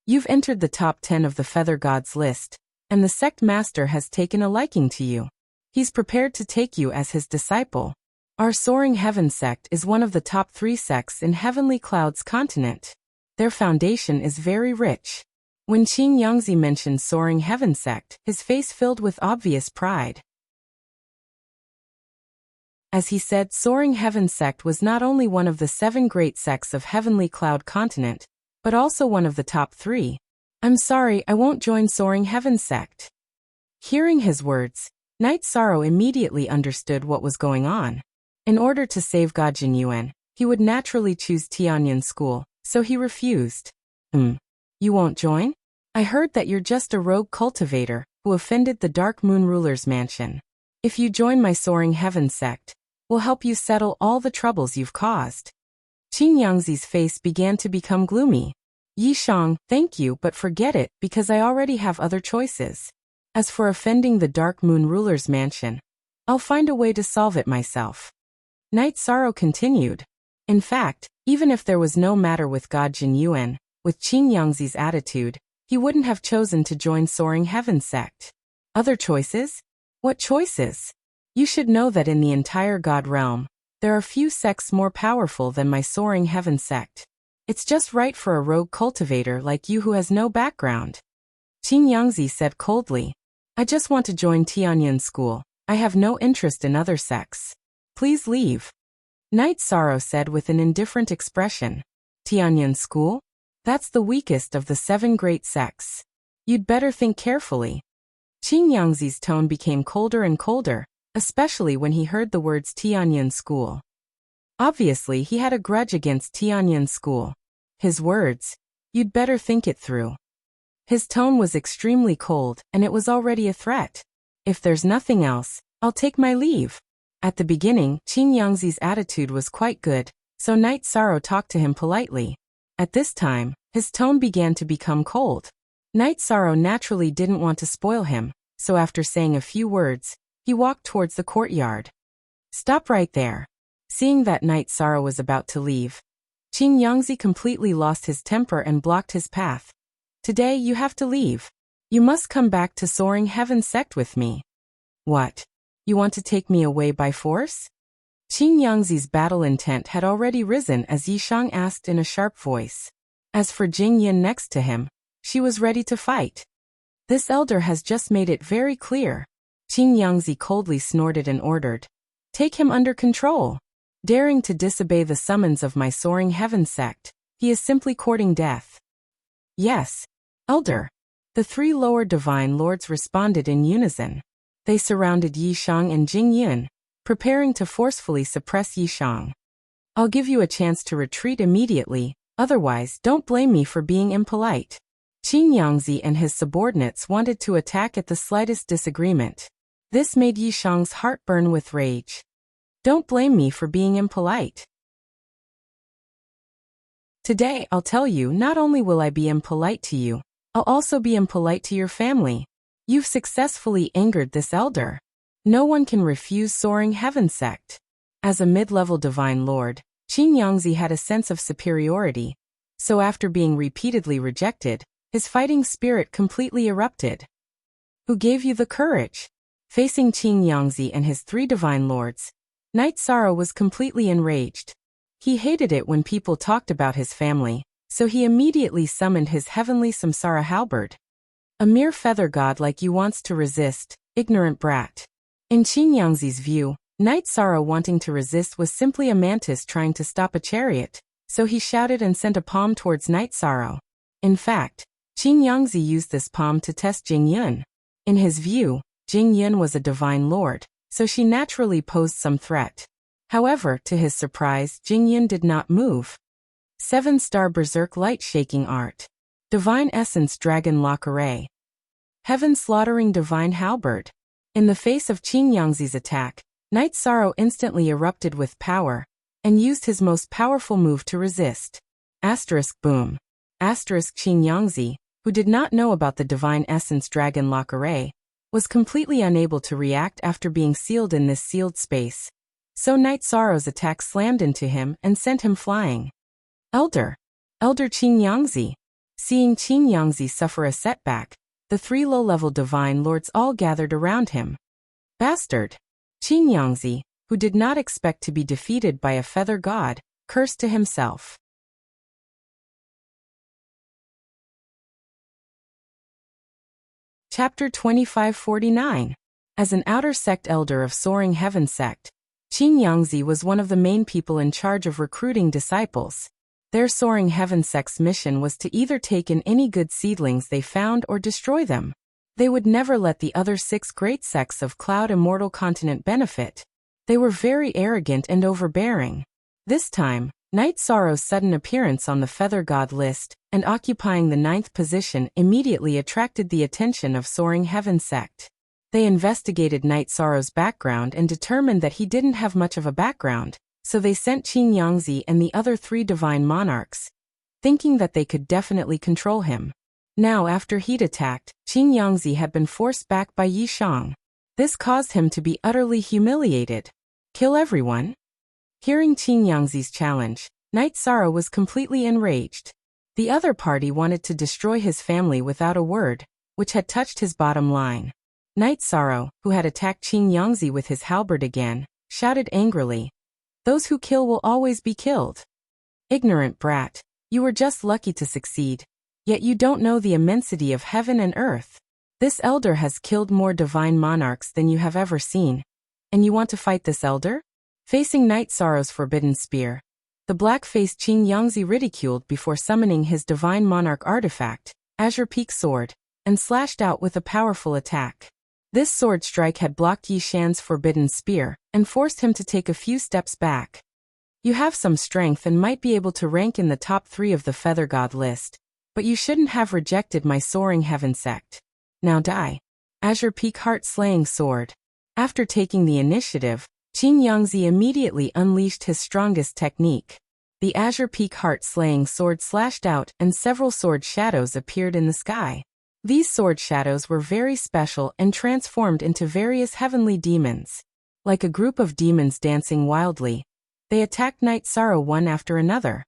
"You've entered the top 10 of the Feather Gods list, and the sect master has taken a liking to you. He's prepared to take you as his disciple. Our Soaring Heaven Sect is one of the top 3 sects in Heavenly Cloud's continent. Their foundation is very rich." When Qing Yangzi mentioned Soaring Heaven Sect, his face filled with obvious pride. As he said, Soaring Heaven Sect was not only one of the 7 great sects of Heavenly Cloud continent, but also one of the top 3. "I'm sorry, I won't join Soaring Heaven Sect." Hearing his words, Night Sorrow immediately understood what was going on. In order to save God Jinyuan, he would naturally choose Tianyun School, so he refused. You won't join? I heard that you're just a rogue cultivator who offended the Dark Moon Ruler's mansion. If you join my Soaring Heaven Sect, we'll help you settle all the troubles you've caused." Qin Yangzi's face began to become gloomy. Yishang, thank you, but forget it, because I already have other choices. As for offending the Dark Moon ruler's mansion, I'll find a way to solve it myself. Night Sorrow continued. In fact, even if there was no matter with God Jin Yuan, with Qin Yangzi's attitude, he wouldn't have chosen to join Soaring Heaven sect. Other choices? What choices? You should know that in the entire God realm, there are few sects more powerful than my Soaring Heaven sect. It's just right for a rogue cultivator like you who has no background. Qin Yangzi said coldly. I just want to join Tianyun school. I have no interest in other sects. Please leave. Night Sorrow said with an indifferent expression. Tianyun school? That's the weakest of the 7 great sects. You'd better think carefully. Qin Yangzi's tone became colder and colder, especially when he heard the words Tianyun school. Obviously, he had a grudge against Tianyun school. His words, you'd better think it through. His tone was extremely cold, and it was already a threat. If there's nothing else, I'll take my leave. At the beginning, Qin Yangzi's attitude was quite good, so Night Sorrow talked to him politely. At this time, his tone began to become cold. Night Sorrow naturally didn't want to spoil him, so after saying a few words, he walked towards the courtyard. Stop right there. Seeing that Night Sorrow was about to leave, Qin Yangzi completely lost his temper and blocked his path. Today you have to leave. You must come back to Soaring Heaven sect with me. What? You want to take me away by force? Qin Yangzi's battle intent had already risen as Yishang asked in a sharp voice. As for Jing Yin next to him, she was ready to fight. This elder has just made it very clear. Qin Yangzi coldly snorted and ordered. Take him under control. Daring to disobey the summons of my Soaring Heaven sect, he is simply courting death. Yes, elder. The 3 lower divine lords responded in unison. They surrounded Yishang and Jing Yin, preparing to forcefully suppress Yishang. I'll give you a chance to retreat immediately, otherwise don't blame me for being impolite. Qin Yangzi and his subordinates wanted to attack at the slightest disagreement. This made Yishang's heart burn with rage. Don't blame me for being impolite. Today I'll tell you, not only will I be impolite to you, I'll also be impolite to your family. You've successfully angered this elder. No one can refuse Soaring Heaven sect. As a mid-level divine lord, Qin Yangzi had a sense of superiority, so after being repeatedly rejected, his fighting spirit completely erupted. Who gave you the courage? Facing Qin Yangzi and his 3 divine lords, Night Sorrow was completely enraged. He hated it when people talked about his family, so he immediately summoned his heavenly Samsara halberd. A mere feather god like you wants to resist, ignorant brat. In Qin Yangzi's view, Night Sorrow wanting to resist was simply a mantis trying to stop a chariot, so he shouted and sent a palm towards Night Sorrow. In fact, Qin Yangzi used this palm to test Jing Yun. In his view, Jing Yun was a divine lord, so she naturally posed some threat. However, to his surprise, Jing Yun did not move. 7-star Berserk Light Shaking Art. Divine Essence Dragon Lock Array. Heaven Slaughtering Divine Halberd. In the face of Qin Yangzi's attack, Night Sorrow instantly erupted with power, and used his most powerful move to resist. Boom. Qin Yangzi, who did not know about the Divine Essence Dragon Lock Array, was completely unable to react after being sealed in this sealed space. So Night Sorrow's attack slammed into him and sent him flying. Elder Qin Yangzi. Seeing Qin Yangzi suffer a setback, the 3 low-level divine lords all gathered around him. Bastard! Qin Yangzi, who did not expect to be defeated by a feather god, cursed to himself. Chapter 2549. As an outer sect elder of Soaring Heaven sect, Qin Yangzi was one of the main people in charge of recruiting disciples. Their Soaring Heaven sect's mission was to either take in any good seedlings they found or destroy them. They would never let the other 6 great sects of Cloud Immortal Continent benefit. They were very arrogant and overbearing. This time, Night Sorrow's sudden appearance on the Feather God list and occupying the 9th position immediately attracted the attention of Soaring Heaven sect. They investigated Night Sorrow's background and determined that he didn't have much of a background, So they sent Qin Yangzi and the other 3 divine monarchs, thinking that they could definitely control him. Now after he'd attacked, Qin Yangzi had been forced back by Yi Shang. This caused him to be utterly humiliated. Kill everyone? Hearing Qin Yangzi's challenge, Knight Sorrow was completely enraged. The other party wanted to destroy his family without a word, which had touched his bottom line. Knight Sorrow, who had attacked Qin Yangzi with his halberd again, shouted angrily, "Those who kill will always be killed. Ignorant brat, you were just lucky to succeed, yet you don't know the immensity of heaven and earth. This elder has killed more divine monarchs than you have ever seen, and you want to fight this elder?" Facing Knight Sorrow's forbidden spear, the black-faced Qin Yangzi ridiculed before summoning his divine monarch artifact, Azure Peak Sword, and slashed out with a powerful attack. This sword strike had blocked Yi Shan's forbidden spear and forced him to take a few steps back. You have some strength and might be able to rank in the top 3 of the Feather God list, but you shouldn't have rejected my Soaring Heaven sect. Now die. Azure Peak Heart Slaying Sword. After taking the initiative, Qin Yangzi immediately unleashed his strongest technique. The Azure Peak Heart Slaying Sword slashed out and several sword shadows appeared in the sky. These sword shadows were very special and transformed into various heavenly demons. Like a group of demons dancing wildly, they attacked Knight Sorrow one after another.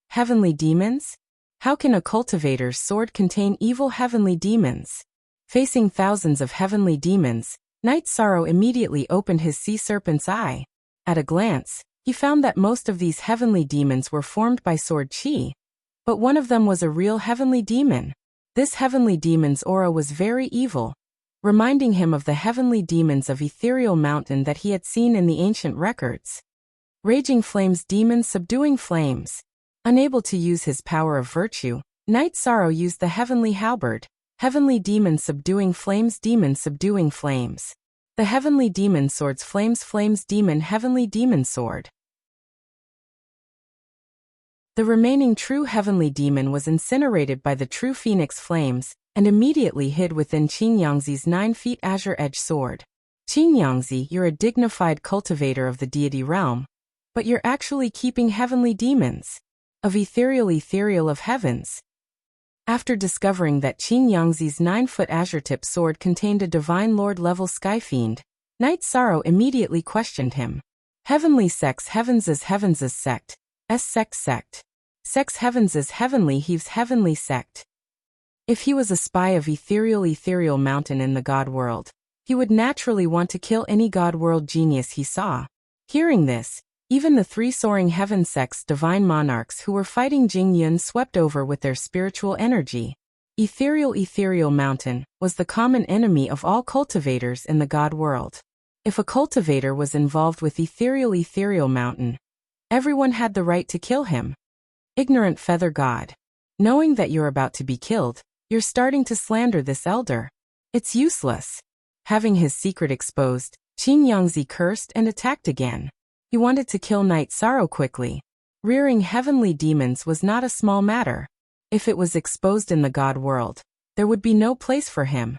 Heavenly demons? How can a cultivator's sword contain evil heavenly demons? Facing thousands of heavenly demons, Knight Sorrow immediately opened his sea serpent's eye. At a glance, he found that most of these heavenly demons were formed by sword chi, but one of them was a real heavenly demon. This heavenly demon's aura was very evil, reminding him of the heavenly demons of Ethereal Mountain that he had seen in the ancient records. Raging Flames Demon Subduing Flames. Unable to use his power of virtue, Knight Sorrow used the Heavenly Halberd. Heavenly Demon Subduing Flames Demon Subduing Flames. The Heavenly Demon Sword's Flames Flames Demon Heavenly Demon Sword. The remaining true heavenly demon was incinerated by the true phoenix flames, and immediately hid within Qin Yangzi's 9 feet azure edge sword. Qin Yangzi, you're a dignified cultivator of the deity realm, but you're actually keeping heavenly demons. Of ethereal of heavens. After discovering that Qin Yangzi's 9-foot azure-tip sword contained a divine lord-level skyfiend, Knight Sorrow immediately questioned him. Heavenly sex Heavens' sect, sect. Sex Heavens' heavenly Heaves heavenly sect. If he was a spy of ethereal mountain in the god world, he would naturally want to kill any god world genius he saw. Hearing this, even the 3 soaring heaven sect's divine monarchs who were fighting Jing Yun swept over with their spiritual energy. Ethereal mountain was the common enemy of all cultivators in the god world. If a cultivator was involved with ethereal mountain, everyone had the right to kill him. Ignorant feather god. Knowing that you're about to be killed, you're starting to slander this elder. It's useless. Having his secret exposed, Qin Yangzi cursed and attacked again. He wanted to kill Knight Sorrow quickly. Rearing heavenly demons was not a small matter. If it was exposed in the god world, there would be no place for him.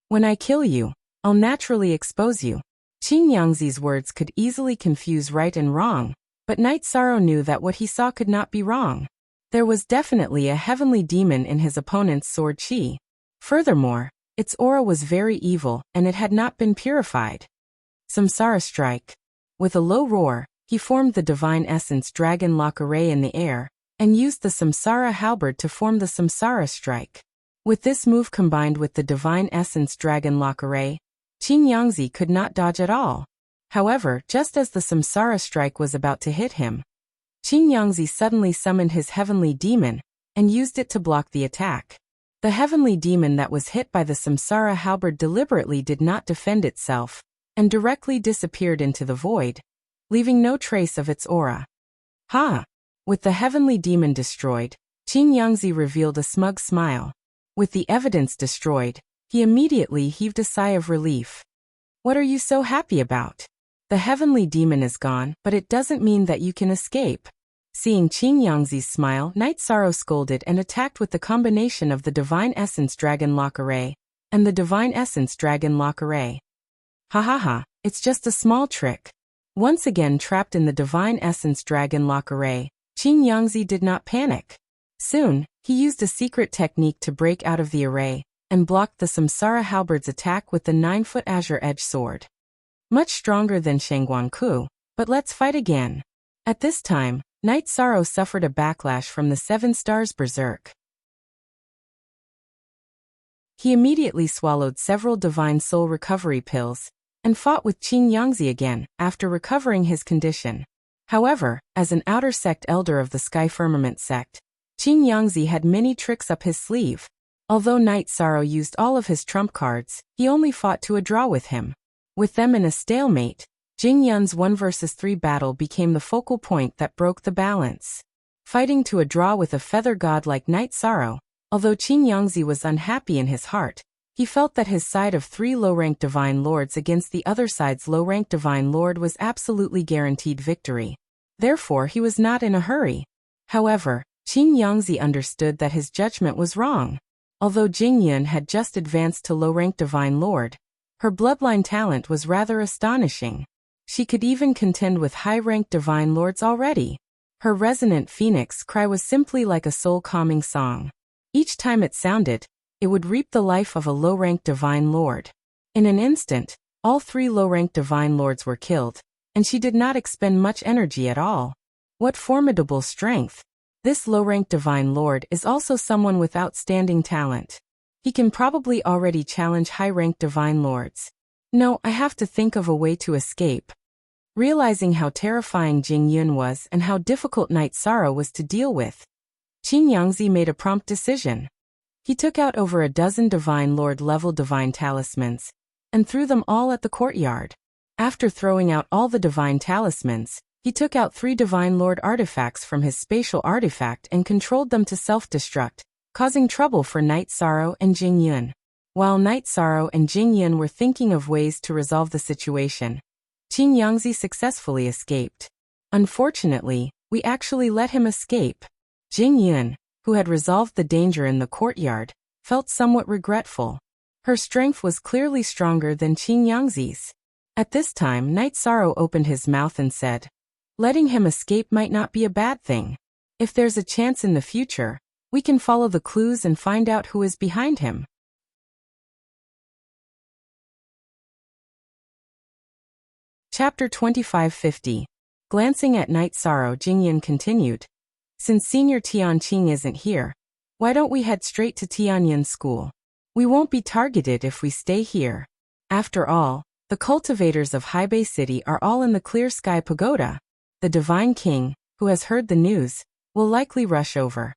When I kill you, I'll naturally expose you. Qin Yangzi's words could easily confuse right and wrong, but Knight Sorrow knew that what he saw could not be wrong. There was definitely a heavenly demon in his opponent's sword chi. Furthermore, its aura was very evil and it had not been purified. Samsara Strike. With a low roar, he formed the Divine Essence Dragon Lock Array in the air, and used the Samsara Halberd to form the Samsara Strike. With this move combined with the Divine Essence Dragon Lock Array, Qin Yangzi could not dodge at all. However, just as the Samsara Strike was about to hit him, Qin Yangzi suddenly summoned his heavenly demon, and used it to block the attack. The heavenly demon that was hit by the Samsara Halberd deliberately did not defend itself, and directly disappeared into the void, leaving no trace of its aura. Ha! With the heavenly demon destroyed, Qin Yangzi revealed a smug smile. With the evidence destroyed, he immediately heaved a sigh of relief. What are you so happy about? The heavenly demon is gone, but it doesn't mean that you can escape. Seeing Qin Yangzi's smile, Knight Sorrow scolded and attacked with the combination of the Divine Essence Dragon Lock Array and the Divine Essence Dragon Lock Array. Ha ha ha, it's just a small trick. Once again trapped in the divine essence dragon lock array, Qin Yangzi did not panic. Soon, he used a secret technique to break out of the array, and blocked the Samsara halberd's attack with the 9-foot azure edge sword. Much stronger than Shangguan Ku, but let's fight again. At this time, Knight Sorrow suffered a backlash from the 7 stars berserk. He immediately swallowed several divine soul recovery pills, and fought with Qin Yangzi again, after recovering his condition. However, as an outer sect elder of the Sky Firmament sect, Qin Yangzi had many tricks up his sleeve. Although Knight Sorrow used all of his trump cards, he only fought to a draw with him. With them in a stalemate, Jing Yun's 1 vs 3 battle became the focal point that broke the balance. Fighting to a draw with a feather god like Knight Sorrow, although Qin Yangzi was unhappy in his heart, he felt that his side of 3 low-ranked divine lords against the other side's low-ranked divine lord was absolutely guaranteed victory. Therefore he was not in a hurry. However, Qin Yangzi understood that his judgment was wrong. Although Jing Yun had just advanced to low-ranked divine lord, her bloodline talent was rather astonishing. She could even contend with high-ranked divine lords already. Her resonant phoenix cry was simply like a soul-calming song. Each time it sounded, it would reap the life of a low-ranked divine lord. In an instant, all 3 low-ranked divine lords were killed, and she did not expend much energy at all. What formidable strength! This low-ranked divine lord is also someone with outstanding talent. He can probably already challenge high-ranked divine lords. No, I have to think of a way to escape. Realizing how terrifying Jing Yun was and how difficult Knight Sorrow was to deal with, Qin Yangzi made a prompt decision. He took out over a dozen divine lord-level divine talismans, and threw them all at the courtyard. After throwing out all the divine talismans, he took out 3 divine lord artifacts from his spatial artifact and controlled them to self-destruct, causing trouble for Knight Sorrow and Jing Yun. While Knight Sorrow and Jing Yun were thinking of ways to resolve the situation, Qin Yangzi successfully escaped. Unfortunately, we actually let him escape. Jing Yun, who had resolved the danger in the courtyard, felt somewhat regretful. Her strength was clearly stronger than Qin Yangzi's. At this time, Knight Sorrow opened his mouth and said, "Letting him escape might not be a bad thing. If there's a chance in the future, we can follow the clues and find out who is behind him." Chapter 2550. Glancing at Knight Sorrow, Jing Yun continued, "Since Senior Tianqing isn't here, why don't we head straight to Tianyun School? We won't be targeted if we stay here. After all, the cultivators of Haibei City are all in the Clear Sky Pagoda. The Divine King, who has heard the news, will likely rush over.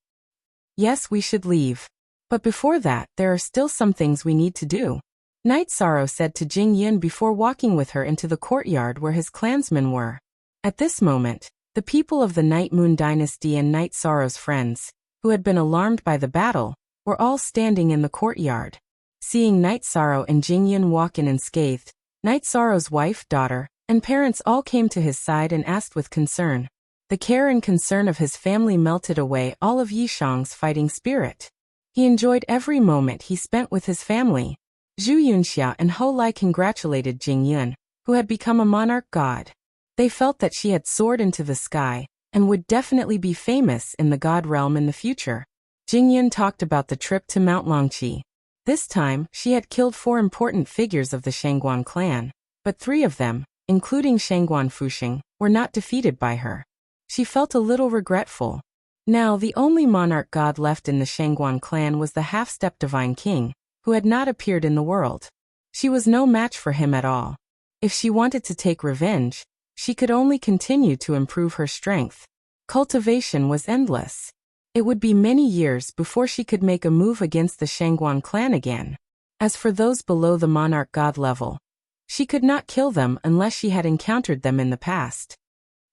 Yes, we should leave. But before that, there are still some things we need to do," Knight Sorrow said to Jing Yun before walking with her into the courtyard where his clansmen were. At this moment, the people of the Night Moon Dynasty and Knight Sorrow's friends, who had been alarmed by the battle, were all standing in the courtyard. Seeing Knight Sorrow and Jing Yun walk in unscathed, Knight Sorrow's wife, daughter, and parents all came to his side and asked with concern. The care and concern of his family melted away all of Yishang's fighting spirit. He enjoyed every moment he spent with his family. Zhu Yunxia and Ho Lai congratulated Jing Yun, who had become a monarch god. They felt that she had soared into the sky, and would definitely be famous in the god realm in the future. Jing Yun talked about the trip to Mount Longqi. This time, she had killed 4 important figures of the Shangguan clan, but 3 of them, including Shangguan Fuxing, were not defeated by her. She felt a little regretful. Now the only monarch god left in the Shangguan clan was the half-step Divine King, who had not appeared in the world. She was no match for him at all. If she wanted to take revenge, she could only continue to improve her strength. Cultivation was endless. It would be many years before she could make a move against the Shangguan clan again. As for those below the monarch god level, she could not kill them unless she had encountered them in the past.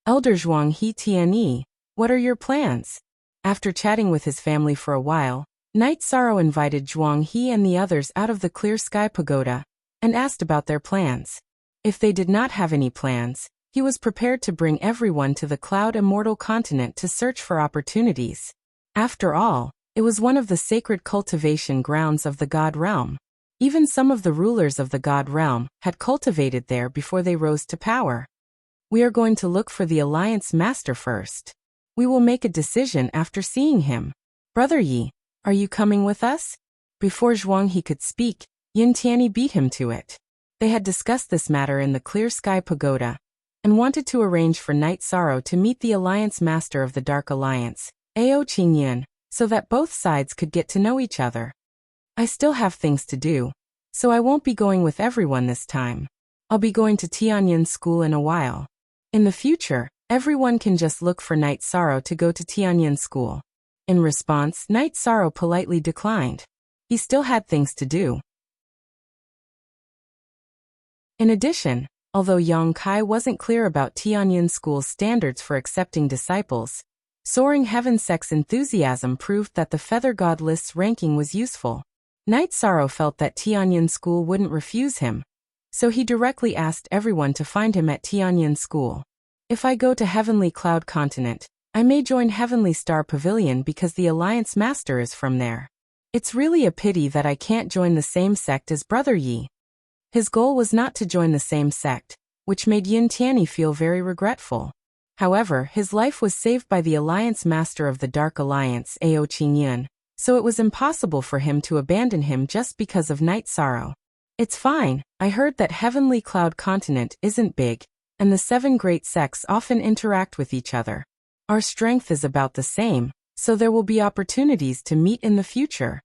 "Elder Zhuang He Tianyi, what are your plans?" After chatting with his family for a while, Knight Sorrow invited Zhuang He and the others out of the Clear Sky Pagoda, and asked about their plans. If they did not have any plans, he was prepared to bring everyone to the Cloud Immortal continent to search for opportunities. After all, it was one of the sacred cultivation grounds of the God realm. Even some of the rulers of the God realm had cultivated there before they rose to power. We are going to look for the Alliance Master first. We will make a decision after seeing him. Brother Yi, are you coming with us? Before Zhuang He could speak, Yin Tianyi beat him to it. They had discussed this matter in the Clear Sky Pagoda, and wanted to arrange for Night Sorrow to meet the Alliance Master of the Dark Alliance, Ao Qingyan, so that both sides could get to know each other. I still have things to do, so I won't be going with everyone this time. I'll be going to Tianyan School in a while. In the future, everyone can just look for Night Sorrow to go to Tianyan School. In response, Night Sorrow politely declined. He still had things to do. In addition, although Yang Kai wasn't clear about Tianyan School's standards for accepting disciples, Soaring Heaven Sect's enthusiasm proved that the Feather God list's ranking was useful. Night Sorrow felt that Tianyan School wouldn't refuse him, so he directly asked everyone to find him at Tianyan School. If I go to Heavenly Cloud Continent, I may join Heavenly Star Pavilion because the Alliance Master is from there. It's really a pity that I can't join the same sect as Brother Yi. His goal was not to join the same sect, which made Yin Tianyi feel very regretful. However, his life was saved by the Alliance Master of the Dark Alliance, Ao Qingyan, so it was impossible for him to abandon him just because of Night Sorrow. It's fine, I heard that Heavenly Cloud Continent isn't big, and the 7 great sects often interact with each other. Our strength is about the same, so there will be opportunities to meet in the future.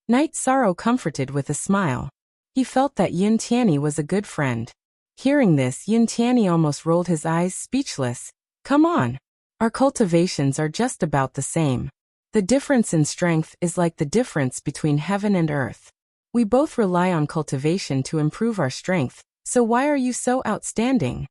Night Sorrow comforted with a smile. He felt that Yin Tianyi was a good friend. Hearing this, Yin Tianyi almost rolled his eyes, speechless. Come on. Our cultivations are just about the same. The difference in strength is like the difference between heaven and earth. We both rely on cultivation to improve our strength, so why are you so outstanding?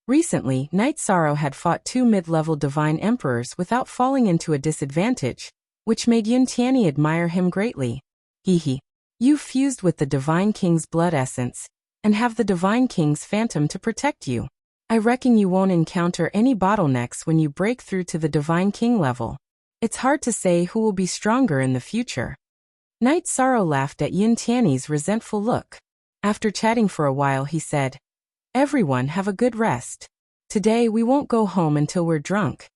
Recently, Night Sorrow had fought 2 mid-level divine emperors without falling into a disadvantage, which made Yin Tianyi admire him greatly. Hehe. You fused with the Divine King's blood essence, and have the Divine King's phantom to protect you. I reckon you won't encounter any bottlenecks when you break through to the Divine King level. It's hard to say who will be stronger in the future. Night Sorrow laughed at Yin Tianyi's resentful look. After chatting for a while he said, Everyone have a good rest. Today we won't go home until we're drunk.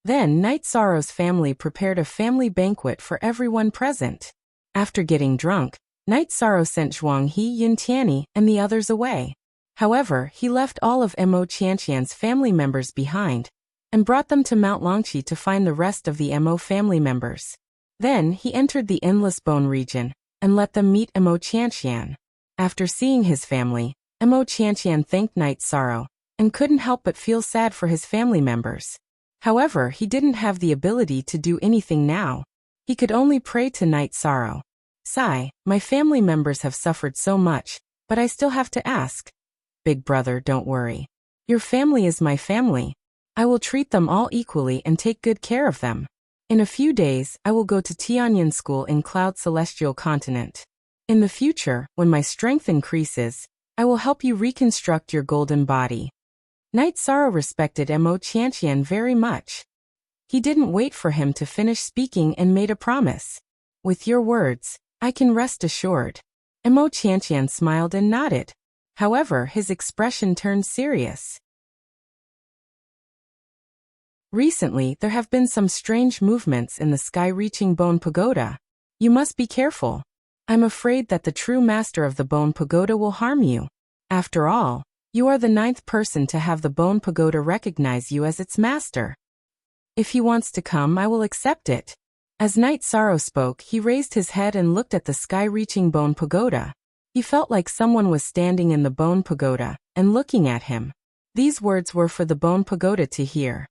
Then Night Sorrow's family prepared a family banquet for everyone present. After getting drunk, Night Sorrow sent Zhuang He, Yin Tianyi, and the others away. However, he left all of Mo Qianqian's family members behind, and brought them to Mount Longqi to find the rest of the Mo family members. Then he entered the Endless Bone region, and let them meet Mo Qianqian. After seeing his family, Mo Qianqian thanked Night Sorrow, and couldn't help but feel sad for his family members. However, he didn't have the ability to do anything now. He could only pray to Night Sorrow. Sigh, my family members have suffered so much, but I still have to ask. Big brother, don't worry. Your family is my family. I will treat them all equally and take good care of them. In a few days, I will go to Tianyan School in Cloud Celestial Continent. In the future, when my strength increases, I will help you reconstruct your golden body. Night Sorrow respected Mo Qianqian very much. He didn't wait for him to finish speaking and made a promise. With your words, I can rest assured. Mo Qianqian smiled and nodded. However, his expression turned serious. Recently, there have been some strange movements in the sky-reaching Bone Pagoda. You must be careful. I'm afraid that the true master of the Bone Pagoda will harm you. After all, you are the 9th person to have the Bone Pagoda recognize you as its master. If he wants to come, I will accept it. As Night Sorrow spoke, he raised his head and looked at the sky-reaching Bone Pagoda. He felt like someone was standing in the Bone Pagoda and looking at him. These words were for the Bone Pagoda to hear.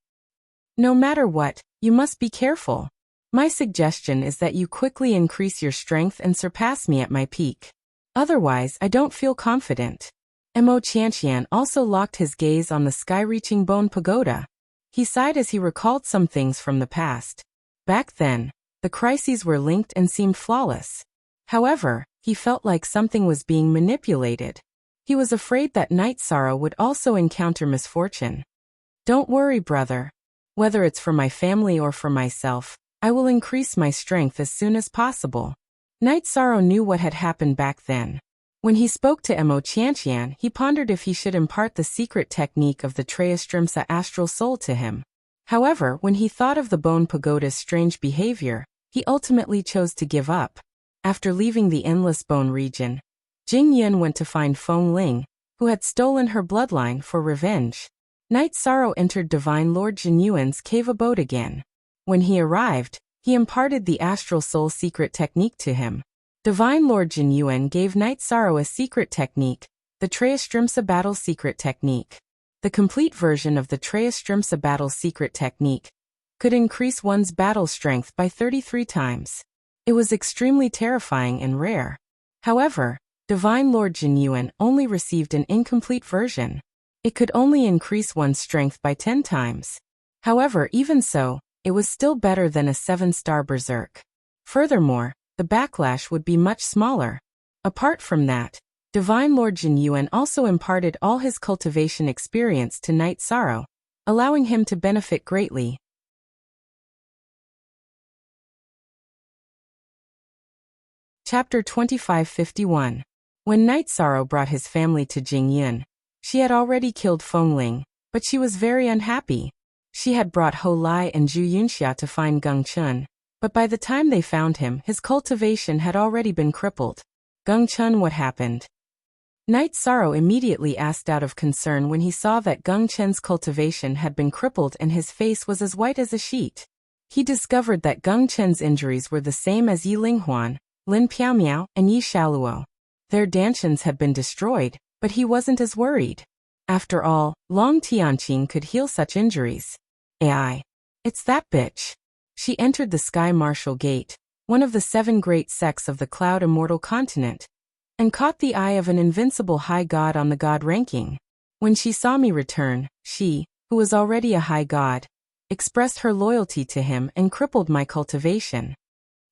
No matter what, you must be careful. My suggestion is that you quickly increase your strength and surpass me at my peak. Otherwise, I don't feel confident. Mo Qianqian also locked his gaze on the sky-reaching Bone Pagoda. He sighed as he recalled some things from the past. Back then, the crises were linked and seemed flawless. However, he felt like something was being manipulated. He was afraid that Night Sorrow would also encounter misfortune. Don't worry, brother. Whether it's for my family or for myself, I will increase my strength as soon as possible. Night Sorrow knew what had happened back then. When he spoke to Mo Tiantian, he pondered if he should impart the secret technique of the Trayastrimsa astral soul to him. However, when he thought of the Bone Pagoda's strange behavior, he ultimately chose to give up. After leaving the Endless Bone region, Jing Yun went to find Feng Ling, who had stolen her bloodline for revenge. Night Sorrow entered Divine Lord Jinyuan's cave abode again. When he arrived, he imparted the astral soul secret technique to him. Divine Lord Jinyuan gave Night Sorrow a secret technique, the Trayastrimsa battle secret technique. The complete version of the Trayastrimsa battle secret technique could increase one's battle strength by 33 times. It was extremely terrifying and rare. However, Divine Lord Jinyuan only received an incomplete version. It could only increase one's strength by 10 times. However, even so, it was still better than a 7-star berserk. Furthermore, the backlash would be much smaller. Apart from that, Divine Lord Jinyuan also imparted all his cultivation experience to Night Sorrow, allowing him to benefit greatly. Chapter 2551. When Night Sorrow brought his family to Jingyun, she had already killed Feng Ling, but she was very unhappy. She had brought Ho Lai and Zhu Yunxia to find Geng Chun, but by the time they found him, his cultivation had already been crippled. Geng Chun, what happened? Night Sorrow immediately asked out of concern when he saw that Geng Chun's cultivation had been crippled and his face was as white as a sheet. He discovered that Geng Chun's injuries were the same as Yi Linghuan, Lin Piaomiao, and Yi Shaluo. Their dantians had been destroyed, but he wasn't as worried. After all, Long Tianqing could heal such injuries. AI. It's that bitch. She entered the Sky Martial Gate, one of the 7 great sects of the Cloud Immortal Continent, and caught the eye of an invincible high god on the god ranking. When she saw me return, she, who was already a high god, expressed her loyalty to him and crippled my cultivation.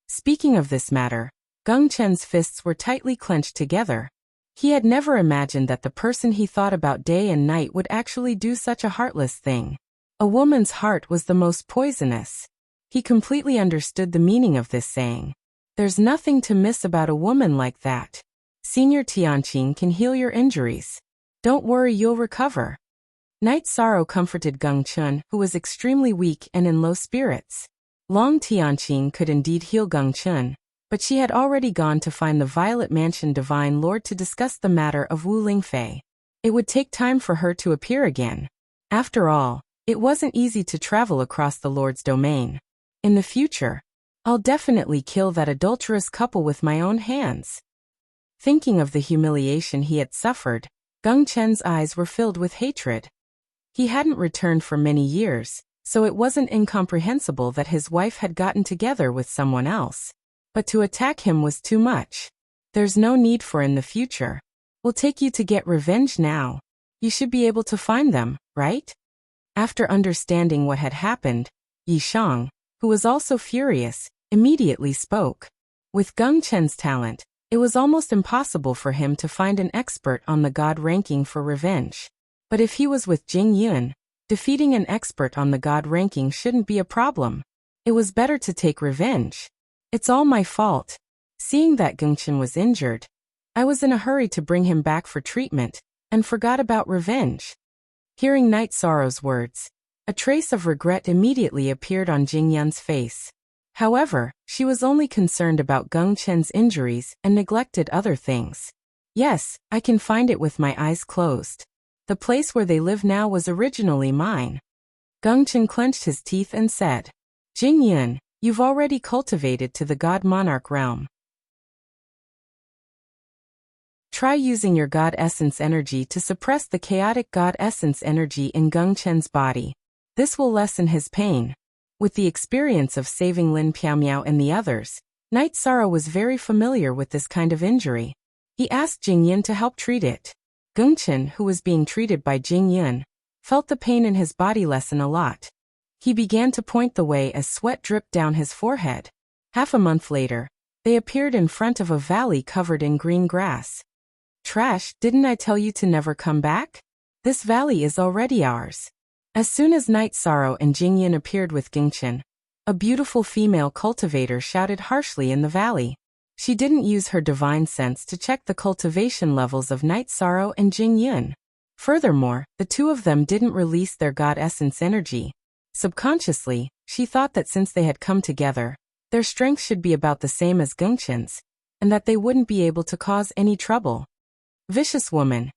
Speaking of this matter, Geng Chun's fists were tightly clenched together. He had never imagined that the person he thought about day and night would actually do such a heartless thing. A woman's heart was the most poisonous. He completely understood the meaning of this saying. There's nothing to miss about a woman like that. Senior Tianqing can heal your injuries. Don't worry, you'll recover. Night Sorrow comforted Geng Chun, who was extremely weak and in low spirits. Long Tianqing could indeed heal Geng Chun, but she had already gone to find the Violet Mansion Divine Lord to discuss the matter of Wu Lingfei. It would take time for her to appear again. After all, it wasn't easy to travel across the Lord's domain. In the future, I'll definitely kill that adulterous couple with my own hands. Thinking of the humiliation he had suffered, Geng Chun's eyes were filled with hatred. He hadn't returned for many years, so it wasn't incomprehensible that his wife had gotten together with someone else. But to attack him was too much. There's no need for in the future. We'll take you to get revenge now. You should be able to find them, right? After understanding what had happened, Yi Shang, who was also furious, immediately spoke. With Geng Chun's talent, it was almost impossible for him to find an expert on the god ranking for revenge. But if he was with Jing Yun, defeating an expert on the god ranking shouldn't be a problem. It was better to take revenge. It's all my fault. Seeing that Geng Chun was injured, I was in a hurry to bring him back for treatment, and forgot about revenge. Hearing Night Sorrow's words, a trace of regret immediately appeared on Jing Yun's face. However, she was only concerned about Geng Chun's injuries and neglected other things. Yes, I can find it with my eyes closed. The place where they live now was originally mine. Geng Chun clenched his teeth and said, Jing Yun, you've already cultivated to the God Monarch realm. Try using your God Essence energy to suppress the chaotic God Essence energy in Geng Chun's body. This will lessen his pain. With the experience of saving Lin Piaomiao and the others, Night Sorrow was very familiar with this kind of injury. He asked Jing Yun to help treat it. Geng Chun, who was being treated by Jing Yun, felt the pain in his body lessen a lot. He began to point the way as sweat dripped down his forehead. Half a month later, they appeared in front of a valley covered in green grass. Trash, didn't I tell you to never come back? This valley is already ours. As soon as Night Sorrow and Jing Yun appeared with Geng Chun, a beautiful female cultivator shouted harshly in the valley. She didn't use her divine sense to check the cultivation levels of Night Sorrow and Jing Yun. Furthermore, the two of them didn't release their god essence energy. Subconsciously, she thought that since they had come together, their strength should be about the same as Gengchen's, and that they wouldn't be able to cause any trouble. Vicious woman.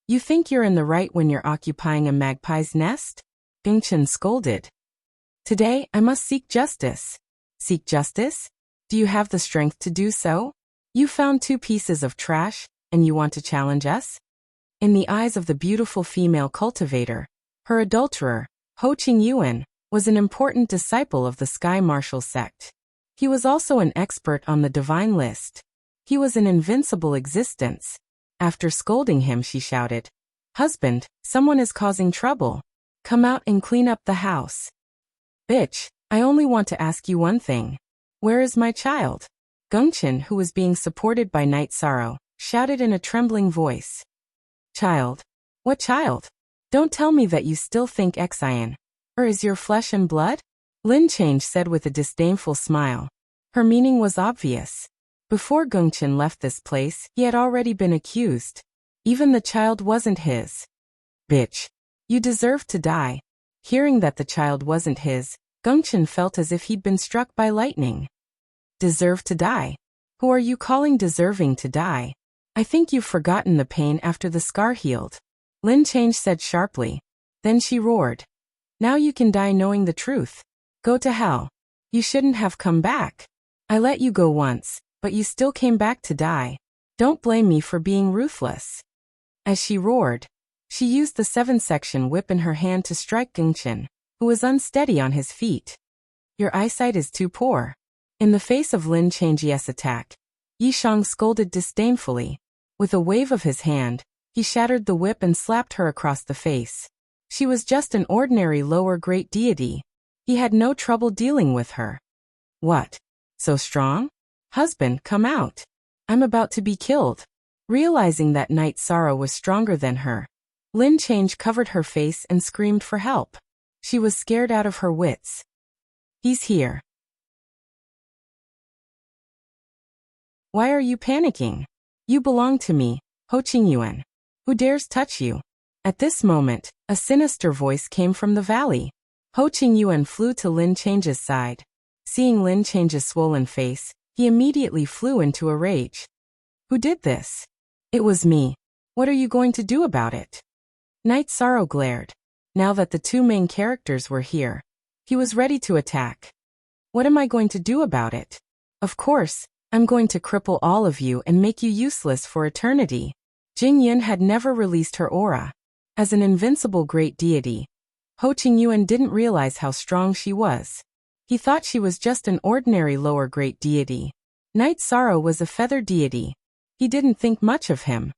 You think you're in the right when you're occupying a magpie's nest? Gengchen scolded. Today, I must seek justice. Seek justice? Do you have the strength to do so? You found 2 pieces of trash, and you want to challenge us? In the eyes of the beautiful female cultivator, her adulterer, Ho Qingyuan, was an important disciple of the Sky Martial sect. He was also an expert on the divine list. He was an invincible existence. After scolding him, she shouted, "Husband, someone is causing trouble. Come out and clean up the house." Bitch, I only want to ask you one thing. Where is my child? Gengchen, who was being supported by Night Sorrow, shouted in a trembling voice. Child? What child? Don't tell me that you still think Xian. Or is your flesh and blood? Lin Change said with a disdainful smile. Her meaning was obvious. Before Gengchen left this place, he had already been accused. Even the child wasn't his. Bitch. You deserve to die. Hearing that the child wasn't his, Gengchen felt as if he'd been struck by lightning. Deserve to die? Who are you calling deserving to die? I think you've forgotten the pain after the scar healed. Lin Change said sharply. Then she roared. Now you can die knowing the truth. Go to hell. You shouldn't have come back. I let you go once, but you still came back to die. Don't blame me for being ruthless. As she roared, she used the 7-section whip in her hand to strike Gengchen, who was unsteady on his feet. Your eyesight is too poor. In the face of Lin Chang's attack, Yishang scolded disdainfully. With a wave of his hand, he shattered the whip and slapped her across the face. She was just an ordinary lower great deity. He had no trouble dealing with her. What? So strong? Husband, come out. I'm about to be killed. Realizing that Night Sorrow was stronger than her, Lin Change covered her face and screamed for help. She was scared out of her wits. He's here. Why are you panicking? You belong to me, Ho Qingyuan. Who dares touch you? At this moment, a sinister voice came from the valley. Ho Qingyuan flew to Lin Change's side. Seeing Lin Change's swollen face, he immediately flew into a rage. Who did this? It was me. What are you going to do about it? Night Sorrow glared. Now that the 2 main characters were here, he was ready to attack. What am I going to do about it? Of course, I'm going to cripple all of you and make you useless for eternity. Jing Yun had never released her aura. As an invincible great deity, Ho Qingyuan didn't realize how strong she was. He thought she was just an ordinary lower great deity. Night Sorrow was a feather deity. He didn't think much of him.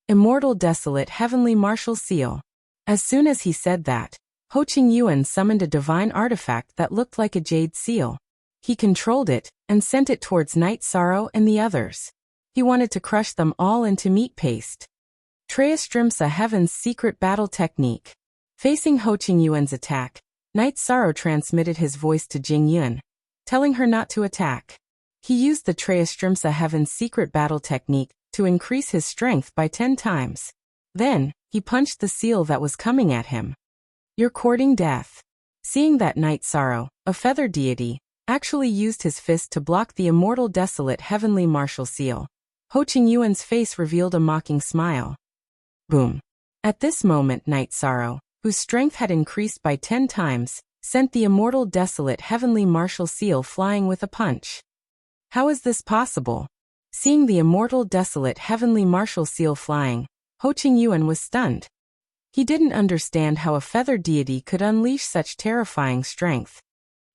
Immortal Desolate Heavenly Martial Seal. As soon as he said that, Ho Qingyuan summoned a divine artifact that looked like a jade seal. He controlled it and sent it towards Night Sorrow and the others. He wanted to crush them all into meat paste. Treastrimsa Heaven's secret battle technique. Facing Ho Qingyuan's attack, Night Sorrow transmitted his voice to Jing Yun, telling her not to attack. He used the Treastrimsa Heaven's secret battle technique to increase his strength by 10 times. Then, he punched the seal that was coming at him. You're courting death. Seeing that Night Sorrow, a feather deity, actually used his fist to block the immortal desolate heavenly martial seal, Ho Qingyuan's face revealed a mocking smile. Boom. At this moment Night Sorrow, whose strength had increased by 10 times, sent the immortal desolate heavenly martial seal flying with a punch. How is this possible? Seeing the immortal desolate heavenly martial seal flying, Ho Qingyuan was stunned. He didn't understand how a feather deity could unleash such terrifying strength.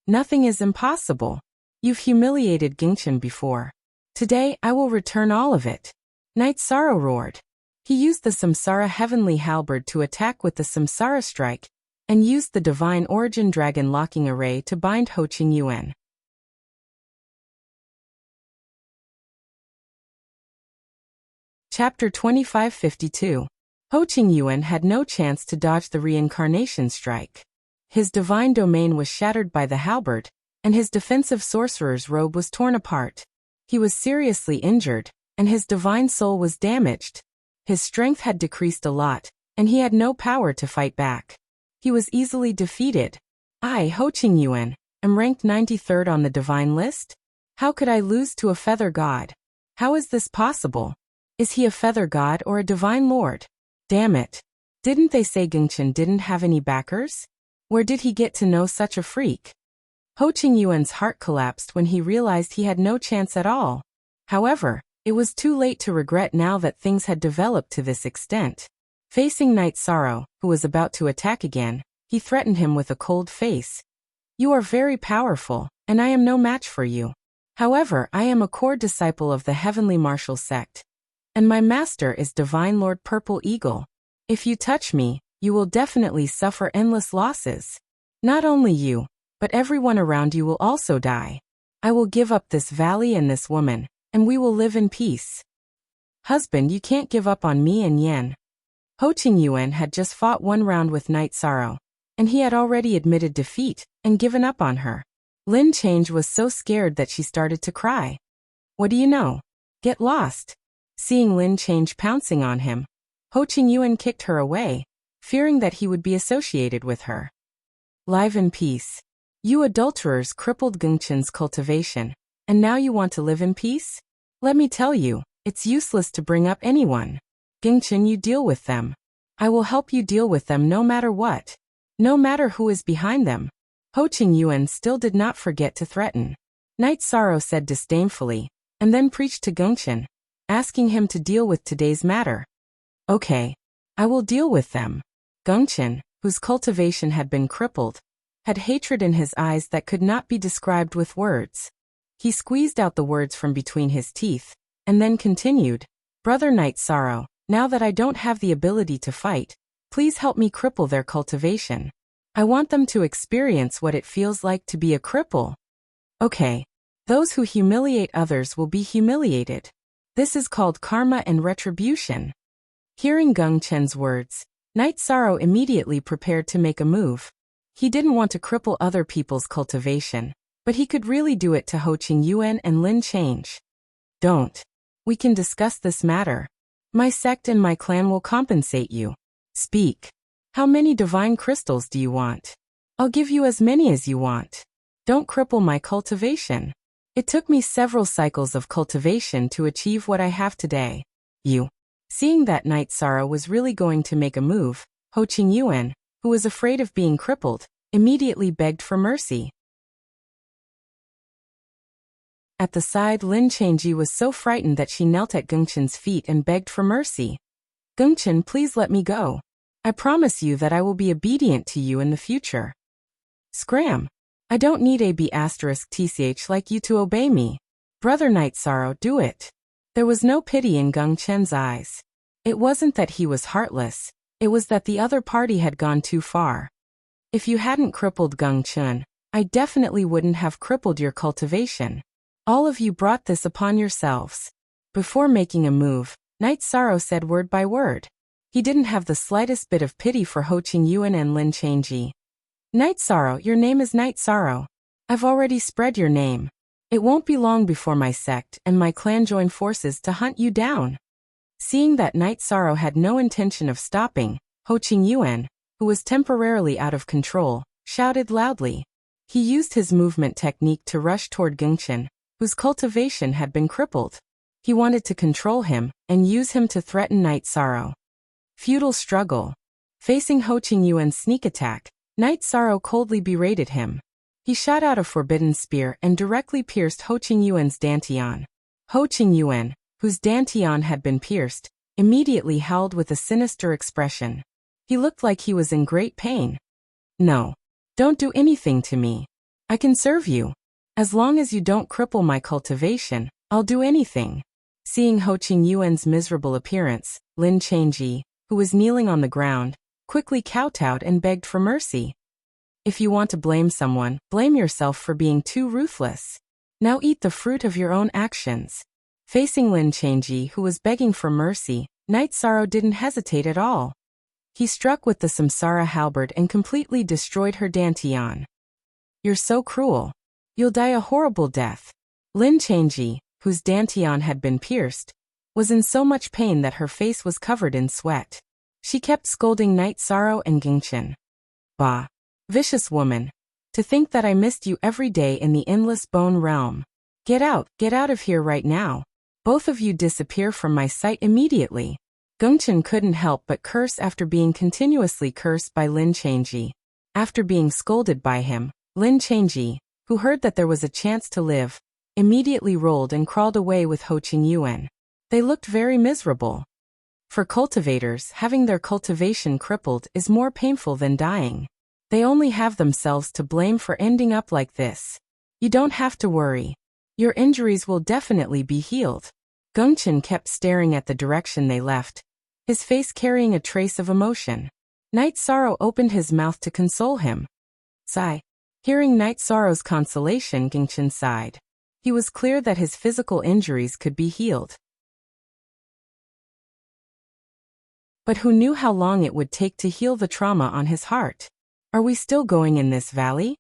Nothing is impossible. You've humiliated Gengchen before. Today I will return all of it. Night Sorrow roared. He used the Samsara Heavenly Halberd to attack with the Samsara Strike, and used the Divine Origin Dragon Locking Array to bind Ho Qingyuan. Chapter 2552. Ho Qingyuan had no chance to dodge the Reincarnation Strike. His divine domain was shattered by the halberd, and his defensive sorcerer's robe was torn apart. He was seriously injured, and his divine soul was damaged. His strength had decreased a lot, and he had no power to fight back. He was easily defeated. I, Ho Qingyuan, am ranked 93rd on the divine list? How could I lose to a feather god? How is this possible? Is he a feather god or a divine lord? Damn it. Didn't they say Gengchen didn't have any backers? Where did he get to know such a freak? Ho Qingyuan's heart collapsed when he realized he had no chance at all. However, it was too late to regret now that things had developed to this extent. Facing Night Sorrow, who was about to attack again, he threatened him with a cold face. You are very powerful, and I am no match for you. However, I am a core disciple of the Heavenly Martial Sect, and my master is Divine Lord Purple Eagle. If you touch me, you will definitely suffer endless losses. Not only you, but everyone around you will also die. I will give up this valley and this woman, and we will live in peace. Husband, you can't give up on me and Yen. Ho Qingyuan had just fought one round with Night Sorrow, and he had already admitted defeat and given up on her. Lin Change was so scared that she started to cry. What do you know? Get lost. Seeing Lin Change pouncing on him, Ho Qingyuan kicked her away, fearing that he would be associated with her. Live in peace. You adulterers crippled Gengchen's cultivation, and now you want to live in peace? Let me tell you, it's useless to bring up anyone. Gengchen, you deal with them. I will help you deal with them no matter what. No matter who is behind them. Ho Qingyuan still did not forget to threaten. Night Sorrow said disdainfully, and then preached to Gengchen, asking him to deal with today's matter. Okay. I will deal with them. Gengchen, whose cultivation had been crippled, had hatred in his eyes that could not be described with words. He squeezed out the words from between his teeth, and then continued, Brother Night Sorrow, now that I don't have the ability to fight, please help me cripple their cultivation. I want them to experience what it feels like to be a cripple. Okay. Those who humiliate others will be humiliated. This is called karma and retribution. Hearing Gengchen's words, Night Sorrow immediately prepared to make a move. He didn't want to cripple other people's cultivation, but he could really do it to Ho Qingyuan and Lin Change. Don't. We can discuss this matter. My sect and my clan will compensate you. Speak. How many divine crystals do you want? I'll give you as many as you want. Don't cripple my cultivation. It took me several cycles of cultivation to achieve what I have today. You. Seeing that Night Sorrow was really going to make a move, Ho Qingyuan, who was afraid of being crippled, immediately begged for mercy. At the side, Lin Changji was so frightened that she knelt at Gengchen's feet and begged for mercy. Gengchen, please let me go. I promise you that I will be obedient to you in the future. Scram. I don't need AB*TCH like you to obey me. Brother Night Sorrow, do it. There was no pity in Gengchen's eyes. It wasn't that he was heartless, it was that the other party had gone too far. If you hadn't crippled Gengchen, I definitely wouldn't have crippled your cultivation. All of you brought this upon yourselves. Before making a move, Night Sorrow said word by word. He didn't have the slightest bit of pity for Ho Qingyuan and Lin Changji. Night Sorrow, your name is Night Sorrow. I've already spread your name. It won't be long before my sect and my clan join forces to hunt you down. Seeing that Night Sorrow had no intention of stopping, Ho Qingyuan, who was temporarily out of control, shouted loudly. He used his movement technique to rush toward Gengchen, whose cultivation had been crippled. He wanted to control him and use him to threaten Night Sorrow. Futile struggle. Facing Ho Qingyuan's sneak attack, Night Sorrow coldly berated him. He shot out a forbidden spear and directly pierced Ho Qingyuan's dantian. Ho Qingyuan, whose dantian had been pierced, immediately howled with a sinister expression. He looked like he was in great pain. No. Don't do anything to me. I can serve you. As long as you don't cripple my cultivation, I'll do anything. Seeing Ho Qingyuan's miserable appearance, Lin Changji, who was kneeling on the ground, quickly kowtowed and begged for mercy. If you want to blame someone, blame yourself for being too ruthless. Now eat the fruit of your own actions. Facing Lin Changji, who was begging for mercy, Night Sorrow didn't hesitate at all. He struck with the Samsara halberd and completely destroyed her dantian. You're so cruel. You'll die a horrible death. Lin Changji, whose dantian had been pierced, was in so much pain that her face was covered in sweat. She kept scolding Night Sorrow and Gingchen. Bah! Vicious woman! To think that I missed you every day in the endless bone realm. Get out of here right now. Both of you disappear from my sight immediately. Gongchen couldn't help but curse after being continuously cursed by Lin Changji. After being scolded by him, Lin Changji, who heard that there was a chance to live, immediately rolled and crawled away with Ho Qingyuan. They looked very miserable. For cultivators, having their cultivation crippled is more painful than dying. They only have themselves to blame for ending up like this. You don't have to worry. Your injuries will definitely be healed. Gongchen kept staring at the direction they left, his face carrying a trace of emotion. Night Sorrow opened his mouth to console him. Sigh. Hearing Night Sorrow's consolation, Gongchen sighed. He was clear that his physical injuries could be healed. But who knew how long it would take to heal the trauma on his heart? Are we still going in this valley?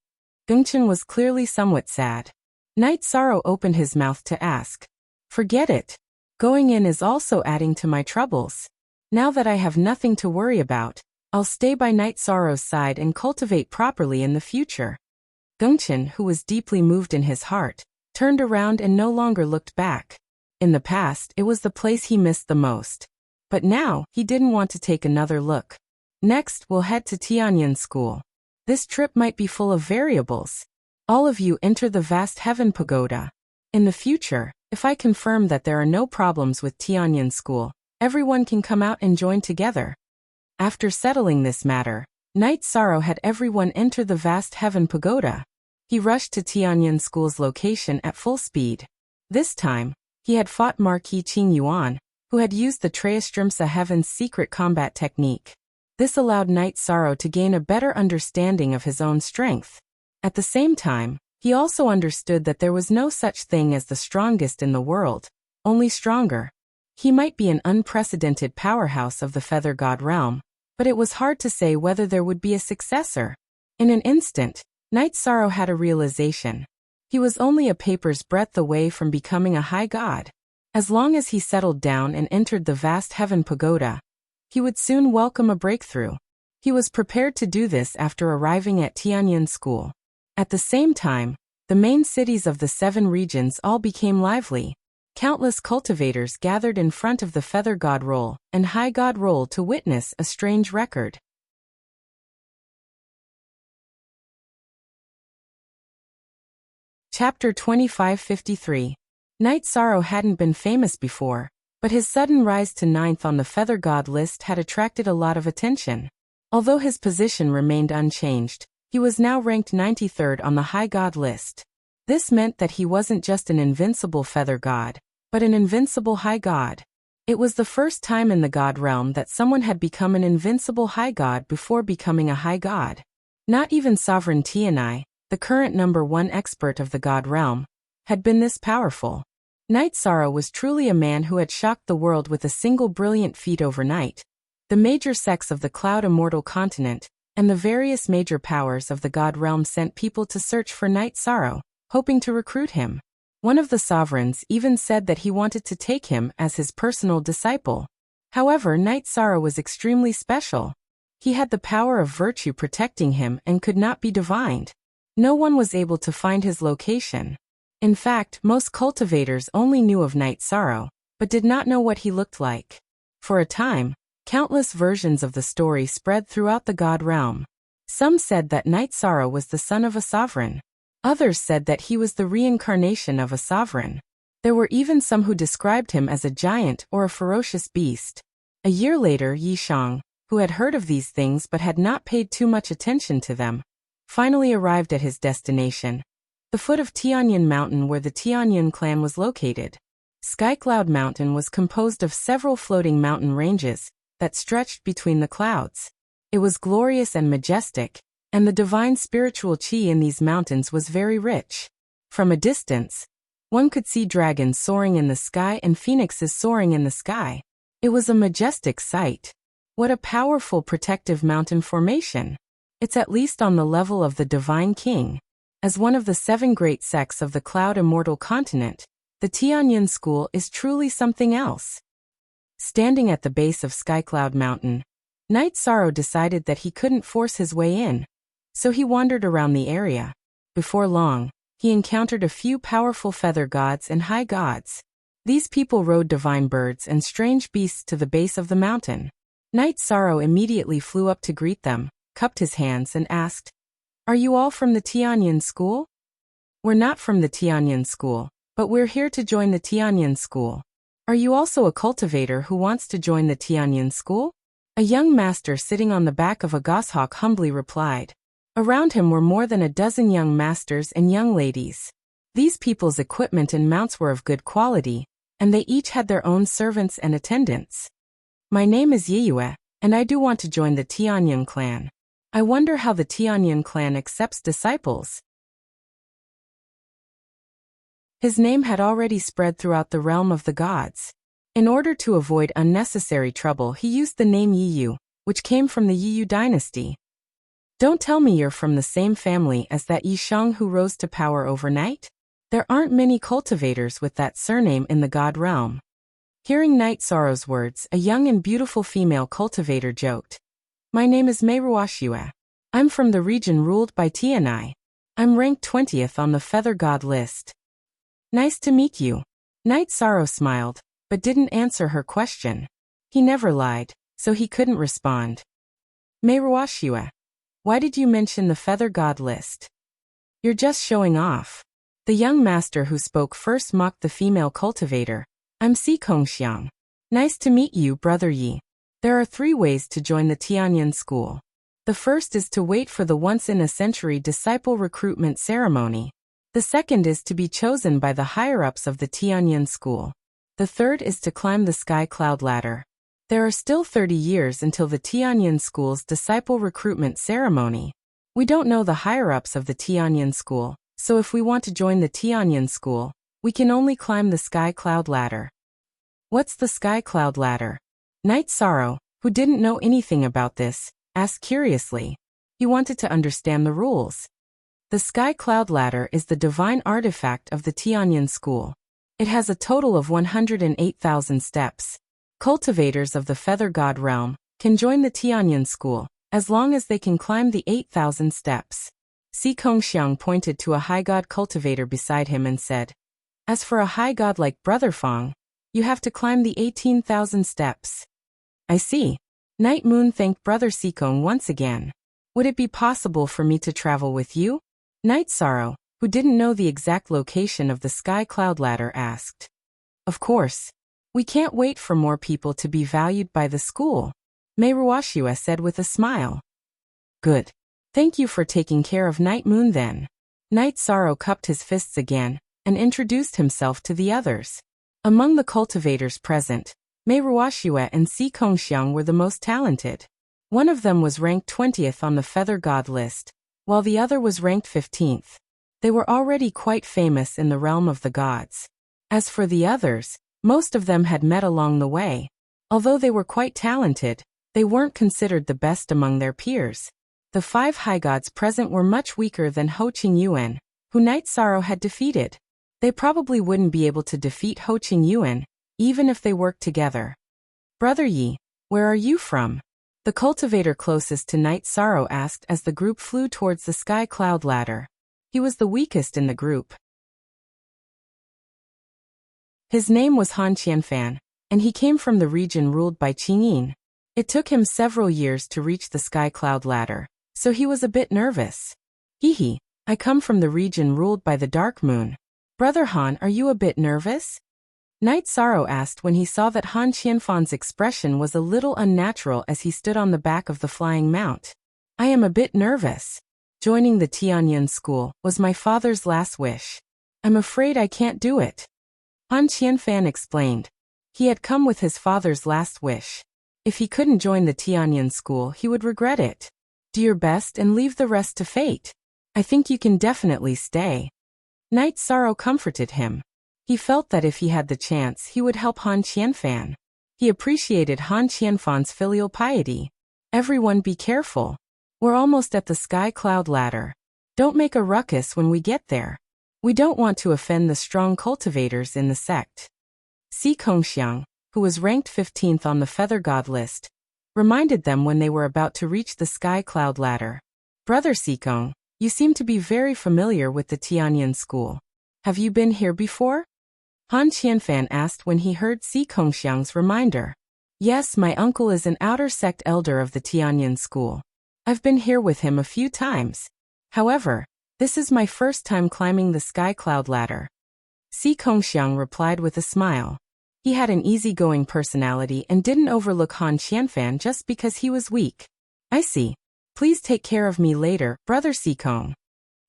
Gongchen was clearly somewhat sad. Night Sorrow opened his mouth to ask. Forget it. Going in is also adding to my troubles. Now that I have nothing to worry about, I'll stay by Night Sorrow's side and cultivate properly in the future. Gongchen, who was deeply moved in his heart, turned around and no longer looked back. In the past, it was the place he missed the most. But now, he didn't want to take another look. Next, we'll head to Tianyan School. This trip might be full of variables. All of you enter the vast heaven pagoda. In the future, if I confirm that there are no problems with Tianyan School, everyone can come out and join together. After settling this matter, Night Sorrow had everyone enter the vast heaven pagoda. He rushed to Tianyan School's location at full speed. This time, he had fought Marquis Qing Yuan, who had used the Trayastrimsa Heaven's secret combat technique. This allowed Night Sorrow to gain a better understanding of his own strength. At the same time, he also understood that there was no such thing as the strongest in the world, only stronger. He might be an unprecedented powerhouse of the Feather God realm, but it was hard to say whether there would be a successor. In an instant, Night Sorrow had a realization. He was only a paper's breadth away from becoming a high god. As long as he settled down and entered the vast heaven pagoda, he would soon welcome a breakthrough. He was prepared to do this after arriving at Tianyan School. At the same time, the main cities of the 7 regions all became lively. Countless cultivators gathered in front of the Feather God Roll and High God Roll to witness a strange record. Chapter 2553. Night Sorrow hadn't been famous before, but his sudden rise to 9th on the Feather God list had attracted a lot of attention. Although his position remained unchanged, he was now ranked 93rd on the High God list. This meant that he wasn't just an invincible Feather God, but an invincible High God. It was the first time in the God realm that someone had become an invincible High God before becoming a High God. Not even Sovereign Tianai, the current #1 expert of the God realm, had been this powerful. Night Sorrow was truly a man who had shocked the world with a single brilliant feat overnight. The major sects of the Cloud Immortal continent, and the various major powers of the God realm sent people to search for Night Sorrow, hoping to recruit him. One of the sovereigns even said that he wanted to take him as his personal disciple. However, Night Sorrow was extremely special. He had the power of virtue protecting him and could not be divined. No one was able to find his location. In fact, most cultivators only knew of Night Sorrow, but did not know what he looked like. For a time, countless versions of the story spread throughout the God realm. Some said that Night Sorrow was the son of a sovereign. Others said that he was the reincarnation of a sovereign. There were even some who described him as a giant or a ferocious beast. A year later, Yi Shang, who had heard of these things but had not paid too much attention to them, finally arrived at his destination, the foot of Tianyan Mountain where the Tianyan clan was located. Skycloud Mountain was composed of several floating mountain ranges that stretched between the clouds. It was glorious and majestic, and the divine spiritual chi in these mountains was very rich. From a distance, one could see dragons soaring in the sky and phoenixes soaring in the sky. It was a majestic sight. What a powerful protective mountain formation! It's at least on the level of the Divine King. As one of the 7 great sects of the Cloud Immortal continent, The Tianyin School is truly something else. Standing at the base of Skycloud Mountain, Knight Sorrow decided that he couldn't force his way in, so he wandered around the area. Before long, he encountered a few powerful feather gods and high gods. These people rode divine birds and strange beasts to the base of the mountain. Knight Sorrow immediately flew up to greet them, cupped his hands and asked, "Are you all from the Tianyin School?" "We're not from the Tianyin School, but we're here to join the Tianyin School." "Are you also a cultivator who wants to join the Tianyin School?" A young master sitting on the back of a goshawk humbly replied. Around him were more than a dozen young masters and young ladies. These people's equipment and mounts were of good quality, and they each had their own servants and attendants. "My name is Yiyue, and I do want to join the Tianyin clan. I wonder how the Tianyin clan accepts disciples." His name had already spread throughout the realm of the gods. In order to avoid unnecessary trouble, he used the name Yiyu, which came from the Yiyu dynasty. "Don't tell me you're from the same family as that Yishang who rose to power overnight? There aren't many cultivators with that surname in the god realm." Hearing Knight Sorrow's words, a young and beautiful female cultivator joked. "My name is Meiruashue. I'm from the region ruled by Tianai. I'm ranked 20th on the feather god list." "Nice to meet you." Knight Sorrow smiled, but didn't answer her question. He never lied, so he couldn't respond. "Meiruashue, why did you mention the feather god list?" "You're just showing off." The young master who spoke first mocked the female cultivator. "I'm Si Kongxiang. Nice to meet you, Brother Yi. There are 3 ways to join the Tianyin School. The first is to wait for the once-in-a-century disciple recruitment ceremony. The second is to be chosen by the higher-ups of the Tianyin School. The third is to climb the sky cloud ladder. There are still 30 years until the Tianyin School's disciple recruitment ceremony. We don't know the higher-ups of the Tianyin School, so if we want to join the Tianyin School, we can only climb the sky cloud ladder." "What's the sky cloud ladder?" Knight Sorrow, who didn't know anything about this, asked curiously. He wanted to understand the rules. The sky cloud ladder is the divine artifact of the Tianyin School. It has a total of 108,000 steps. Cultivators of the feather god realm can join the Tianyin School, as long as they can climb the 8,000 steps. Si Kongxiang pointed to a high god cultivator beside him and said, "As for a high god like Brother Fong, you have to climb the 18,000 steps." "I see." Night Moon thanked Brother Sikong once again. "Would it be possible for me to travel with you?" Knight Sorrow, who didn't know the exact location of the sky cloud ladder, asked. "Of course. We can't wait for more people to be valued by the school," Meiruashue said with a smile. "Good. Thank you for taking care of Night Moon then." Knight Sorrow cupped his fists again and introduced himself to the others. Among the cultivators present, Meiruashue and Si Kongxiang were the most talented. One of them was ranked 20th on the feather god list, while the other was ranked 15th. They were already quite famous in the realm of the gods. As for the others, most of them had met along the way. Although they were quite talented, they weren't considered the best among their peers. The 5 high gods present were much weaker than Ho Qingyuan, who Knight Sorrow had defeated. They probably wouldn't be able to defeat Ho Qingyuan, even if they worked together. "Brother Yi, where are you from?" The cultivator closest to Knight Sorrow asked as the group flew towards the sky cloud ladder. He was the weakest in the group. His name was Han Qianfan, and he came from the region ruled by Qingyin. It took him several years to reach the sky cloud ladder, so he was a bit nervous. "Hehe, I come from the region ruled by the dark moon. Brother Han, are you a bit nervous?" Knight Sorrow asked when he saw that Han Qianfan's expression was a little unnatural as he stood on the back of the flying mount. "I am a bit nervous. Joining the Tianyin School was my father's last wish. I'm afraid I can't do it." Han Qianfan explained. He had come with his father's last wish. If he couldn't join the Tianyin School, he would regret it. "Do your best and leave the rest to fate. I think you can definitely stay." Knight Sorrow comforted him. He felt that if he had the chance, he would help Han Qianfan. He appreciated Han Qianfan's filial piety. "Everyone be careful. We're almost at the sky cloud ladder. Don't make a ruckus when we get there. We don't want to offend the strong cultivators in the sect. Si Kongxiang, who was ranked 15th on the Feather God list, reminded them when they were about to reach the sky cloud ladder. Brother Sikong, you seem to be very familiar with the Tianyan school. Have you been here before? Han Qianfan asked when he heard Si Kongxiang's reminder. Yes, my uncle is an outer sect elder of the Tianyan school. I've been here with him a few times. However, this is my first time climbing the sky cloud ladder. Si Kongxiang replied with a smile. He had an easygoing personality and didn't overlook Han Qianfan just because he was weak. I see. Please take care of me later, Brother Sikong.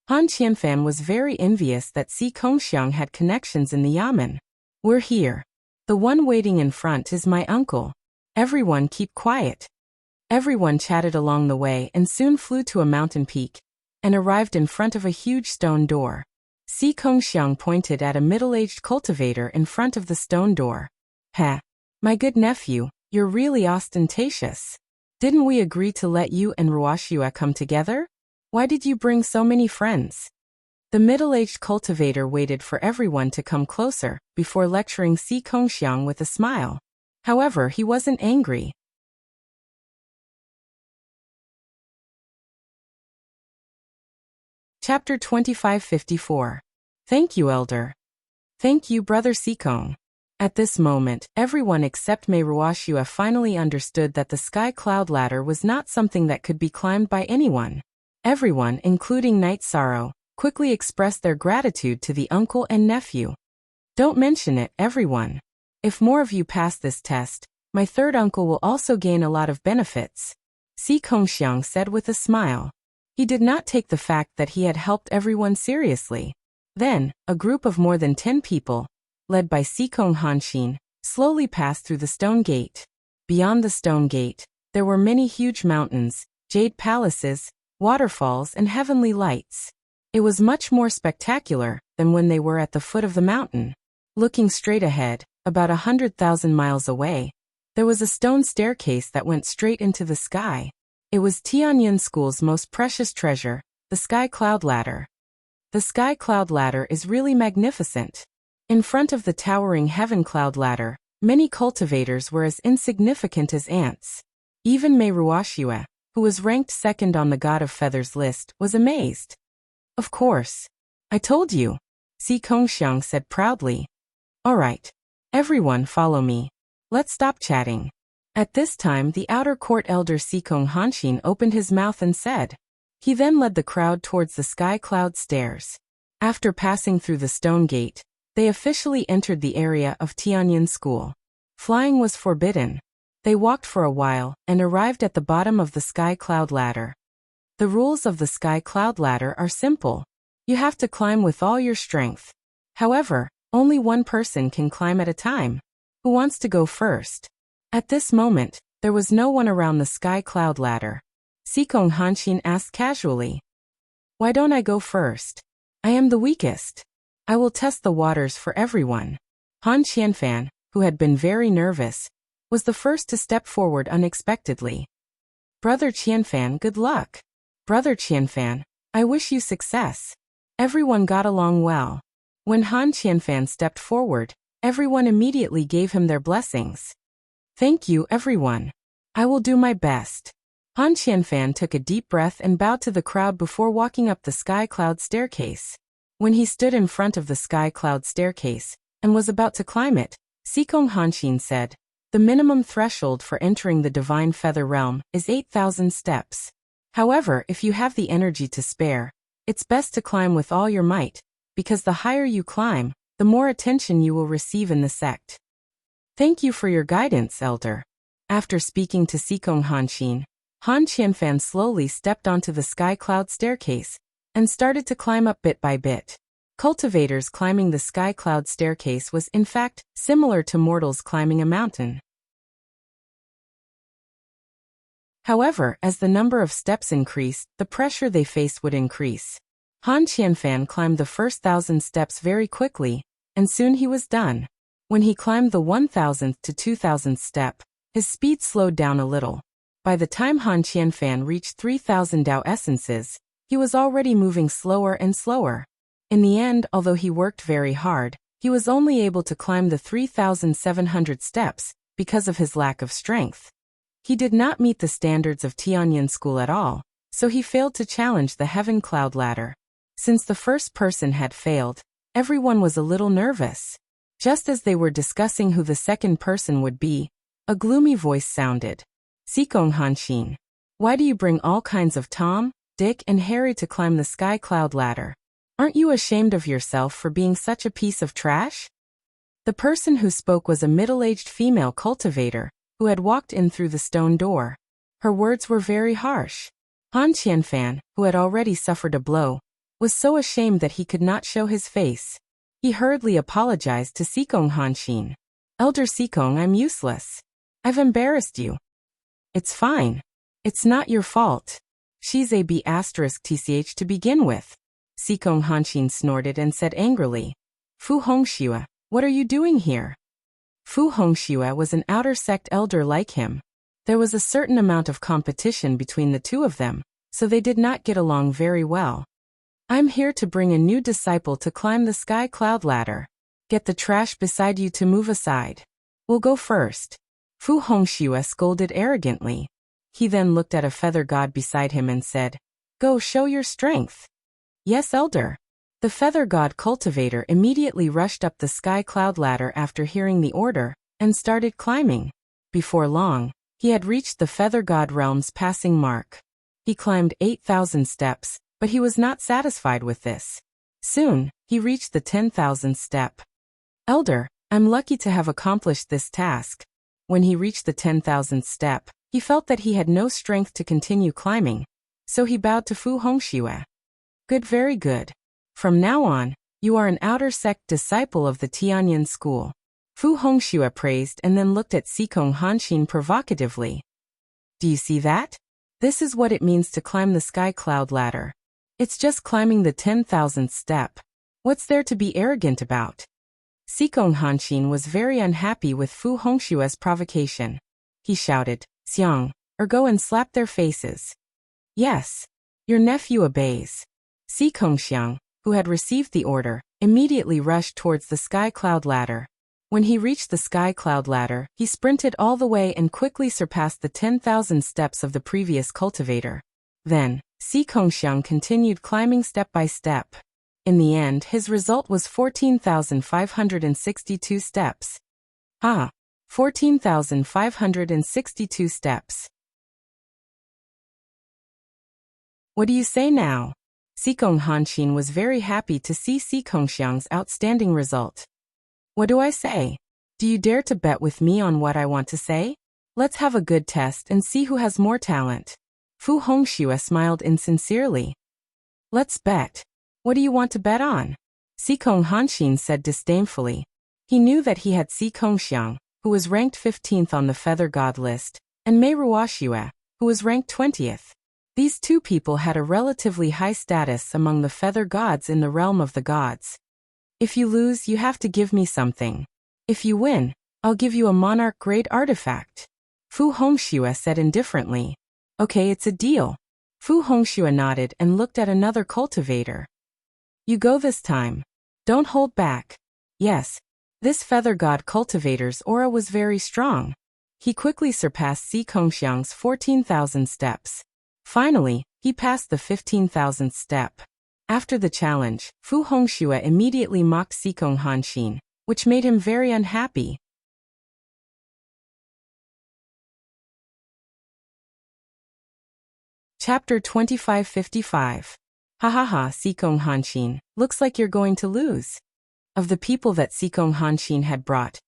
Han Qianfan was very envious that Si Kongxiang had connections in the Yamen. We're here. The one waiting in front is my uncle. Everyone keep quiet. Everyone chatted along the way and soon flew to a mountain peak and arrived in front of a huge stone door. Si Kongxiang pointed at a middle-aged cultivator in front of the stone door. Heh, my good nephew, you're really ostentatious. Didn't we agree to let you and Ruoxue come together? Why did you bring so many friends? The middle-aged cultivator waited for everyone to come closer before lecturing Si Kongxiang with a smile. However, he wasn't angry. Chapter 2554. Thank you, Elder. Thank you, Brother Sikong. At this moment, everyone except Mei Ruoxue finally understood that the sky cloud ladder was not something that could be climbed by anyone. Everyone, including Night Sorrow, quickly expressed their gratitude to the uncle and nephew. Don't mention it, everyone. If more of you pass this test, my third uncle will also gain a lot of benefits. Si Kongxiang said with a smile. He did not take the fact that he had helped everyone seriously. Then, a group of more than 10 people, led by Sikong Hanxin, slowly passed through the stone gate. Beyond the stone gate, there were many huge mountains, jade palaces, waterfalls, and heavenly lights. It was much more spectacular than when they were at the foot of the mountain. Looking straight ahead, about 100,000 miles away, there was a stone staircase that went straight into the sky. It was Tianyan School's most precious treasure, the Sky Cloud Ladder. The Sky Cloud Ladder is really magnificent. In front of the towering Heaven Cloud Ladder, many cultivators were as insignificant as ants. Even Mei Ruoxue, who was ranked second on the God of Feathers list, was amazed. Of course. I told you, Si Kongxiang said proudly. All right. Everyone follow me. Let's stop chatting. At this time, the outer court elder Sikong Hanxin opened his mouth and said. He then led the crowd towards the sky cloud stairs. After passing through the stone gate, they officially entered the area of Tianyan School. Flying was forbidden. They walked for a while and arrived at the bottom of the sky cloud ladder. The rules of the sky cloud ladder are simple. You have to climb with all your strength. However, only one person can climb at a time. Who wants to go first? At this moment, there was no one around the sky cloud ladder. Sikong Hanxin asked casually. Why don't I go first? I am the weakest. I will test the waters for everyone. Han Qianfan, who had been very nervous, was the first to step forward unexpectedly. Brother Qianfan, good luck. Brother Qianfan, I wish you success. Everyone got along well. When Han Qianfan stepped forward, everyone immediately gave him their blessings. Thank you, everyone. I will do my best. Han Qianfan took a deep breath and bowed to the crowd before walking up the sky cloud staircase. When he stood in front of the sky cloud staircase and was about to climb it, Sikong Hanxin said, the minimum threshold for entering the divine feather realm is 8,000 steps. However, if you have the energy to spare, it's best to climb with all your might, because the higher you climb, the more attention you will receive in the sect. Thank you for your guidance, Elder. After speaking to Sikong Hanxin, Han Qianfan slowly stepped onto the sky cloud staircase and started to climb up bit by bit. Cultivators climbing the sky cloud staircase was in fact similar to mortals climbing a mountain. However, as the number of steps increased, the pressure they faced would increase. Han Qianfan climbed the first 1,000 steps very quickly, and soon he was done. When he climbed the 1,000th to 2,000th step, his speed slowed down a little. By the time Han Qianfan reached 3,000 Dao essences, he was already moving slower and slower. In the end, although he worked very hard, he was only able to climb the 3,700 steps because of his lack of strength. He did not meet the standards of Tianyan school at all, so he failed to challenge the heaven cloud ladder. Since the first person had failed, everyone was a little nervous. Just as they were discussing who the second person would be, a gloomy voice sounded. Sikong Hanshin. Why do you bring all kinds of Tom, Dick, and Harry to climb the sky cloud ladder? Aren't you ashamed of yourself for being such a piece of trash? The person who spoke was a middle-aged female cultivator, who had walked in through the stone door. Her words were very harsh. Han Qianfan, who had already suffered a blow, was so ashamed that he could not show his face. He hurriedly apologized to Sikong Hanshin. Elder Sikong, I'm useless. I've embarrassed you. It's fine. It's not your fault. She's a B***tch to begin with. Sikong Hanshin snorted and said angrily. Fu Hongxue, what are you doing here? Fu Hongxue was an outer sect elder like him. There was a certain amount of competition between the two of them, so they did not get along very well. I'm here to bring a new disciple to climb the sky cloud ladder. Get the trash beside you to move aside. We'll go first. Fu Hongxue scolded arrogantly. He then looked at a feather god beside him and said, Go show your strength. Yes, elder. The feather god cultivator immediately rushed up the sky cloud ladder after hearing the order, and started climbing. Before long, he had reached the feather god realm's passing mark. He climbed 8,000 steps, but he was not satisfied with this. Soon, he reached the 10,000th step. Elder, I'm lucky to have accomplished this task. When he reached the 10,000th step, he felt that he had no strength to continue climbing, so he bowed to Fu Hongxue. Good, very good. From now on, you are an outer sect disciple of the Tianyan school. Fu Hongxue praised and then looked at Sikong Hanshin provocatively. Do you see that? This is what it means to climb the sky cloud ladder. It's just climbing the 10,000th step. What's there to be arrogant about? Sikong Hanshin was very unhappy with Fu Hongxue's provocation. He shouted, Xiang, or go and slap their faces. Yes. Your nephew obeys. Sikong Xiang, who had received the order, immediately rushed towards the sky cloud ladder. When he reached the sky cloud ladder, he sprinted all the way and quickly surpassed the 10,000 steps of the previous cultivator. Then, Sikong Xiang continued climbing step by step. In the end, his result was 14,562 steps. 14,562 steps. What do you say now? Sikong Hanshin was very happy to see Sikong Xiang's outstanding result. What do I say? Do you dare to bet with me on what I want to say? Let's have a good test and see who has more talent. Fu Hongxue smiled insincerely. Let's bet. What do you want to bet on? Sikong Hanshin said disdainfully. He knew that he had Sikong Xiang, who was ranked 15th on the feather god list, and Mei Ruoxue, who was ranked 20th. These two people had a relatively high status among the feather gods in the realm of the gods. If you lose, you have to give me something. If you win, I'll give you a monarch-grade artifact. Fu Hongxue said indifferently. Okay, it's a deal. Fu Hongxue nodded and looked at another cultivator. You go this time. Don't hold back. Yes. This feather god cultivator's aura was very strong. He quickly surpassed Sikong Xiang's 14,000 steps. Finally, he passed the 15,000th step. After the challenge, Fu Hongxue immediately mocked Sikong Hanshin, which made him very unhappy. Chapter 2555. Ha ha ha, Sikong Hanshin, looks like you're going to lose. Of the people that Sikong Hanshin had brought,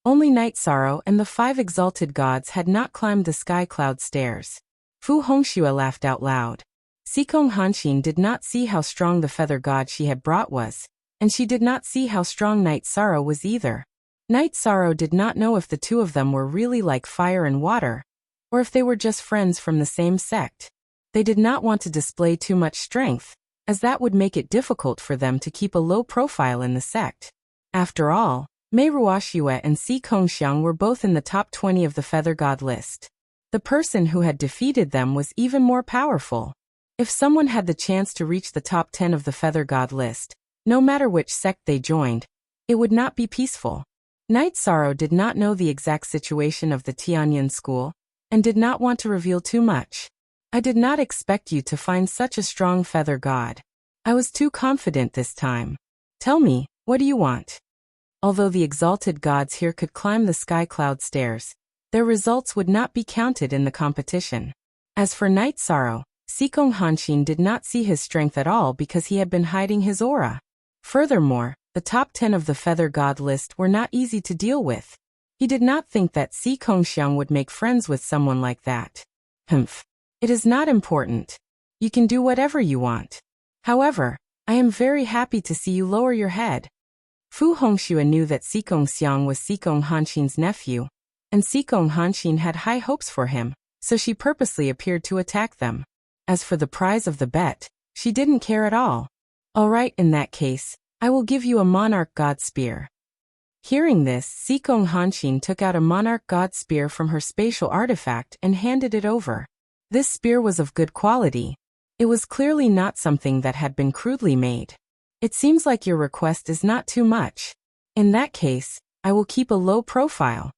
only Night Sorrow and the 5 exalted gods had not climbed the sky cloud stairs. Fu Hongxue laughed out loud. Sikong Hanshin did not see how strong the feather god she had brought was, and she did not see how strong Night Sorrow was either. Night Sorrow did not know if the two of them were really like fire and water, or if they were just friends from the same sect. They did not want to display too much strength, as that would make it difficult for them to keep a low profile in the sect. After all, Mei Ruoxue and Sikong Xiang were both in the top 20 of the feather god list. The person who had defeated them was even more powerful. If someone had the chance to reach the top 10 of the feather god list, No matter which sect they joined, it would not be peaceful. Night Sorrow did not know the exact situation of the Tianyan school, and did not want to reveal too much. I did not expect you to find such a strong feather god. I was too confident this time. Tell me, what do you want? Although the exalted gods here could climb the sky cloud stairs, their results would not be counted in the competition. As for Night Sorrow, Sikong Hanshin did not see his strength at all because he had been hiding his aura. Furthermore, the top 10 of the feather god list were not easy to deal with. He did not think that Si Kongxiang would make friends with someone like that. Humph. It is not important. You can do whatever you want. However, I am very happy to see you lower your head. Fu Hongxue knew that Si Kongxiang was Sikong Hanshin's nephew, and Sikong Hanshin had high hopes for him, so she purposely appeared to attack them. As for the prize of the bet, she didn't care at all. All right, in that case, I will give you a monarch god spear. Hearing this, Sikong Hanshin took out a monarch god spear from her spatial artifact and handed it over. This spear was of good quality. It was clearly not something that had been crudely made. It seems like your request is not too much. In that case, I will keep a low profile.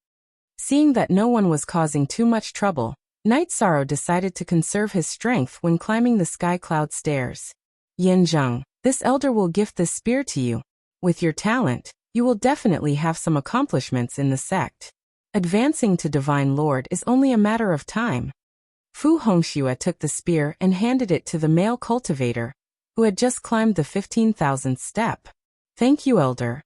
Seeing that no one was causing too much trouble, Night Sorrow decided to conserve his strength when climbing the sky cloud stairs. Yin Zheng, this elder will gift this spear to you. With your talent, you will definitely have some accomplishments in the sect. Advancing to Divine Lord is only a matter of time. Fu Hongxue took the spear and handed it to the male cultivator, who had just climbed the 15,000th step. Thank you, elder.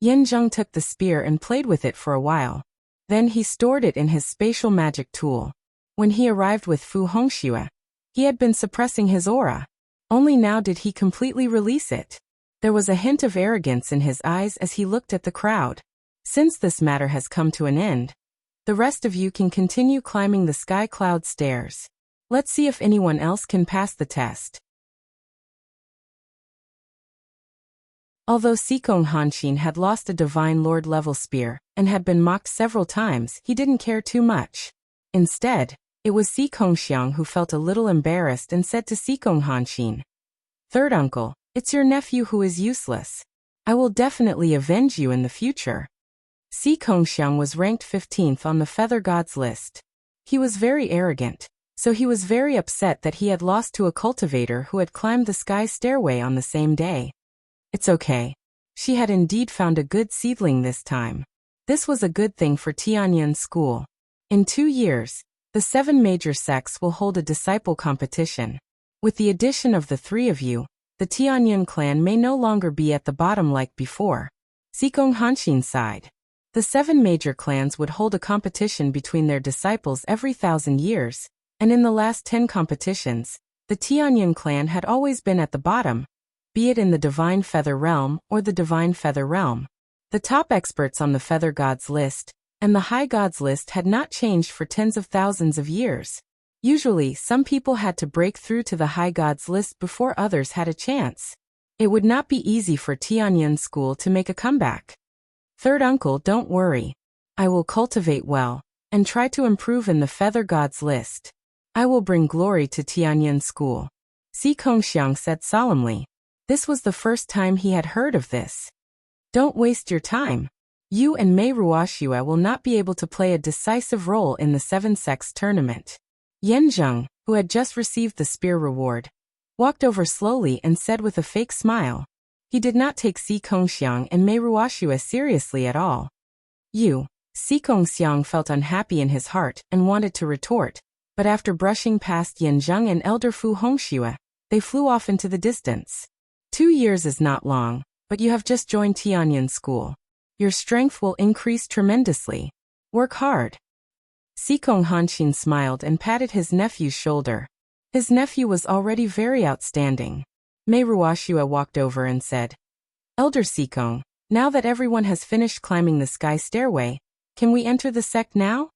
Yin Zheng took the spear and played with it for a while. Then he stored it in his spatial magic tool. When he arrived with Fu Hongxue, he had been suppressing his aura. Only now did he completely release it. There was a hint of arrogance in his eyes as he looked at the crowd. Since this matter has come to an end, the rest of you can continue climbing the sky cloud stairs. Let's see if anyone else can pass the test. Although Sikong Hanshin had lost a Divine Lord level spear and had been mocked several times, he didn't care too much. Instead, it was Si Kongxiang who felt a little embarrassed and said to Sikong Hanshin, "Third uncle, it's your nephew who is useless. I will definitely avenge you in the future." Si Kongxiang was ranked 15th on the Feather Gods list. He was very arrogant, so he was very upset that he had lost to a cultivator who had climbed the sky stairway on the same day. It's okay. She had indeed found a good seedling this time. This was a good thing for Tianyan School. In 2 years, the 7 major sects will hold a disciple competition. With the addition of the 3 of you, the Tianyan clan may no longer be at the bottom like before. Sikong Hanshin sighed. The 7 major clans would hold a competition between their disciples every 1,000 years, and in the last 10 competitions, the Tianyan clan had always been at the bottom, be it in the Divine Feather Realm or the Divine Feather Realm. The top experts on the Feather Gods list and the High Gods list had not changed for tens of thousands of years. Usually, some people had to break through to the High Gods list before others had a chance. It would not be easy for Tianyan School to make a comeback. Third uncle, don't worry. I will cultivate well, and try to improve in the Feather Gods list. I will bring glory to Tianyan School. Si Kongxiang said solemnly. This was the first time he had heard of this. Don't waste your time. You and Mei Ruoxue will not be able to play a decisive role in the 7 sects tournament. Yen Zheng, who had just received the spear reward, walked over slowly and said with a fake smile. He did not take Si Kongxiang and Mei Ruoxue seriously at all. Si Kongxiang felt unhappy in his heart and wanted to retort, but after brushing past Yen Zheng and elder Fu Hongxue, they flew off into the distance. 2 years is not long, but you have just joined Tianyan School. Your strength will increase tremendously. Work hard. Sikong Hanshin smiled and patted his nephew's shoulder. His nephew was already very outstanding. Mei Ruoxue walked over and said, Elder Sikong, now that everyone has finished climbing the sky stairway, can we enter the sect now?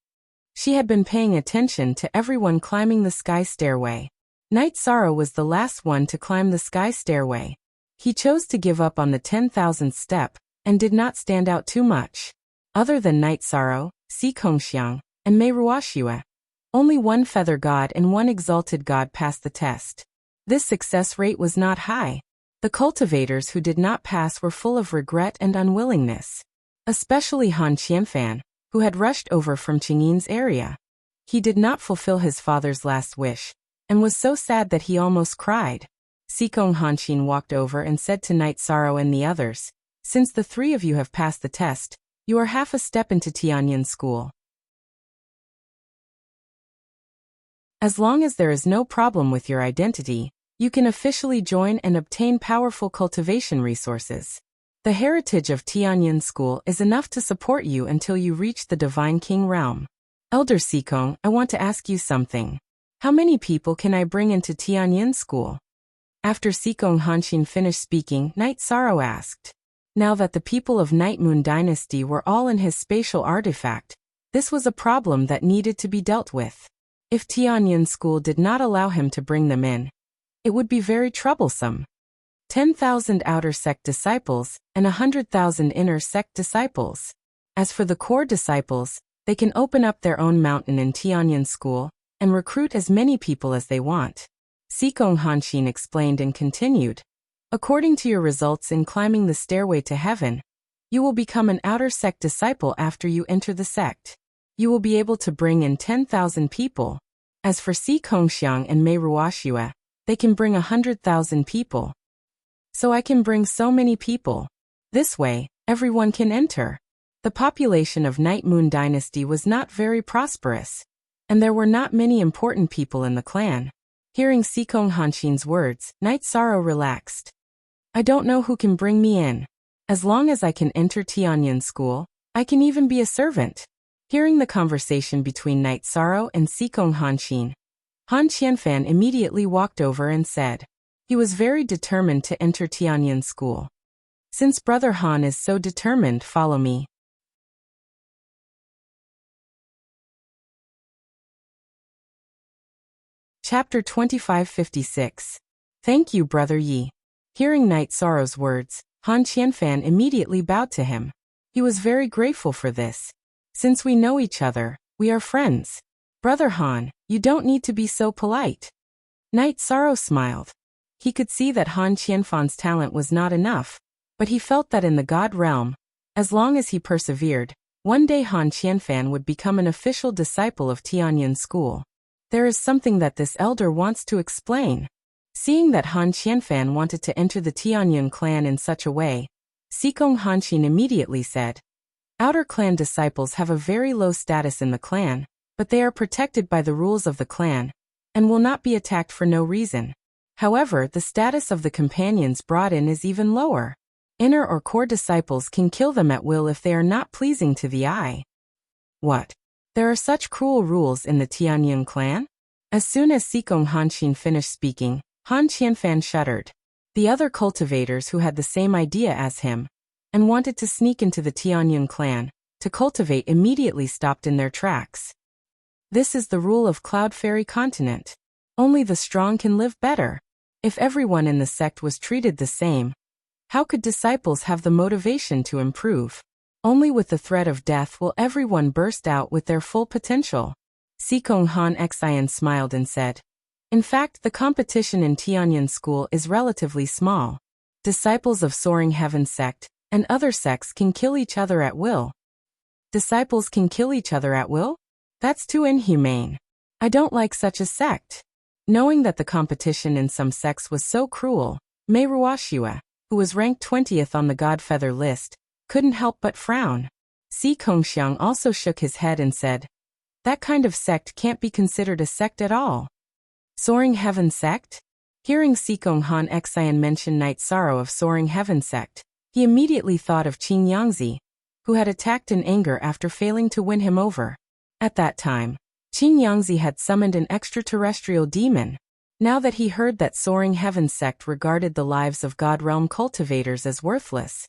She had been paying attention to everyone climbing the sky stairway. Night Sorrow was the last one to climb the sky stairway. He chose to give up on the 10,000th step, and did not stand out too much. Other than Night Sorrow, Si Kongxiang, and Mei Ruoxue, only 1 feather god and 1 exalted god passed the test. This success rate was not high. The The cultivators who did not pass were full of regret and unwillingness. Especially Han Qianfan, who had rushed over from Qingyin's area. He did not fulfill his father's last wish, and was so sad that he almost cried. Xikong Hanqin walked over and said to Knight Sorrow and the others, "Since the three of you have passed the test, you are half a step into Tianyin school. As long as there is no problem with your identity, you can officially join and obtain powerful cultivation resources. The heritage of Tianyin school is enough to support you until you reach the Divine King realm. Elder Xikong, I want to ask you something. How many people can I bring into Tianyin school?" After Xikong Hanqin finished speaking, Knight Sorrow asked. Now that the people of Night Moon Dynasty were all in his spatial artifact, this was a problem that needed to be dealt with. If Tianyin school did not allow him to bring them in, it would be very troublesome. 10,000 outer sect disciples and 100,000 inner sect disciples. As for the core disciples, they can open up their own mountain in Tianyin school and recruit as many people as they want. Xikong Hanqin explained and continued. According to your results in climbing the stairway to heaven, you will become an outer sect disciple after you enter the sect. You will be able to bring in 10,000 people. As for Si Kongxiang and Mei Ruoxue, they can bring 100,000 people. So I can bring so many people. This way, everyone can enter. The population of Night Moon Dynasty was not very prosperous, and there were not many important people in the clan. Hearing Xikong Hanqin's words, Knight Sorrow relaxed. I don't know who can bring me in. As long as I can enter Tianyin school, I can even be a servant. Hearing the conversation between Knight Sorrow and Xikong Hanqin, Han Qianfan immediately walked over and said. He was very determined to enter Tianyin school. Since Brother Han is so determined, follow me. Chapter 2556. Thank you, Brother Yi. Hearing Knight Sorrow's words, Han Qianfan immediately bowed to him. He was very grateful for this. Since we know each other, we are friends. Brother Han, you don't need to be so polite. Knight Sorrow smiled. He could see that Han Qianfan's talent was not enough, but he felt that in the God realm, as long as he persevered, one day Han Qianfan would become an official disciple of Tianyin school. There is something that this elder wants to explain. Seeing that Han Qianfan wanted to enter the Tianyin clan in such a way, Xikong Hanqin immediately said, Outer clan disciples have a very low status in the clan, but they are protected by the rules of the clan, and will not be attacked for no reason. However, the status of the companions brought in is even lower. Inner or core disciples can kill them at will if they are not pleasing to the eye. What? There are such cruel rules in the Tianyin clan? As soon as Xikong Hanqin finished speaking, Han Qianfan shuddered. The other cultivators who had the same idea as him, and wanted to sneak into the Tianyin clan, to cultivate immediately stopped in their tracks. This is the rule of Cloud Fairy Continent. Only the strong can live better. If everyone in the sect was treated the same, how could disciples have the motivation to improve? Only with the threat of death will everyone burst out with their full potential. Xikong Han Xian smiled and said, In fact, the competition in Tianyin school is relatively small. Disciples of Soaring Heaven sect and other sects can kill each other at will. Disciples can kill each other at will? That's too inhumane. I don't like such a sect. Knowing that the competition in some sects was so cruel, Mei Ruoxue, who was ranked 20th on the Godfeather list, couldn't help but frown. Si Kongxiang also shook his head and said, That kind of sect can't be considered a sect at all. Soaring Heaven sect? Hearing Xikong Han Xian mention Knight Sorrow of Soaring Heaven sect, he immediately thought of Qin Yangzi, who had attacked in anger after failing to win him over. At that time, Qin Yangzi had summoned an extraterrestrial demon. Now that he heard that Soaring Heaven sect regarded the lives of God realm cultivators as worthless,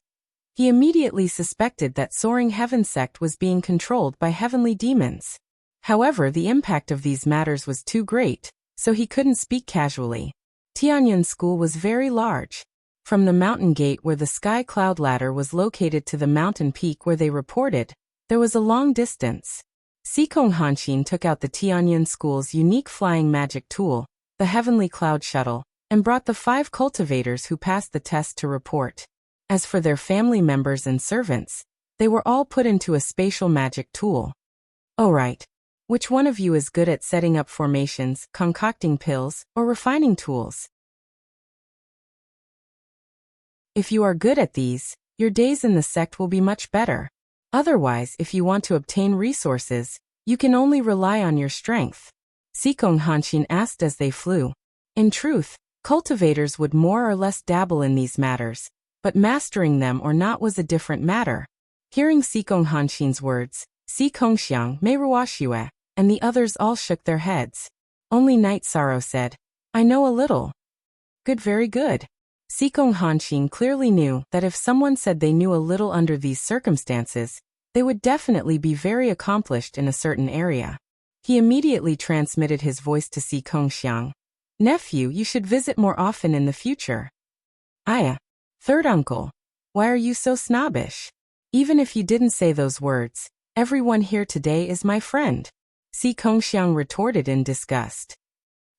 he immediately suspected that Soaring Heaven sect was being controlled by heavenly demons. However, the impact of these matters was too great, so he couldn't speak casually. Tianyin school was very large. From the mountain gate where the sky cloud ladder was located to the mountain peak where they reported, there was a long distance. Xikong Hanqin took out the Tianyin school's unique flying magic tool, the Heavenly Cloud Shuttle, and brought the 5 cultivators who passed the test to report. As for their family members and servants, they were all put into a spatial magic tool. Alright. Which one of you is good at setting up formations, concocting pills, or refining tools? If you are good at these, your days in the sect will be much better. Otherwise, if you want to obtain resources, you can only rely on your strength. Sikong Hanshin asked as they flew. In truth, cultivators would more or less dabble in these matters, but mastering them or not was a different matter. Hearing Sikong Hanshin's words, Sikong Xiang Meiruashue, and the others all shook their heads. Only Night Sorrow said, I know a little. Good, very good. Sikong Hanshin clearly knew that if someone said they knew a little under these circumstances, they would definitely be very accomplished in a certain area. He immediately transmitted his voice to Sikong Xiang. Nephew, you should visit more often in the future. Aya. Third uncle. Why are you so snobbish? Even if you didn't say those words, everyone here today is my friend. Sikong Xiang retorted in disgust.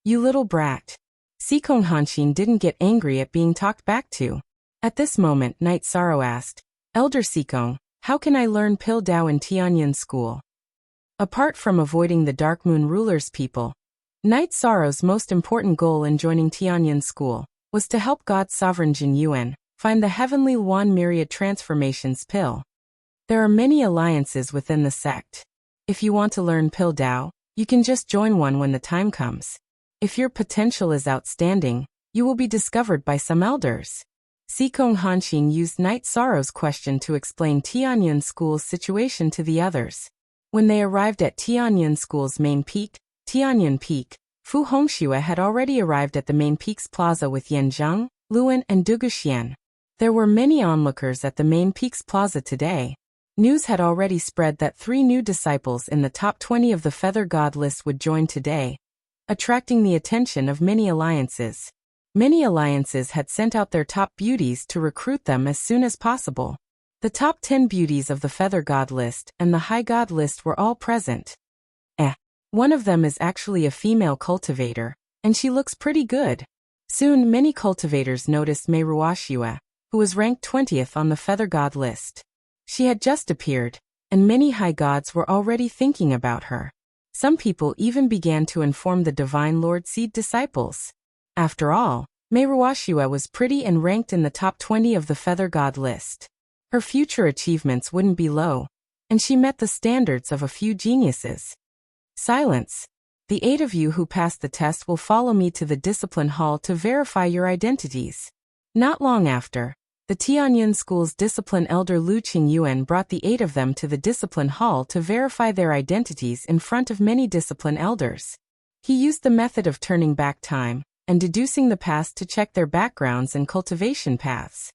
You little brat. Sikong Hanshin didn't get angry at being talked back to. At this moment, Night Sorrow asked, Elder Sikong, how can I learn Pil Dao in Tianyan school? Apart from avoiding the Dark Moon ruler's people, Night Sorrow's most important goal in joining Tianyan school was to help God's sovereign Jin Yuan find the heavenly Luan myriad transformations pill. There are many alliances within the sect. If you want to learn Pil Dao, you can just join one when the time comes. If your potential is outstanding, you will be discovered by some elders. Sikong Hanshin used Night Sorrow's question to explain Tianyan School's situation to the others. When they arrived at Tianyan School's main peak, Tianyan Peak, Fu Hongxue had already arrived at the main peak's plaza with Yanzhang, Luan, and Duguxian. There were many onlookers at the main peak's plaza today. News had already spread that 3 new disciples in the top 20 of the Feather God list would join today, attracting the attention of many alliances. Many alliances had sent out their top beauties to recruit them as soon as possible. The top 10 beauties of the Feather God list and the High God list were all present. One of them is actually a female cultivator, and she looks pretty good. Soon many cultivators noticed Meiruashue, who was ranked 20th on the Feather God list. She had just appeared, and many high gods were already thinking about her. Some people even began to inform the Divine Lord Seed disciples. After all, Meiruashue was pretty and ranked in the top 20 of the Feather God list. Her future achievements wouldn't be low, and she met the standards of a few geniuses. Silence. The 8 of you who passed the test will follow me to the discipline hall to verify your identities. Not long after, the Tianyan School's discipline elder Lu Qingyuan brought the 8 of them to the discipline hall to verify their identities in front of many discipline elders. He used the method of turning back time and deducing the past to check their backgrounds and cultivation paths.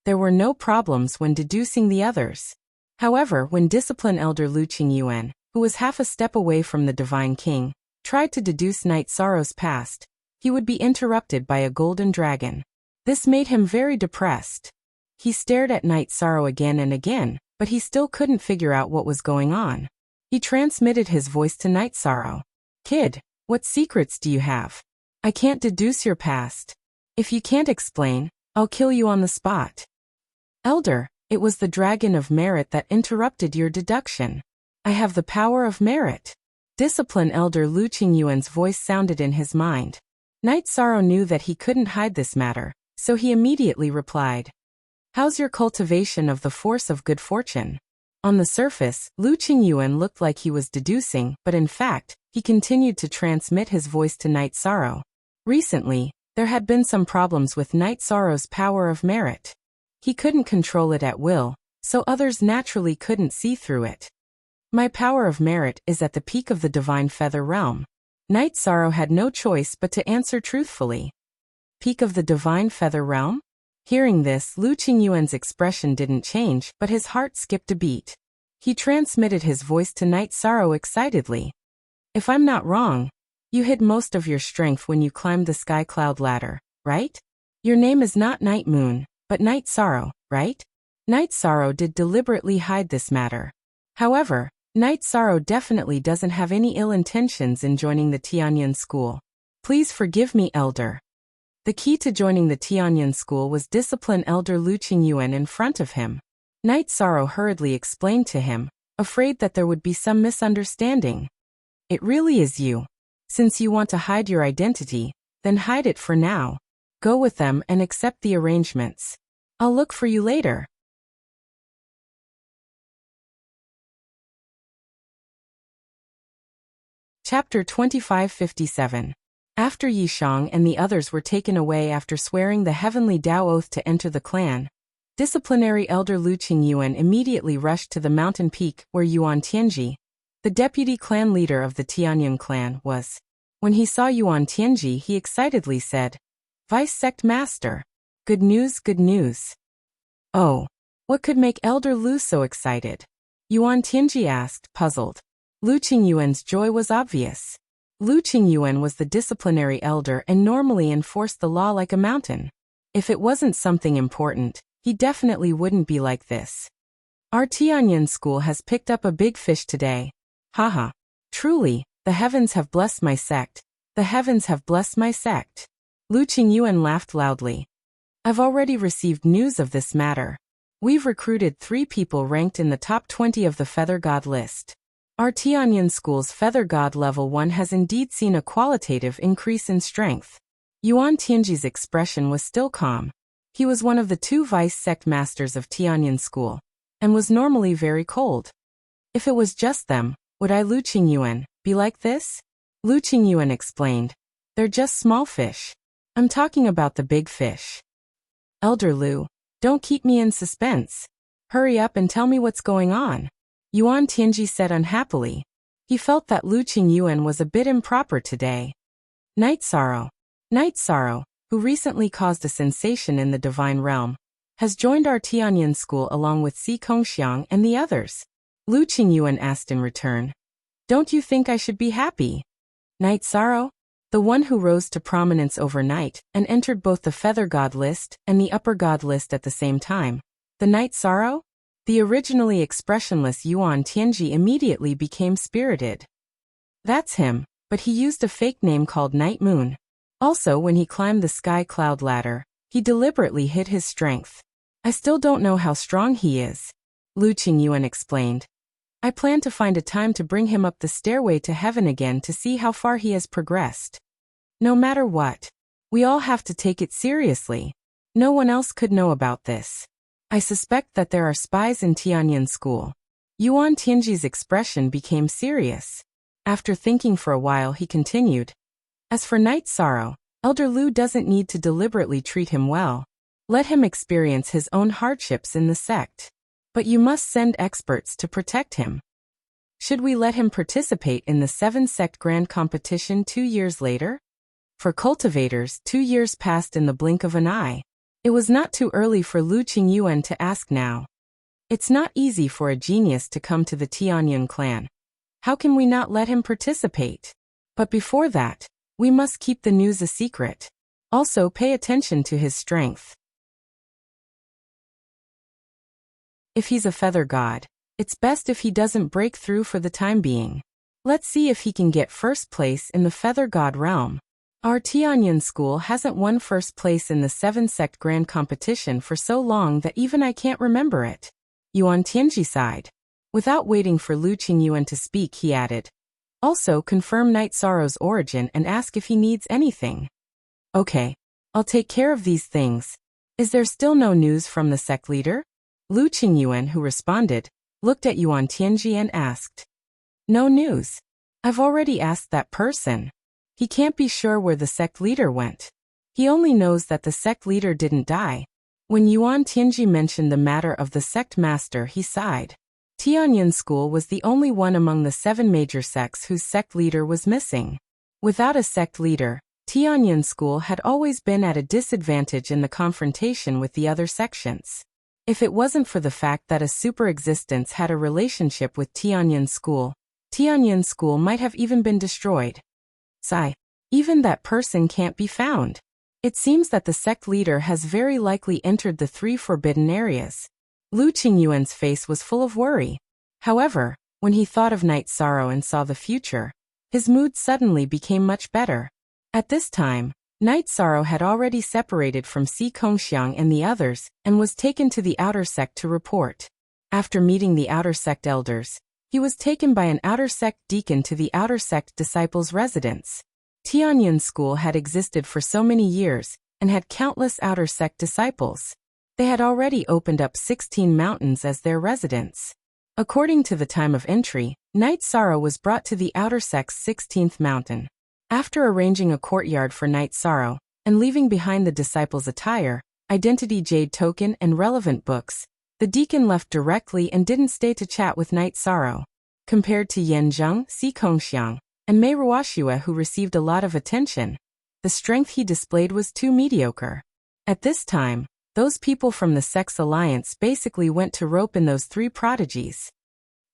There were no problems when deducing the others. However, when discipline elder Lu Qingyuan, who was half a step away from the Divine King, tried to deduce Night Sorrow's past, he would be interrupted by a golden dragon. This made him very depressed. He stared at Night Sorrow again and again, but he still couldn't figure out what was going on. He transmitted his voice to Night Sorrow. Kid, what secrets do you have? I can't deduce your past. If you can't explain, I'll kill you on the spot. Elder, it was the dragon of merit that interrupted your deduction. I have the power of merit. Discipline elder Lu Qingyuan's voice sounded in his mind. Night Sorrow knew that he couldn't hide this matter, so he immediately replied. How's your cultivation of the force of good fortune? On the surface, Lu Qingyuan looked like he was deducing, but in fact, he continued to transmit his voice to Night Sorrow. Recently, there had been some problems with Night Sorrow's power of merit. He couldn't control it at will, so others naturally couldn't see through it. My power of merit is at the peak of the Divine Feather realm. Night Sorrow had no choice but to answer truthfully. Peak of the Divine Feather realm? Hearing this, Lu Qingyuan's expression didn't change, but his heart skipped a beat. He transmitted his voice to Night Sorrow excitedly. If I'm not wrong, you hid most of your strength when you climbed the Sky Cloud ladder, right? Your name is not Night Moon, but Night Sorrow, right? Night Sorrow did deliberately hide this matter. However, Knight Sorrow definitely doesn't have any ill intentions in joining the Tianyan school. Please forgive me, Elder. The key to joining the Tianyan school was discipline Elder Lu Qingyuan in front of him. Knight Sorrow hurriedly explained to him, afraid that there would be some misunderstanding. It really is you. Since you want to hide your identity, then hide it for now. Go with them and accept the arrangements. I'll look for you later. Chapter 2557. After Yishang and the others were taken away after swearing the heavenly Tao oath to enter the clan, disciplinary elder Lu Qingyuan immediately rushed to the mountain peak where Yuan Tianji, the deputy clan leader of the Tianyan clan, was. When he saw Yuan Tianji, he excitedly said, "Vice Sect Master. Good news, good news." "Oh, what could make Elder Lu so excited?" Yuan Tianji asked, puzzled. Lu Qingyuan's joy was obvious. Lu Qingyuan was the disciplinary elder and normally enforced the law like a mountain. If it wasn't something important, he definitely wouldn't be like this. "Our Tianyan school has picked up a big fish today. Haha. Truly, the heavens have blessed my sect. The heavens have blessed my sect." Lu Qingyuan laughed loudly. "I've already received news of this matter. We've recruited 3 people ranked in the top 20 of the Feather God list. Our Tianyan school's Feather God level 1 has indeed seen a qualitative increase in strength." Yuan Tianji's expression was still calm. He was one of the 2 vice sect masters of Tianyan school, and was normally very cold. "If it was just them, would I, Lu Qingyuan, be like this?" Lu Qingyuan explained. "They're just small fish. I'm talking about the big fish." "Elder Lu, don't keep me in suspense. Hurry up and tell me what's going on," Yuan Tianji said unhappily. He felt that Lu Qingyuan was a bit improper today. Knight Sorrow, who recently caused a sensation in the divine realm, has joined our Tianyan school along with Si Kongxiang and the others. Lu Qingyuan asked in return. "Don't you think I should be happy?" Knight Sorrow, the one who rose to prominence overnight and entered both the Feather God list and the Upper God list at the same time. The Knight Sorrow? The originally expressionless Yuan Tianji immediately became spirited. "That's him, but he used a fake name called Night Moon. Also, when he climbed the sky cloud ladder, he deliberately hid his strength. I still don't know how strong he is," Lu Qingyuan explained. "I plan to find a time to bring him up the stairway to heaven again to see how far he has progressed. No matter what, we all have to take it seriously. No one else could know about this. I suspect that there are spies in Tianyan school." Yuan Tianji's expression became serious. After thinking for a while, he continued. "As for Knight Sorrow, Elder Lu doesn't need to deliberately treat him well. Let him experience his own hardships in the sect. But you must send experts to protect him. Should we let him participate in the 7-sect grand competition 2 years later?" For cultivators, 2 years passed in the blink of an eye. It was not too early for Lu Qingyuan to ask now. It's not easy for a genius to come to the Tianyan clan. How can we not let him participate? But before that, we must keep the news a secret. Also pay attention to his strength. If he's a feather god, it's best if he doesn't break through for the time being. Let's see if he can get first place in the feather god realm. Our Tianyan school hasn't won first place in the 7-sect grand competition for so long that even I can't remember it. Yuan Tianji sighed. Without waiting for Lu Qingyuan to speak, he added. Also confirm Knight Sorrow's origin and ask if he needs anything. Okay, I'll take care of these things. Is there still no news from the sect leader? Lu Qingyuan, who responded, looked at Yuan Tianji and asked. No news. I've already asked that person. He can't be sure where the sect leader went. He only knows that the sect leader didn't die. When Yuan Tianji mentioned the matter of the sect master, he sighed. Tianyan school was the only one among the 7 major sects whose sect leader was missing. Without a sect leader, Tianyan school had always been at a disadvantage in the confrontation with the other sections. If it wasn't for the fact that a super existence had a relationship with Tianyan school might have even been destroyed. Sigh. Even that person can't be found. It seems that the sect leader has very likely entered the 3 forbidden areas. Lu Qingyuan's face was full of worry. However, When he thought of Night Sorrow and saw the future, his mood suddenly became much better. At this time, Night Sorrow had already separated from Si Kongxiang and the others and was taken to the outer sect to report. After meeting the outer sect elders, he was taken by an outer sect deacon to the outer sect disciples' residence. Tianyun School had existed for so many years and had countless outer sect disciples. They had already opened up 16 mountains as their residence. According to the time of entry, Night Sorrow was brought to the outer sect's 16th mountain. After arranging a courtyard for Night Sorrow and leaving behind the disciples' attire, identity jade token and relevant books, the deacon left directly and didn't stay to chat with Night Sorrow. Compared to Yan Zheng, Si Kongxiang, and Mei Ruoxue, who received a lot of attention, the strength he displayed was too mediocre. At this time, those people from the Sex Alliance basically went to rope in those three prodigies.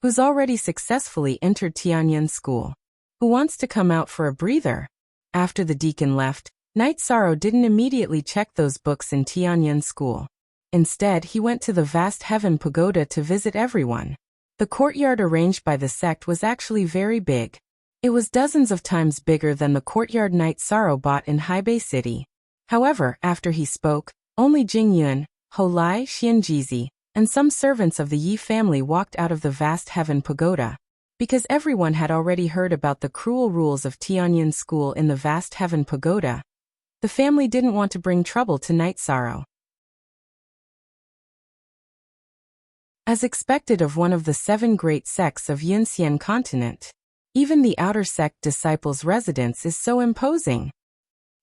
Who's already successfully entered Tianyun School? Who wants to come out for a breather? After the deacon left, Night Sorrow didn't immediately check those books in Tianyun School. Instead, he went to the vast Heaven Pagoda to visit everyone. The courtyard arranged by the sect was actually very big. It was dozens of times bigger than the courtyard Night Sorrow bought in Haibei City. However, after he spoke, only Jing Yun, Ho Lai, Xianjizi, and some servants of the Yi family walked out of the vast Heaven Pagoda. Because everyone had already heard about the cruel rules of Tianyun School in the vast Heaven Pagoda, the family didn't want to bring trouble to Night Sorrow. As expected of one of the 7 great sects of Yunxian continent, even the outer sect disciples' residence is so imposing.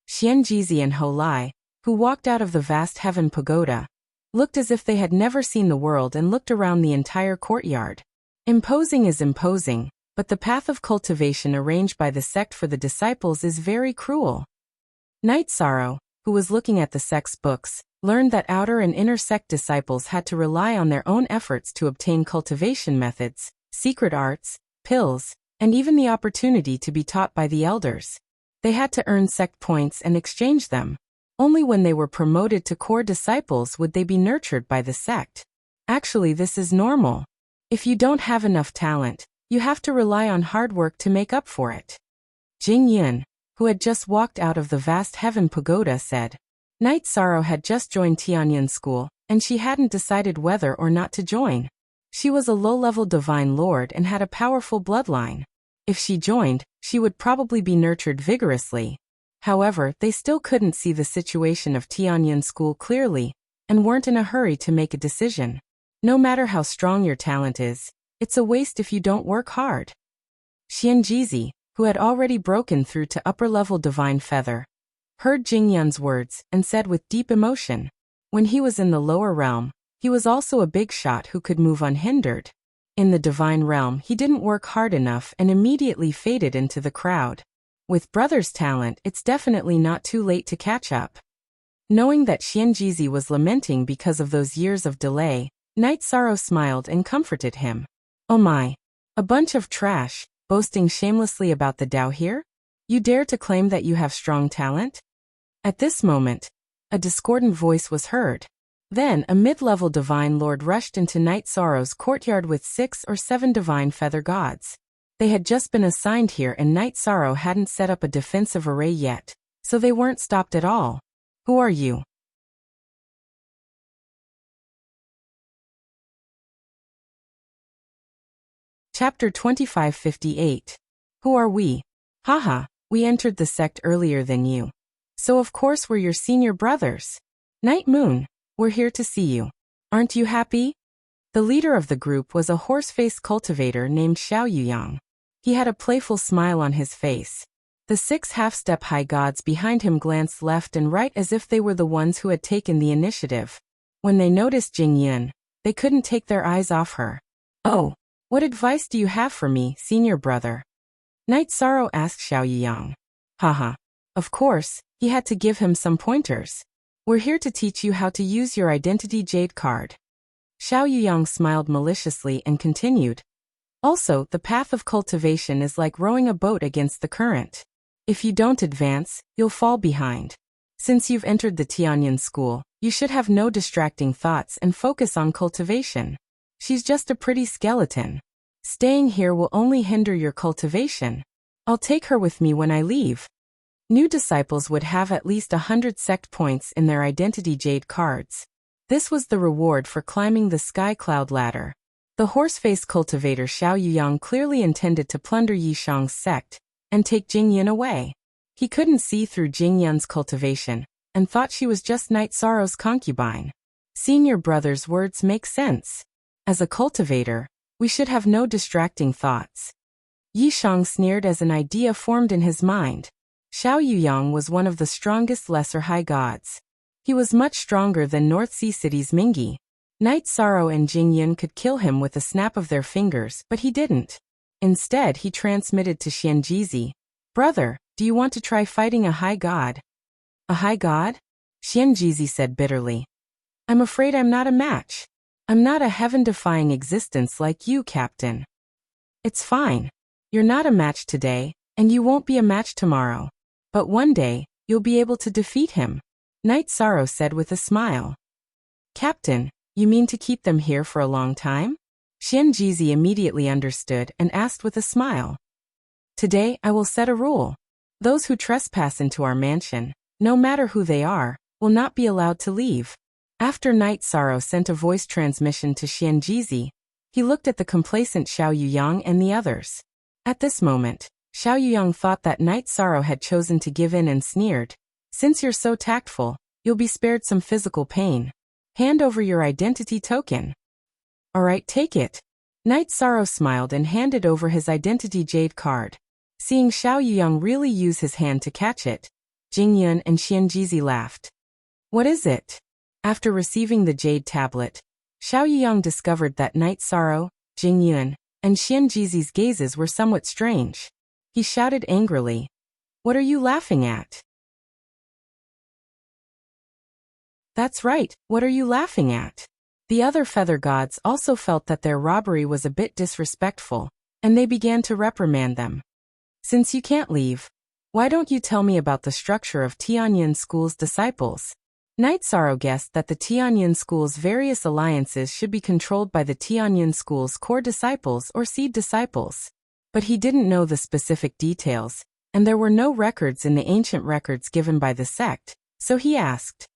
Xianjizi and Ho Lai, who walked out of the vast Heaven Pagoda, looked as if they had never seen the world and looked around the entire courtyard. Imposing is imposing, but the path of cultivation arranged by the sect for the disciples is very cruel. Night Sorrow, who was looking at the sect's books, learned that outer and inner sect disciples had to rely on their own efforts to obtain cultivation methods, secret arts, pills, and even the opportunity to be taught by the elders. They had to earn sect points and exchange them. Only when they were promoted to core disciples would they be nurtured by the sect. Actually, this is normal. If you don't have enough talent, you have to rely on hard work to make up for it. Jing Yun, who had just walked out of the vast Heaven Pagoda, said, Night Sorrow had just joined Tianyun School, and she hadn't decided whether or not to join. She was a low-level divine lord and had a powerful bloodline. If she joined, she would probably be nurtured vigorously. However, they still couldn't see the situation of Tianyun School clearly, and weren't in a hurry to make a decision. No matter how strong your talent is, it's a waste if you don't work hard. Xianjizi, who had already broken through to upper-level divine feather, heard Jing Yun's words and said with deep emotion, when he was in the lower realm, he was also a big shot who could move unhindered. In the divine realm, he didn't work hard enough and immediately faded into the crowd. With brother's talent, it's definitely not too late to catch up. Knowing that Xianjizi was lamenting because of those years of delay, Night Sorrow smiled and comforted him. Oh my! A bunch of trash, boasting shamelessly about the Tao here? You dare to claim that you have strong talent? At this moment, a discordant voice was heard. Then a mid-level divine lord rushed into Night Sorrow's courtyard with 6 or 7 divine feather gods. They had just been assigned here and Night Sorrow hadn't set up a defensive array yet, so they weren't stopped at all. Who are you? Chapter 2558. Who are we? Haha, we entered the sect earlier than you. So of course we're your senior brothers. Night Moon, we're here to see you. Aren't you happy? The leader of the group was a horse-faced cultivator named Xiao Yuyang. He had a playful smile on his face. The 6 half-step high gods behind him glanced left and right as if they were the ones who had taken the initiative. When they noticed Jing Yun, they couldn't take their eyes off her. Oh, what advice do you have for me, senior brother? Night Sorrow asked Xiao Yuyang. Haha. Of course, he had to give him some pointers. We're here to teach you how to use your identity jade card. Xiao Yuyang smiled maliciously and continued. Also, the path of cultivation is like rowing a boat against the current. If you don't advance, you'll fall behind. Since you've entered the Tianyun School, you should have no distracting thoughts and focus on cultivation. She's just a pretty skeleton. Staying here will only hinder your cultivation. I'll take her with me when I leave. New disciples would have at least 100 sect points in their identity jade cards. This was the reward for climbing the sky cloud ladder. The horse-face cultivator Xiao Yuyang clearly intended to plunder Yi Shang's sect and take Jingyan away. He couldn't see through Jingyan's cultivation and thought she was just Night Sorrow's concubine. Senior brother's words make sense. As a cultivator, we should have no distracting thoughts. Yi Shang sneered as an idea formed in his mind. Xiao Yuyang was one of the strongest lesser high gods. He was much stronger than North Sea City's Mingi. Night Sorrow and Jingyan could kill him with a snap of their fingers, but he didn't. Instead, he transmitted to Xianjizi, "Brother, do you want to try fighting a high god?" "A high god?" Xianjizi said bitterly. "I'm afraid I'm not a match. I'm not a heaven-defying existence like you, Captain." "It's fine. You're not a match today, and you won't be a match tomorrow. But one day, you'll be able to defeat him," Night Sorrow said with a smile. "Captain, you mean to keep them here for a long time?" Xianjizi immediately understood and asked with a smile. "Today I will set a rule. Those who trespass into our mansion, no matter who they are, will not be allowed to leave." After Night Sorrow sent a voice transmission to Xianjizi, he looked at the complacent Xiao Yuyang and the others. At this moment, Xiao Yuyang thought that Night Sorrow had chosen to give in and sneered, "Since you're so tactful, you'll be spared some physical pain. Hand over your identity token." "All right, take it." Night Sorrow smiled and handed over his identity jade card. Seeing Xiao Yuyang really use his hand to catch it, Jingyun and Xianjizi laughed. "What is it?" After receiving the jade tablet, Xiao Yuyang discovered that Night Sorrow, Jingyun, and Xianjizi's gazes were somewhat strange. He shouted angrily, "What are you laughing at?" "That's right, what are you laughing at?" The other feather gods also felt that their robbery was a bit disrespectful, and they began to reprimand them. "Since you can't leave, why don't you tell me about the structure of Tianyan School's disciples?" Night Sorrow guessed that the Tianyan School's various alliances should be controlled by the Tianyan School's core disciples or seed disciples. But he didn't know the specific details, and there were no records in the ancient records given by the sect, so he asked,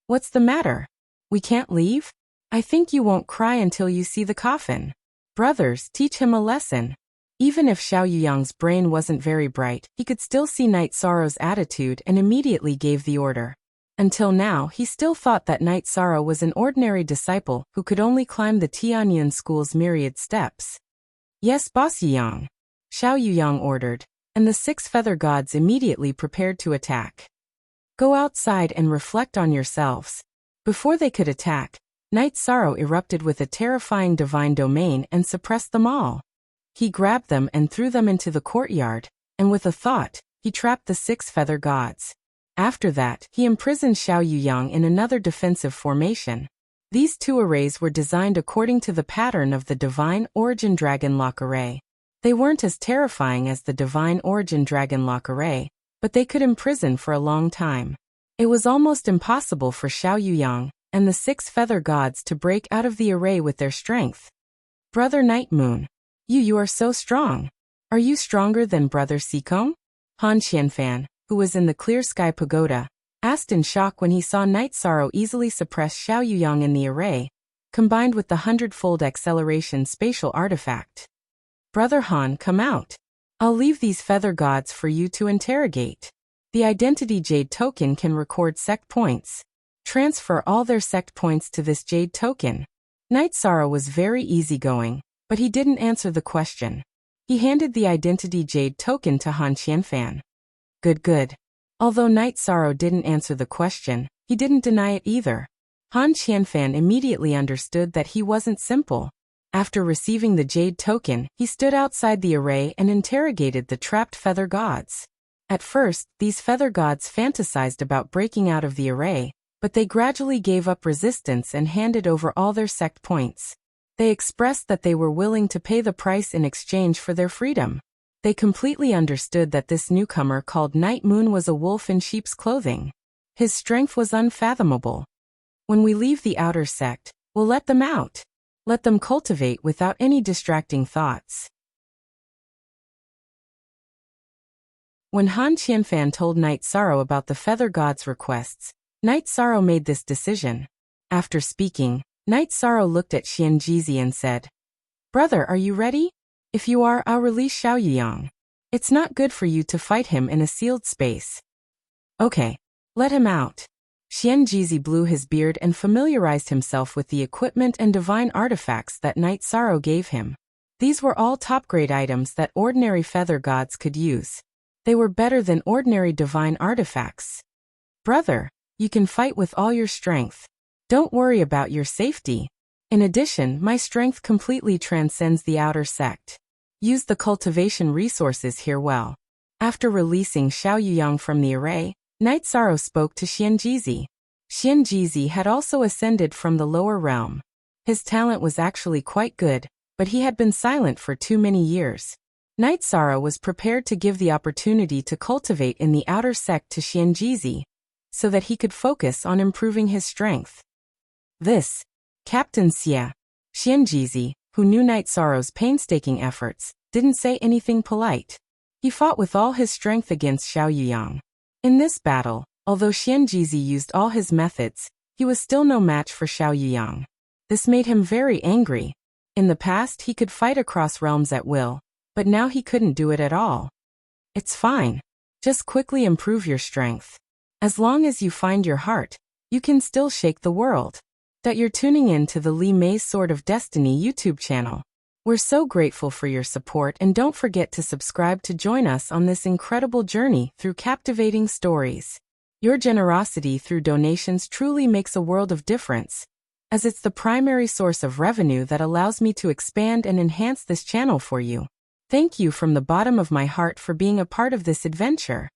"What's the matter? We can't leave? I think you won't cry until you see the coffin. Brothers, teach him a lesson." Even if Xiao Yuyang's brain wasn't very bright, he could still see Night Sorrow's attitude and immediately gave the order. Until now, he still thought that Night Sorrow was an ordinary disciple who could only climb the Tianyan School's myriad steps. "Yes, Boss Yuyang," Xiao Yuyang ordered, and the 6 feather gods immediately prepared to attack. "Go outside and reflect on yourselves." Before they could attack, Night Sorrow erupted with a terrifying divine domain and suppressed them all. He grabbed them and threw them into the courtyard, and with a thought, he trapped the 6 feather gods. After that, he imprisoned Xiao Yuyang in another defensive formation. These 2 arrays were designed according to the pattern of the Divine Origin Dragon Lock Array. They weren't as terrifying as the Divine Origin Dragon Lock Array, but they could imprison for a long time. It was almost impossible for Xiao Yuyang and the 6 feather gods to break out of the array with their strength. "Brother Night Moon, you are so strong. Are you stronger than Brother Sikong?" Han Qianfan, who was in the Clear Sky Pagoda, asked in shock when he saw Night Sorrow easily suppress Xiao Yuyang in the array, combined with the 100-fold acceleration spatial artifact. "Brother Han, come out. I'll leave these feather gods for you to interrogate. The Identity Jade token can record sect points. Transfer all their sect points to this jade token." Night Sorrow was very easygoing, but he didn't answer the question. He handed the Identity Jade token to Han Qianfan. Good. Although Night Sorrow didn't answer the question, he didn't deny it either. Han Qianfan immediately understood that he wasn't simple. After receiving the jade token, he stood outside the array and interrogated the trapped feather gods. At first, these feather gods fantasized about breaking out of the array, but they gradually gave up resistance and handed over all their sect points. They expressed that they were willing to pay the price in exchange for their freedom. They completely understood that this newcomer called Night Moon was a wolf in sheep's clothing. His strength was unfathomable. "When we leave the outer sect, we'll let them out. Let them cultivate without any distracting thoughts. When Han Qianfan told Knight Sorrow about the Feather God's requests, Knight Sorrow made this decision. After speaking, Knight Sorrow looked at Xianjizi and said, "Brother, are you ready? If you are, I'll release Xiao Yuyang. It's not good for you to fight him in a sealed space." "Okay, let him out." Xianjizi blew his beard and familiarized himself with the equipment and divine artifacts that Knight Sorrow gave him. These were all top-grade items that ordinary feather gods could use. They were better than ordinary divine artifacts. "Brother, you can fight with all your strength. Don't worry about your safety. In addition, my strength completely transcends the outer sect. Use the cultivation resources here well." After releasing Xiao Yuyang from the array, Knight Sorrow spoke to Xianjizi. Xianjizi had also ascended from the lower realm. His talent was actually quite good, but he had been silent for too many years. Knight Sorrow was prepared to give the opportunity to cultivate in the outer sect to Xianjizi, so that he could focus on improving his strength. This, Captain Xie. Xianjizi, who knew Knight Sorrow's painstaking efforts, didn't say anything polite. He fought with all his strength against Xiao Yuyang. In this battle, although Xianjizi used all his methods, he was still no match for Xiao Yuyang. This made him very angry. In the past, he could fight across realms at will, but now he couldn't do it at all. "It's fine. Just quickly improve your strength. As long as you find your heart, you can still shake the world." That you're tuning in to the Li Mei's Sword of Destiny YouTube channel. We're so grateful for your support, and don't forget to subscribe to join us on this incredible journey through captivating stories. Your generosity through donations truly makes a world of difference, as it's the primary source of revenue that allows me to expand and enhance this channel for you. Thank you from the bottom of my heart for being a part of this adventure.